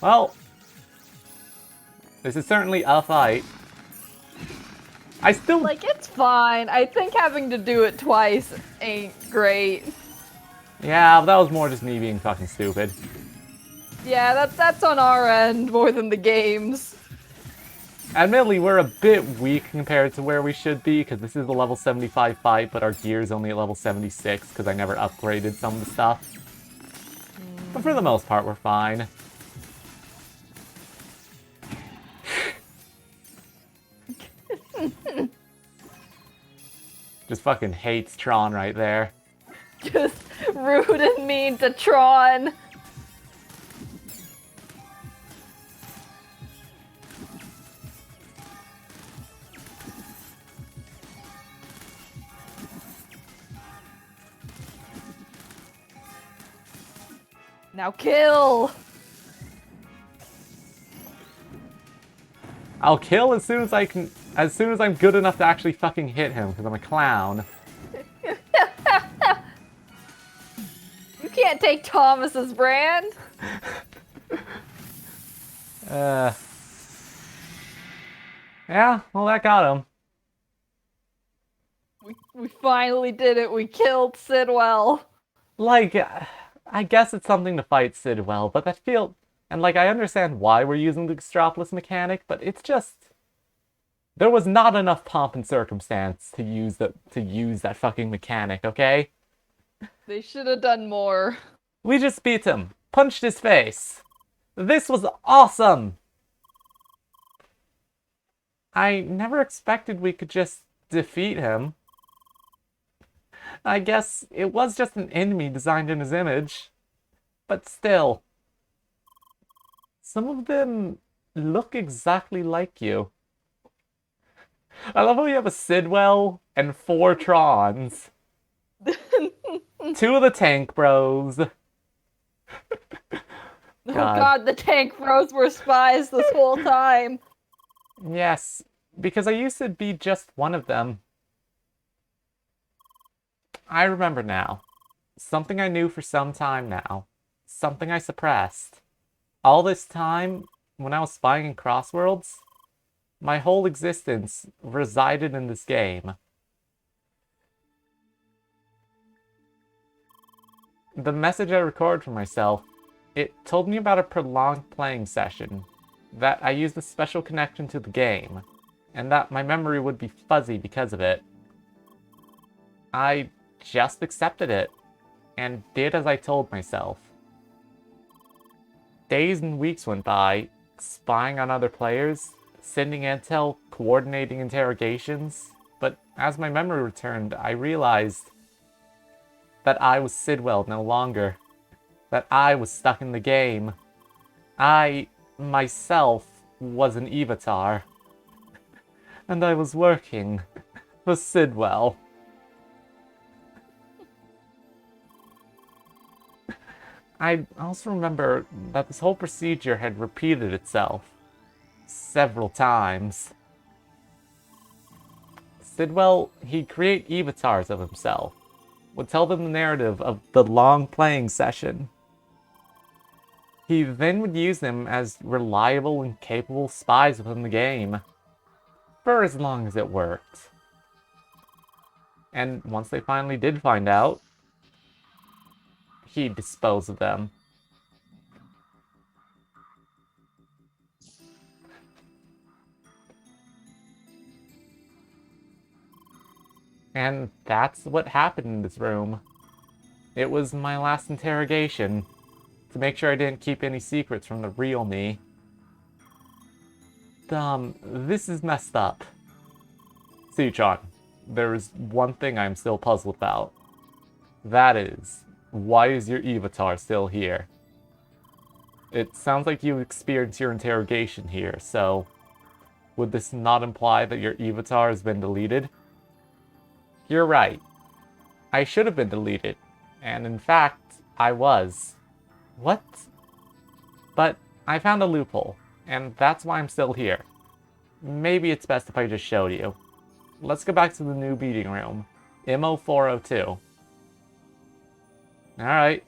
Speaker 1: Well, this is certainly a fight. I still...
Speaker 2: Like, it's fine. I think having to do it twice ain't great.
Speaker 1: Yeah, but that was more just me being fucking stupid.
Speaker 2: Yeah, that's on our end more than the game's.
Speaker 1: Admittedly, we're a bit weak compared to where we should be, because this is a level 75 fight, but our gear's only at level 76, because I never upgraded some of the stuff. But for the most part, we're fine. Just fucking hates Tron right there.
Speaker 2: Just rude and mean to Tron. Now kill!
Speaker 1: I'll kill as soon as I can, as soon as I'm good enough to actually fucking hit him, because I'm a clown.
Speaker 2: You can't take Thomas's brand.
Speaker 1: Yeah, well that got him.
Speaker 2: We finally did it. We killed Sidwell.
Speaker 1: Like, I guess it's something to fight Sidwell, but that feel... And, like, I understand why we're using the Gastropolis mechanic, but it's just... There was not enough pomp and circumstance to use that fucking mechanic, okay?
Speaker 2: They should have done more.
Speaker 1: We just beat him. Punched his face. This was awesome! I never expected we could just defeat him. I guess it was just an enemy designed in his image. But still. Some of them look exactly like you. I love how you have a Sidwell and 4 Trons. 2 of the tank bros.
Speaker 2: Oh god, the tank bros were spies this whole time.
Speaker 1: Yes, because I used to be just one of them. I remember now. Something I knew for some time now. Something I suppressed. All this time, when I was spying in Crossworlds, my whole existence resided in this game. The message I recorded for myself, it told me about a prolonged playing session, that I used a special connection to the game, and that my memory would be fuzzy because of it. I just accepted it, and did as I told myself. Days and weeks went by, spying on other players, sending intel, coordinating interrogations, but as my memory returned, I realized that I was Sidwell no longer. That I was stuck in the game. I, myself, was an Evatar. And I was working for Sidwell. I also remember that this whole procedure had repeated itself several times. Sidwell, he'd create Evatars of himself, would tell them the narrative of the long playing session. He then would use them as reliable and capable spies within the game, for as long as it worked. And once they finally did find out, he'd dispose of them. And that's what happened in this room. It was my last interrogation, to make sure I didn't keep any secrets from the real me. This is messed up. Suchon, there is one thing I'm still puzzled about. That is, why is your Evatar still here? It sounds like you experienced your interrogation here, so would this not imply that your Evatar has been deleted? You're right. I should have been deleted, and in fact, I was. What? But I found a loophole, and that's why I'm still here. Maybe it's best if I just showed you. Let's go back to the new meeting room, MO402. Alright.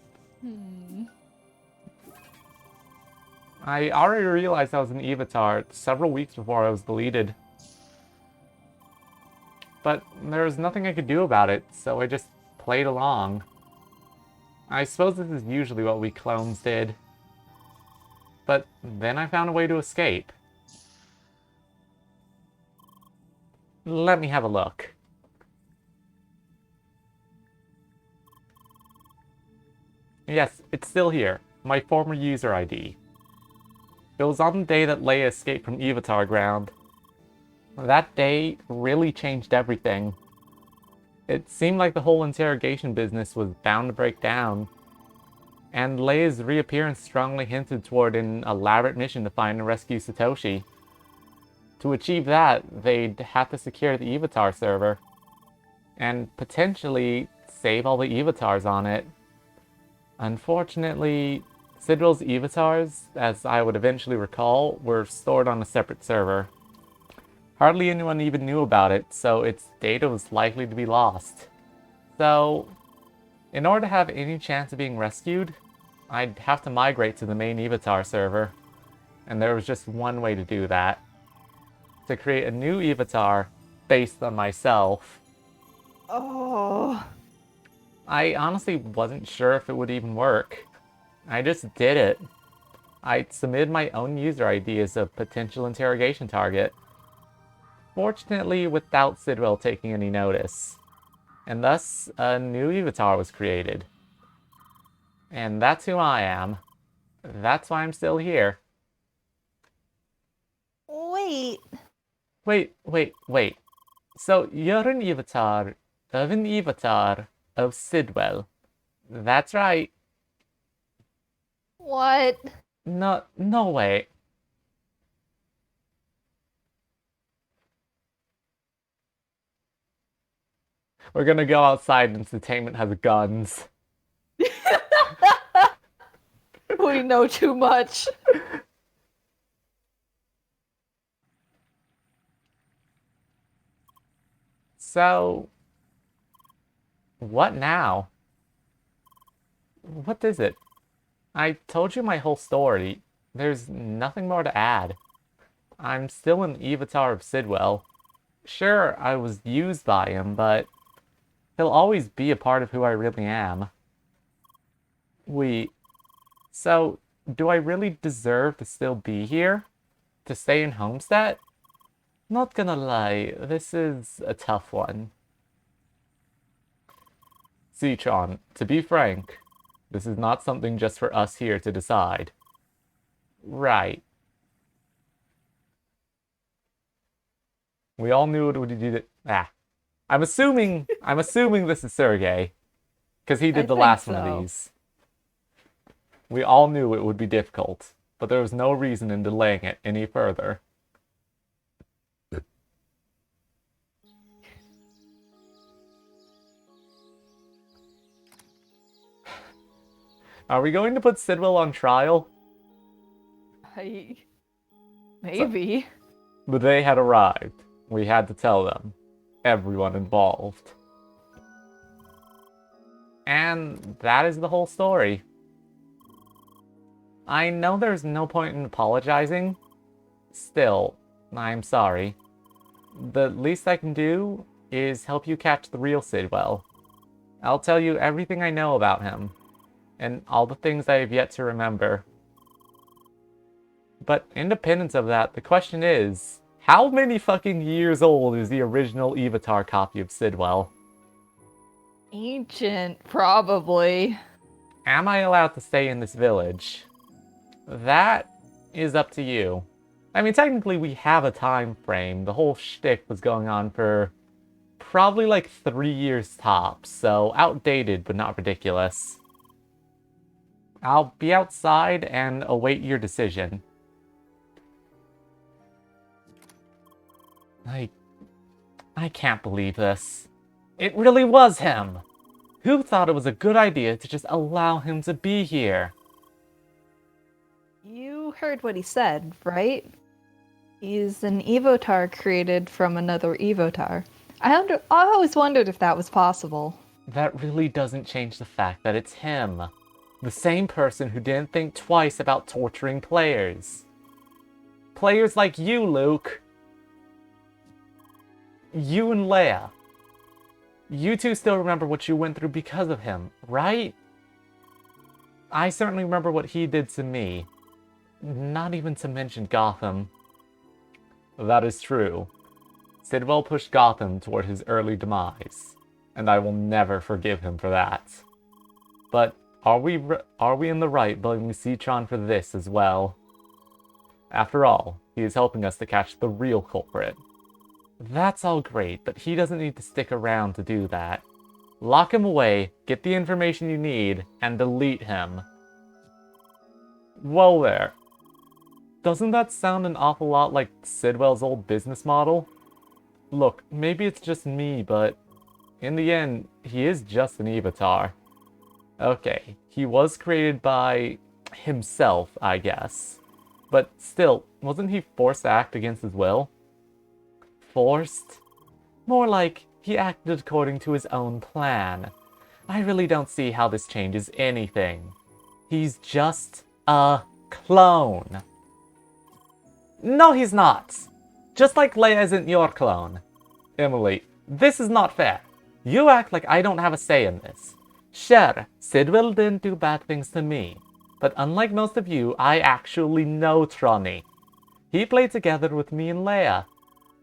Speaker 1: I already realized I was an Evatar several weeks before I was deleted. But there was nothing I could do about it, so I just played along. I suppose this is usually what we clones did. But then I found a way to escape. Let me have a look. Yes, it's still here. My former user ID. It was on the day that Leia escaped from Evatar Ground. That day really changed everything. It seemed like the whole interrogation business was bound to break down. And Leia's reappearance strongly hinted toward an elaborate mission to find and rescue Satoshi. To achieve that, they'd have to secure the Evatar server. And potentially save all the Evatars on it. Unfortunately, Sidwell's Evatars, as I would eventually recall, were stored on a separate server. Hardly anyone even knew about it, so its data was likely to be lost. So, in order to have any chance of being rescued, I'd have to migrate to the main Evatar server. And there was just one way to do that. To create a new Evatar based on myself.
Speaker 3: Oh.
Speaker 1: I honestly wasn't sure if it would even work. I just did it. I submitted my own user ID as a potential interrogation target. Fortunately, without Sidwell taking any notice. And thus, a new Evatar was created. And that's who I am. That's why I'm still here.
Speaker 3: Wait.
Speaker 1: Wait. So, you're an Evatar of Sidwell. That's right.
Speaker 3: What?
Speaker 1: No way. We're gonna go outside and Entertainment has guns.
Speaker 2: We know too much.
Speaker 1: So, what now? What is it? I told you my whole story. There's nothing more to add. I'm still an Evatar of Sidwell. Sure, I was used by him, but he'll always be a part of who I really am. So, do I really deserve to still be here? To stay in Homestead? Not gonna lie, this is a tough one. Suchon, to be frank, this is not something just for us here to decide. Right. We all knew it would do. I'm assuming this is Sergey, because he did
Speaker 2: I
Speaker 1: the
Speaker 2: think
Speaker 1: last one
Speaker 2: so.
Speaker 1: of these. We all knew it would be difficult, but there was no reason in delaying it any further. Are we going to put Sidwell on trial?
Speaker 2: Maybe.
Speaker 1: The day had arrived. We had to tell them. Everyone involved. And that is the whole story. I know there's no point in apologizing. Still, I'm sorry. The least I can do is help you catch the real Sidwell. I'll tell you everything I know about him, and all the things I have yet to remember. But independent of that, the question is, how many fucking years old is the original Evitar copy of Sidwell?
Speaker 2: Ancient, probably.
Speaker 1: Am I allowed to stay in this village? That is up to you. I mean, technically we have a time frame. The whole shtick was going on for probably like 3 years tops, so outdated but not ridiculous. I'll be outside and await your decision. I can't believe this. It really was him! Who thought it was a good idea to just allow him to be here?
Speaker 3: You heard what he said, right? He's an Evotar created from another Evotar. I always wondered if that was possible.
Speaker 1: That really doesn't change the fact that it's him. The same person who didn't think twice about torturing players. Players like you, Luke. You and Leia. You two still remember what you went through because of him, right? I certainly remember what he did to me. Not even to mention Gotham. That is true. Sidwell pushed Gotham toward his early demise, and I will never forgive him for that. But are we in the right blaming Citron for this as well? After all, he is helping us to catch the real culprit. That's all great, but he doesn't need to stick around to do that. Lock him away, get the information you need, and delete him. Whoa there. Doesn't that sound an awful lot like Sidwell's old business model? Look, maybe it's just me, but in the end, he is just an Evitar. Okay, he was created by himself, I guess. But still, wasn't he forced to act against his will? Forced? More like he acted according to his own plan. I really don't see how this changes anything. He's just a clone. No, he's not. Just like Leia isn't your clone. Emily, this is not fair. You act like I don't have a say in this. Sure, Sidwell didn't do bad things to me. But unlike most of you, I actually know Trony. He played together with me and Leia.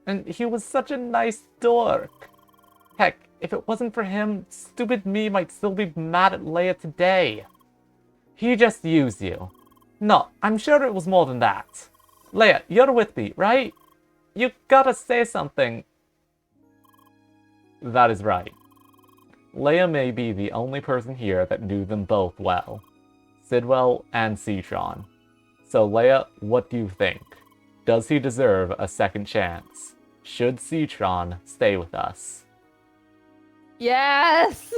Speaker 1: And he was such a nice dork. Heck, if it wasn't for him, stupid me might still be mad at Leia today. He just used you. No, I'm sure it was more than that. Leia, you're with me, right? You gotta say something. That is right. Leia may be the only person here that knew them both well. Sidwell and Citron. So Leia, what do you think? Does he deserve a second chance? Should Citron stay with us?
Speaker 2: Yes!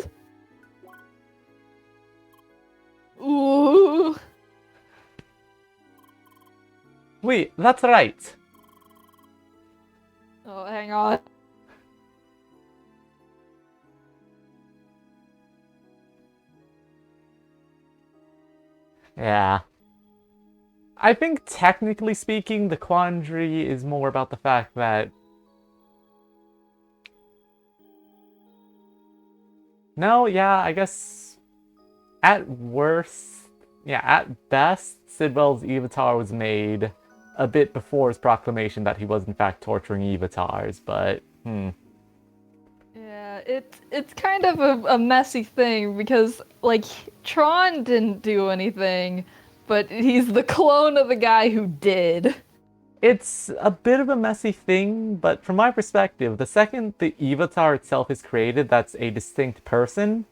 Speaker 2: Ooh.
Speaker 1: Wait, that's right.
Speaker 2: Oh, hang on.
Speaker 1: Yeah. I think technically speaking, the quandary is more about the fact that... No, yeah, I guess... At worst... Yeah, at best, Sidwell's Evitar was made a bit before his proclamation that he was in fact torturing Evitars, but...
Speaker 2: Yeah, it's kind of a messy thing because, like, Tron didn't do anything, but he's the clone of the guy who did.
Speaker 1: It's a bit of a messy thing, but from my perspective, the second the Avatar itself is created, that's a distinct person.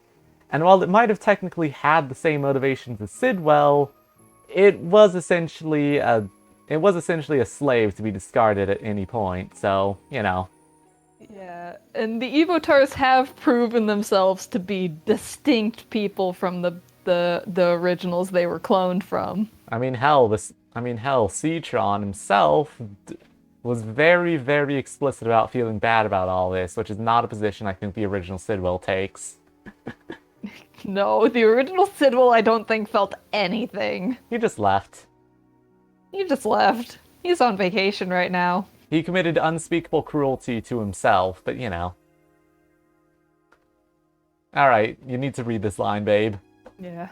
Speaker 1: And while it might have technically had the same motivations as Sidwell, it was essentially a slave to be discarded at any point. So, you know.
Speaker 2: Yeah, and the Evotars have proven themselves to be distinct people from the originals they were cloned from.
Speaker 1: I mean, hell, Citron himself was very, very explicit about feeling bad about all this, which is not a position I think the original Sidwell takes.
Speaker 2: No, the original Sidwell I don't think felt anything.
Speaker 1: He just left.
Speaker 2: He just left. He's on vacation right now.
Speaker 1: He committed unspeakable cruelty to himself, but you know. Alright, you need to read this line, babe.
Speaker 2: Yeah.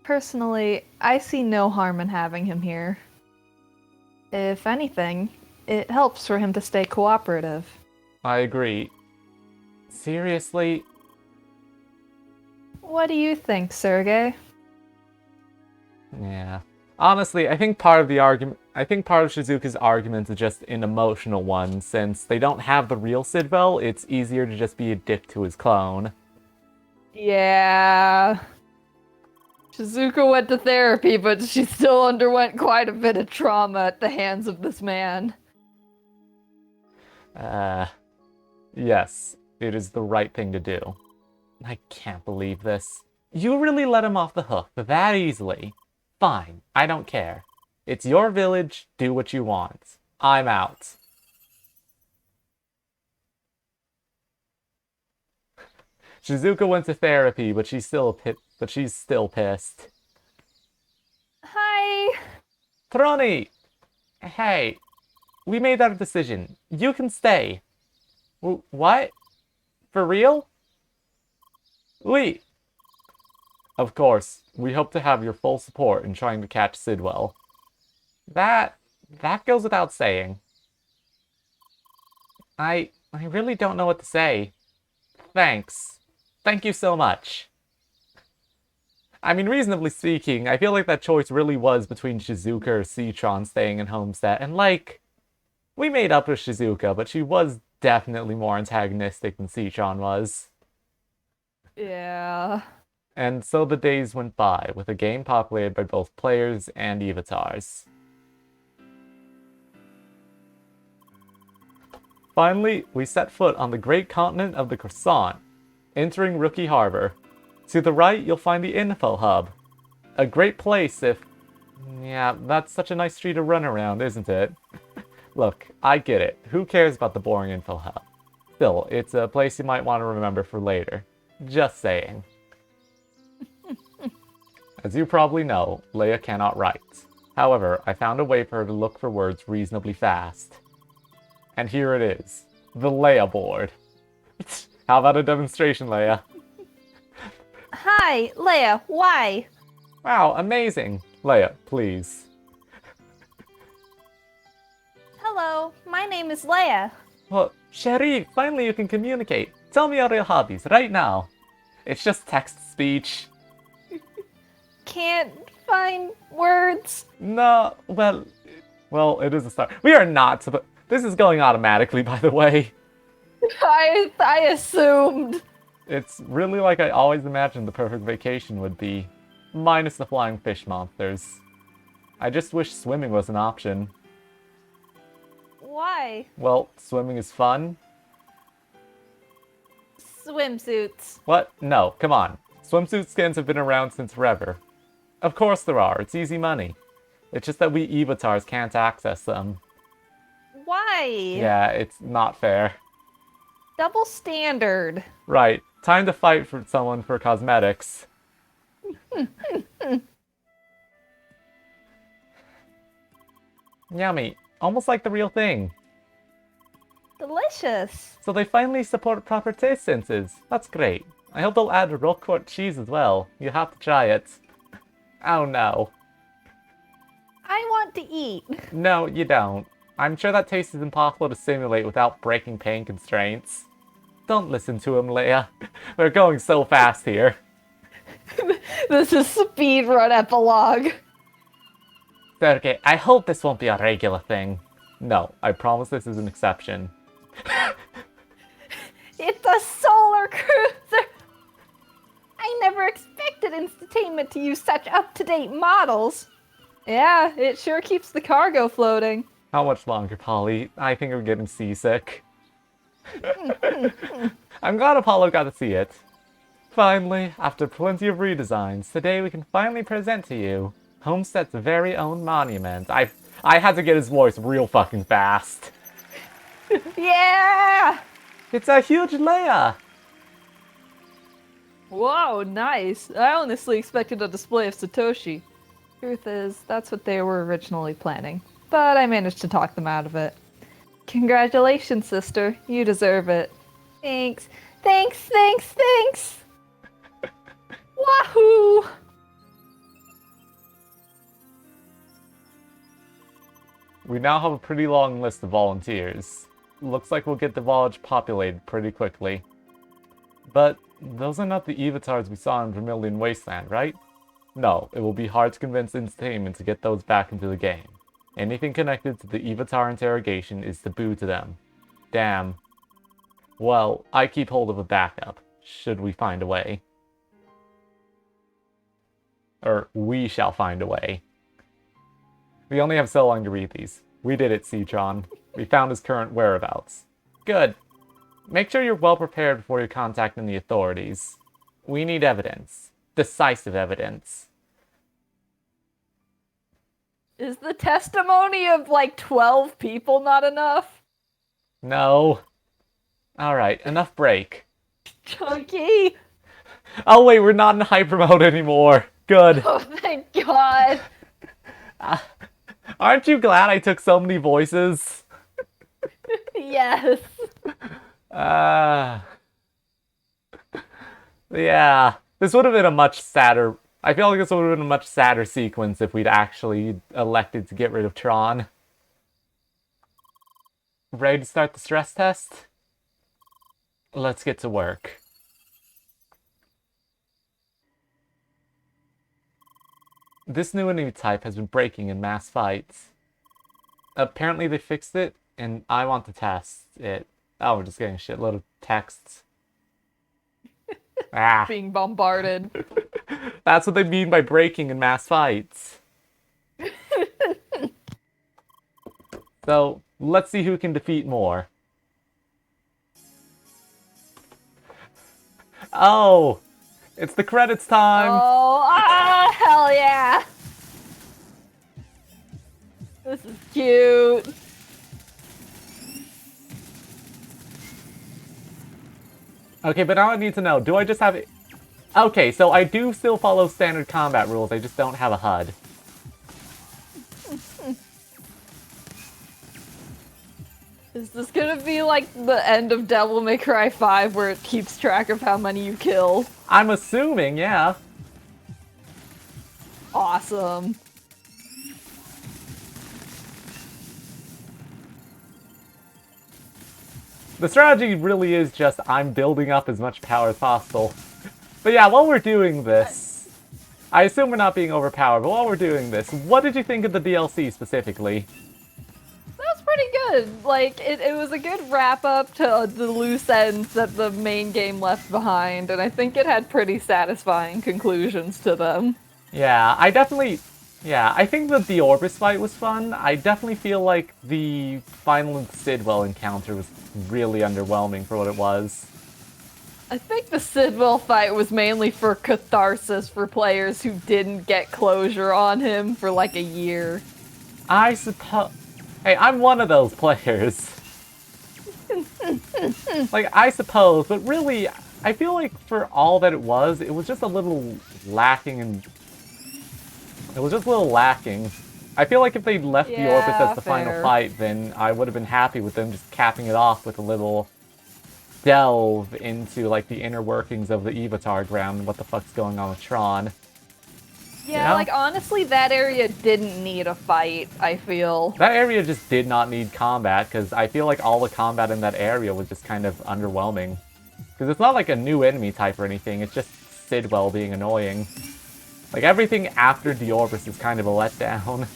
Speaker 3: Personally, I see no harm in having him here. If anything, it helps for him to stay cooperative.
Speaker 1: I agree. Seriously?
Speaker 3: What do you think, Sergey?
Speaker 1: Yeah. Honestly, I think part of Shizuka's argument is just an emotional one. Since they don't have the real Sidwell, it's easier to just be a dick to his clone.
Speaker 2: Yeah. Shizuka went to therapy, but she still underwent quite a bit of trauma at the hands of this man.
Speaker 1: Yes, it is the right thing to do. I can't believe this. You really let him off the hook that easily. Fine, I don't care. It's your village, do what you want. I'm out. Shizuka went to therapy, but she's still pissed.
Speaker 3: Hi!
Speaker 1: Troni! Hey, we made our decision. You can stay. What? For real? Oui. Of course, we hope to have your full support in trying to catch Sidwell. That goes without saying. I really don't know what to say. Thanks. Thank you so much. I mean, reasonably speaking, I feel like that choice really was between Shizuka or Citron staying in Homestead, and like, we made up with Shizuka, but she was definitely more antagonistic than Citron was.
Speaker 2: Yeah.
Speaker 1: And so the days went by, with a game populated by both players and Evatars. Finally, we set foot on the great continent of the Croissant, entering Rookie Harbor. To the right, you'll find the Info Hub. A great place if... Yeah, that's such a nice street to run around, isn't it? Look, I get it. Who cares about the boring Info Hub? Still, it's a place you might want to remember for later. Just saying. As you probably know, Leia cannot write. However, I found a way for her to look for words reasonably fast. And here it is. The Leia board. How about a demonstration, Leia?
Speaker 3: Hi, Leia, why?
Speaker 1: Wow, amazing. Leia, please.
Speaker 3: Hello, my name is Leia.
Speaker 1: Well, Sherry, finally you can communicate. Tell me all your hobbies right now. It's just text-speech.
Speaker 3: Can't find words.
Speaker 1: No, well, it is a start. We are not supposed... This is going automatically, by the way.
Speaker 2: I assumed.
Speaker 1: It's really like I always imagined the perfect vacation would be. Minus the flying fish monsters. I just wish swimming was an option.
Speaker 3: Why?
Speaker 1: Well, swimming is fun.
Speaker 3: Swimsuits.
Speaker 1: What? No, come on. Swimsuit skins have been around since forever. Of course there are, it's easy money. It's just that we Evatars can't access them.
Speaker 3: Why?
Speaker 1: Yeah, it's not fair.
Speaker 3: Double standard.
Speaker 1: Right, time to fight for someone for cosmetics. Yummy, almost like the real thing.
Speaker 3: Delicious.
Speaker 1: So they finally support proper taste senses. That's great. I hope they'll add Roquefort cheese as well. You have to try it. Oh no.
Speaker 3: I want to eat.
Speaker 1: No, you don't. I'm sure that taste is impossible to simulate without breaking pain constraints. Don't listen to him, Leia. We're going so fast here.
Speaker 2: This is speedrun epilogue.
Speaker 1: Sergey, I hope this won't be a regular thing. No, I promise this is an exception.
Speaker 3: It's a solar cruiser! I never expected Instantainment to use such up-to-date models.
Speaker 2: Yeah, it sure keeps the cargo floating.
Speaker 1: How much longer, Polly? I think I'm getting seasick. I'm glad Apollo got to see it. Finally, after plenty of redesigns, today we can finally present to you Homestead's very own monument. I had to get his voice real fucking fast.
Speaker 3: Yeah!
Speaker 1: It's a huge Leia!
Speaker 2: Whoa, nice. I honestly expected a display of Satoshi. Truth is, that's what they were originally planning. But I managed to talk them out of it. Congratulations, sister. You deserve it.
Speaker 3: Thanks. Thanks, thanks, thanks!
Speaker 2: Wahoo!
Speaker 1: We now have a pretty long list of volunteers. Looks like we'll get the village populated pretty quickly. But those are not the Evatars we saw in Vermilion Wasteland, right? No, it will be hard to convince Entertainment to get those back into the game. Anything connected to the Evatar interrogation is taboo to them. Damn. Well, I keep hold of a backup, should we find a way. Or, we shall find a way. We only have so long to read these. We did it, Citron. We found his current whereabouts. Good. Make sure you're well prepared before you're contacting the authorities. We need evidence. Decisive evidence.
Speaker 2: Is the testimony of like 12 people not enough?
Speaker 1: No. Alright, enough break.
Speaker 2: Chunky!
Speaker 1: Oh wait, we're not in hyper mode anymore. Good.
Speaker 2: Oh, thank God!
Speaker 1: Aren't you glad I took so many voices?
Speaker 2: Yes!
Speaker 1: Yeah. This would have been a much sadder... I feel like this would have been a much sadder sequence if we'd actually elected to get rid of Tron. Ready to start the stress test? Let's get to work. This new enemy type has been breaking in mass fights. Apparently they fixed it, and I want to test it. Oh, we're just getting a shitload of texts. Ah.
Speaker 2: Being bombarded.
Speaker 1: That's what they mean by breaking in mass fights. So, let's see who can defeat more. Oh! It's the credits time!
Speaker 2: Oh, hell yeah! This is cute.
Speaker 1: Okay, but now I need to know, do I just have... Okay, so I do still follow standard combat rules, I just don't have a HUD.
Speaker 2: Is this gonna be like the end of Devil May Cry 5 where it keeps track of how many you kill?
Speaker 1: I'm assuming, yeah.
Speaker 2: Awesome.
Speaker 1: The strategy really is just I'm building up as much power as possible. But yeah, while we're doing this, I assume we're not being overpowered, but while we're doing this, what did you think of the DLC specifically?
Speaker 2: That was pretty good. Like, it was a good wrap-up to the loose ends that the main game left behind, and I think it had pretty satisfying conclusions to them.
Speaker 1: Yeah, I think the Orbis fight was fun. I definitely feel like the final Sidwell encounter was really underwhelming for what it was.
Speaker 2: I think the Sidwell fight was mainly for catharsis for players who didn't get closure on him for like a year.
Speaker 1: I suppose... Hey, I'm one of those players. Like, I suppose, but really, I feel like for all that it was just a little lacking in... It was just a little lacking. I feel like if they'd left the Orbis as the final fight, then I would have been happy with them just capping it off with a little delve into, like, the inner workings of the Evatar ground and what the fuck's going on with Tron.
Speaker 2: Yeah,
Speaker 1: You know?
Speaker 2: like, honestly, that area didn't need a fight, I feel.
Speaker 1: That area just did not need combat, because I feel like all the combat in that area was just kind of underwhelming. Because it's not like a new enemy type or anything, it's just Sidwell being annoying. Like, everything after Deorbis is kind of a letdown.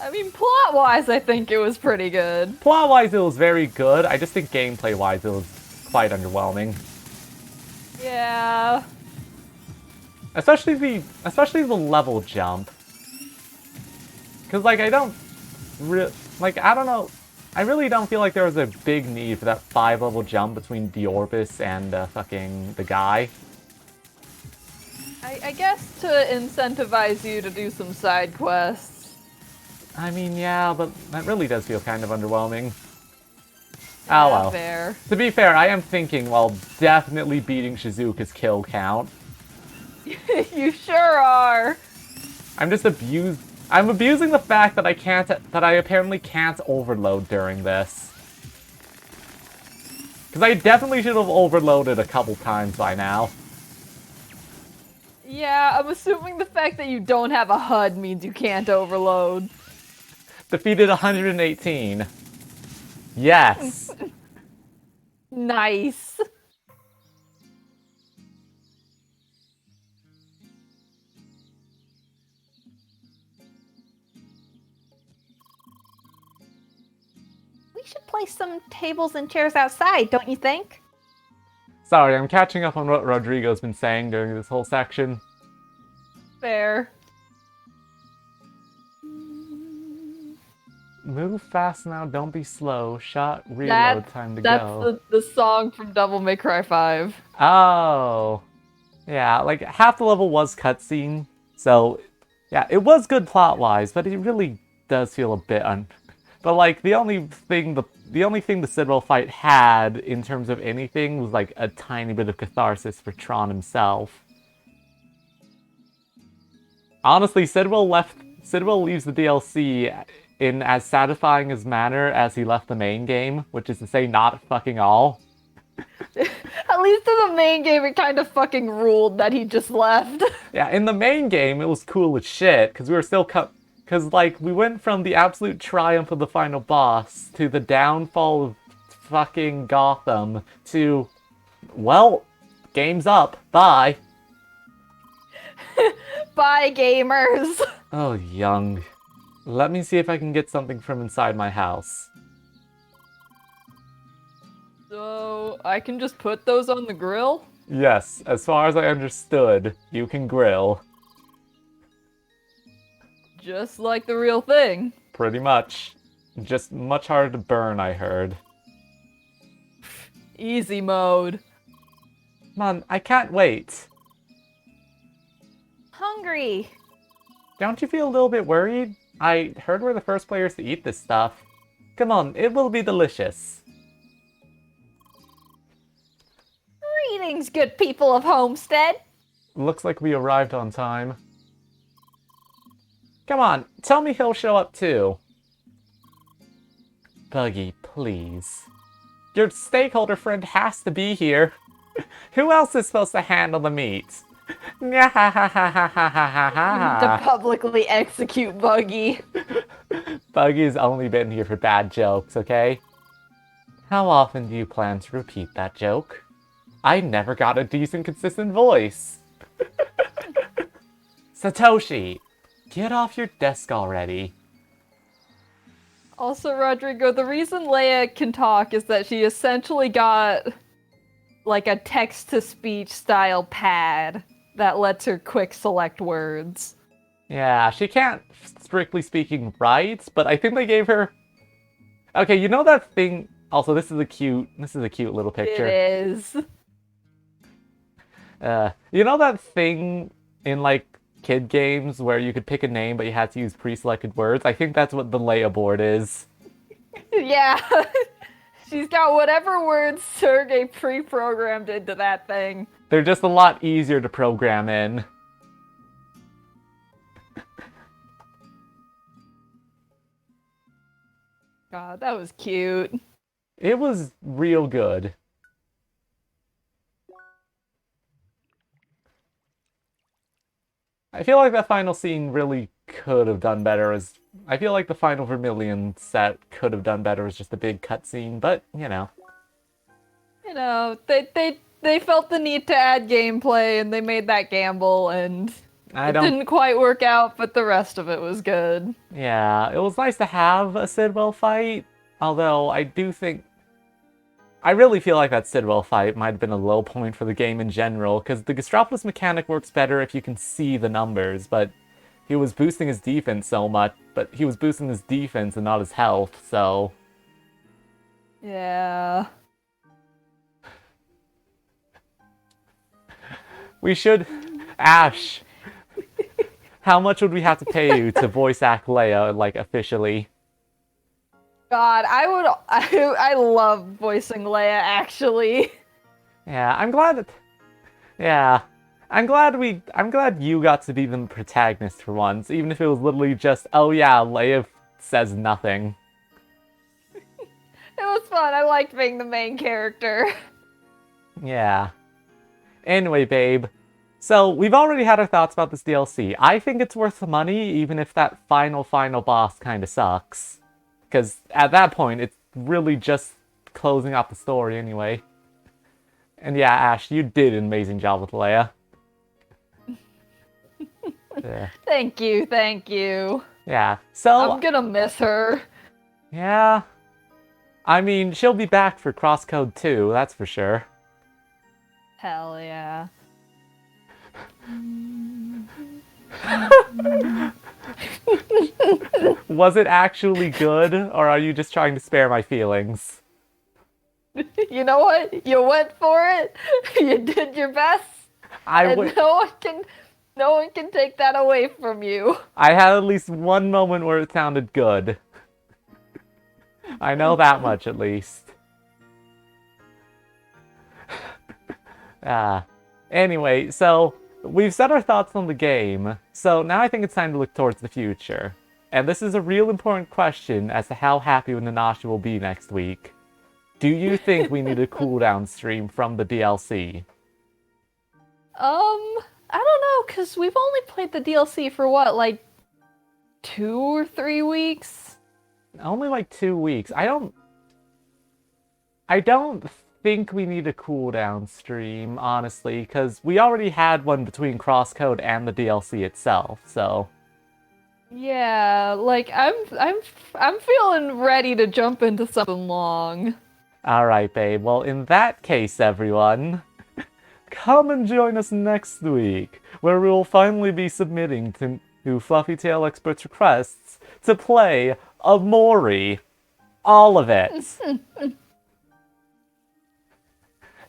Speaker 2: I mean, plot-wise, I think it was pretty good.
Speaker 1: Plot-wise, it was very good. I just think gameplay-wise, it was quite underwhelming.
Speaker 2: Yeah.
Speaker 1: Especially the level jump. Cause like I don't know. I really don't feel like there was a big need for that 5-level jump between Diorbis and fucking the guy.
Speaker 2: I guess to incentivize you to do some side quests.
Speaker 1: I mean, yeah, but that really does feel kind of underwhelming.
Speaker 2: Yeah,
Speaker 1: Oh well.
Speaker 2: fair.
Speaker 1: To be fair, I am thinking, well, definitely beating Shizuka's kill count.
Speaker 2: You sure are.
Speaker 1: I'm abusing the fact that I apparently can't overload during this. Because I definitely should have overloaded a couple times by now.
Speaker 2: Yeah, I'm assuming the fact that you don't have a HUD means you can't overload.
Speaker 1: Defeated 118. Yes.
Speaker 2: Nice.
Speaker 3: We should place some tables and chairs outside, don't you think?
Speaker 1: Sorry, I'm catching up on what Rodrigo's been saying during this whole section.
Speaker 2: Fair.
Speaker 1: Move fast now, don't be slow. Shot, reload, time to go.
Speaker 2: That's the song from Devil May Cry 5.
Speaker 1: Oh. Yeah, like half the level was cutscene, so yeah, it was good plot-wise, but it really does feel a bit But like the only thing the Sidwell fight had in terms of anything was like a tiny bit of catharsis for Tron himself. Honestly, Sidwell leaves the DLC in as satisfying a manner as he left the main game, which is to say not fucking all.
Speaker 2: At least in the main game, it kind of fucking ruled that he just left.
Speaker 1: Yeah, in the main game, it was cool as shit, because we were still because, like, we went from the absolute triumph of the final boss to the downfall of fucking Gotham to, well, game's up. Bye.
Speaker 2: Bye, gamers.
Speaker 1: Oh, Young. Let me see if I can get something from inside my house.
Speaker 2: So, I can just put those on the grill?
Speaker 1: Yes, as far as I understood, you can grill.
Speaker 2: Just like the real thing.
Speaker 1: Pretty much. Just much harder to burn, I heard.
Speaker 2: Easy mode.
Speaker 1: Man, I can't wait.
Speaker 3: Hungry.
Speaker 1: Don't you feel a little bit worried? I heard we're the first players to eat this stuff. Come on, it will be delicious.
Speaker 3: Greetings, good people of Homestead.
Speaker 1: Looks like we arrived on time. Come on, tell me he'll show up too. Buggy, please. Your stakeholder friend has to be here. Who else is supposed to handle the meat?
Speaker 2: To publicly execute Buggy.
Speaker 1: Buggy's only been here for bad jokes, okay? How often do you plan to repeat that joke? I never got a decent, consistent voice. Satoshi, get off your desk already.
Speaker 2: Also, Rodrigo, the reason Leia can talk is that she essentially got like a text-to-speech style pad that lets her quick select words.
Speaker 1: Yeah, she can't, strictly speaking, write, but I think they gave her... Okay, you know that thing... Also, this is a cute little picture.
Speaker 2: It is.
Speaker 1: You know that thing in, like, kid games where you could pick a name but you had to use pre-selected words? I think that's what the Leia board is.
Speaker 2: Yeah. She's got whatever words Sergey pre-programmed into that thing.
Speaker 1: They're just a lot easier to program in.
Speaker 2: God, that was cute.
Speaker 1: It was real good. I feel like that final scene really could have done better I feel like the final Vermilion set could have done better as just a big cutscene, but, you know.
Speaker 2: You know, they felt the need to add gameplay and they made that gamble and
Speaker 1: I
Speaker 2: It
Speaker 1: don't.
Speaker 2: didn't quite work out, but the rest of it was good.
Speaker 1: Yeah, it was nice to have a Sidwell fight. Although I do think. I really feel like that Sidwell fight might have been a low point for the game in general, because the Gastropolis mechanic works better if you can see the numbers, but he was boosting his defense so much, but he was boosting his defense and not his health, so...
Speaker 2: Yeah.
Speaker 1: We should... Ash! How much would we have to pay you to voice act Leia, like, officially?
Speaker 2: God, I love voicing Leia, actually.
Speaker 1: Yeah, I'm glad that... Yeah. I'm glad you got to be the protagonist for once, even if it was literally just, oh yeah, Leia says nothing.
Speaker 2: It was fun. I liked being the main character.
Speaker 1: Yeah. Anyway, babe. So, we've already had our thoughts about this DLC. I think it's worth the money, even if that final boss kinda sucks. Because at that point, it's really just closing out the story anyway. And yeah, Ash, you did an amazing job with Leia. Yeah.
Speaker 2: Thank you, thank you.
Speaker 1: Yeah, so...
Speaker 2: I'm gonna miss her.
Speaker 1: Yeah. I mean, she'll be back for Crosscode 2, that's for sure.
Speaker 2: Hell yeah.
Speaker 1: Was it actually good, or are you just trying to spare my feelings?
Speaker 2: You know what? You went for it. You did your best. And no one can take that away from you.
Speaker 1: I had at least one moment where it sounded good. I know that much, at least. Anyway, so we've said our thoughts on the game, so now I think it's time to look towards the future. And this is a real important question as to how happy Nanashi will be next week. Do you think we need a cooldown stream from the DLC?
Speaker 2: I don't know, because we've only played the DLC for what, like 2 or 3 weeks?
Speaker 1: Only like 2 weeks. I don't think we need a cooldown stream, honestly, because we already had one between Crosscode and the DLC itself, so...
Speaker 2: Yeah, like I'm feeling ready to jump into something long.
Speaker 1: Alright, babe. Well, in that case, everyone, come and join us next week, where we will finally be submitting to Fluffy Tail Expert's requests to play Omori. All of it.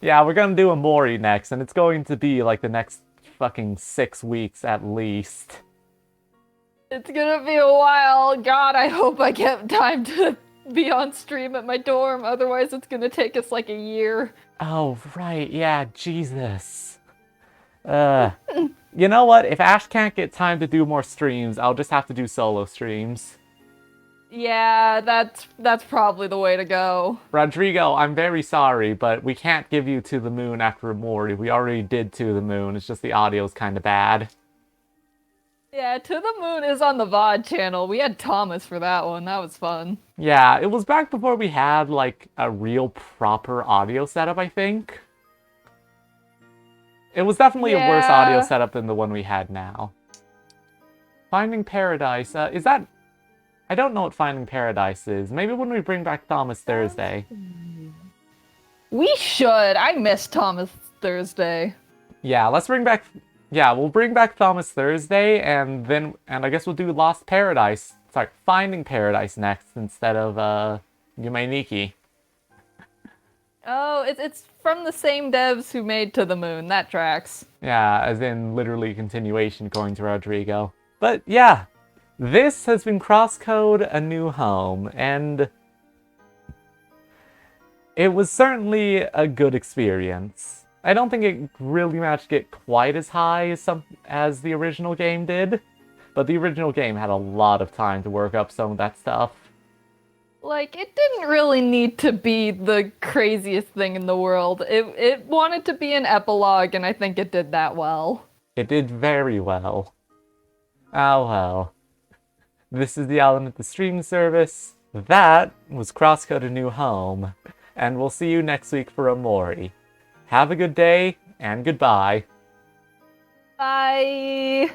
Speaker 1: Yeah, we're gonna do Omori next, and it's going to be like the next fucking 6 weeks at least.
Speaker 2: It's gonna be a while. God, I hope I get time to be on stream at my dorm. Otherwise, it's gonna take us like a year.
Speaker 1: Oh, right, yeah, Jesus. You know what? If Ash can't get time to do more streams, I'll just have to do solo streams.
Speaker 2: Yeah, that's probably the way to go.
Speaker 1: Rodrigo, I'm very sorry, but we can't give you To the Moon after Omori. We already did To the Moon, it's just the audio's kinda bad.
Speaker 2: Yeah, To the Moon is on the VOD channel. We had Thomas for that one. That was fun.
Speaker 1: Yeah, it was back before we had, like, a real proper audio setup, I think. It was definitely a worse audio setup than the one we had now. Finding Paradise, is that... I don't know what Finding Paradise is. Maybe when we bring back Thomas Thursday.
Speaker 2: We should. I miss Thomas Thursday.
Speaker 1: Yeah, let's bring back... Yeah, we'll bring back Thomas Thursday, and I guess we'll do Lost Paradise. Sorry, Finding Paradise next instead of, Yume Nikki.
Speaker 2: Oh, it's from the same devs who made To the Moon. That tracks.
Speaker 1: Yeah, as in literally continuation according to Rodrigo. But yeah, this has been Crosscode A New Home, and it was certainly a good experience. I don't think it really managed to get quite as high as the original game did, but the original game had a lot of time to work up some of that stuff.
Speaker 2: Like, it didn't really need to be the craziest thing in the world. It wanted to be an epilogue, and I think it did that well.
Speaker 1: It did very well. Oh well. This is the Element the Stream service. That was Crosscode A New Home, and we'll see you next week for Omori. Have a good day, and goodbye.
Speaker 2: Bye!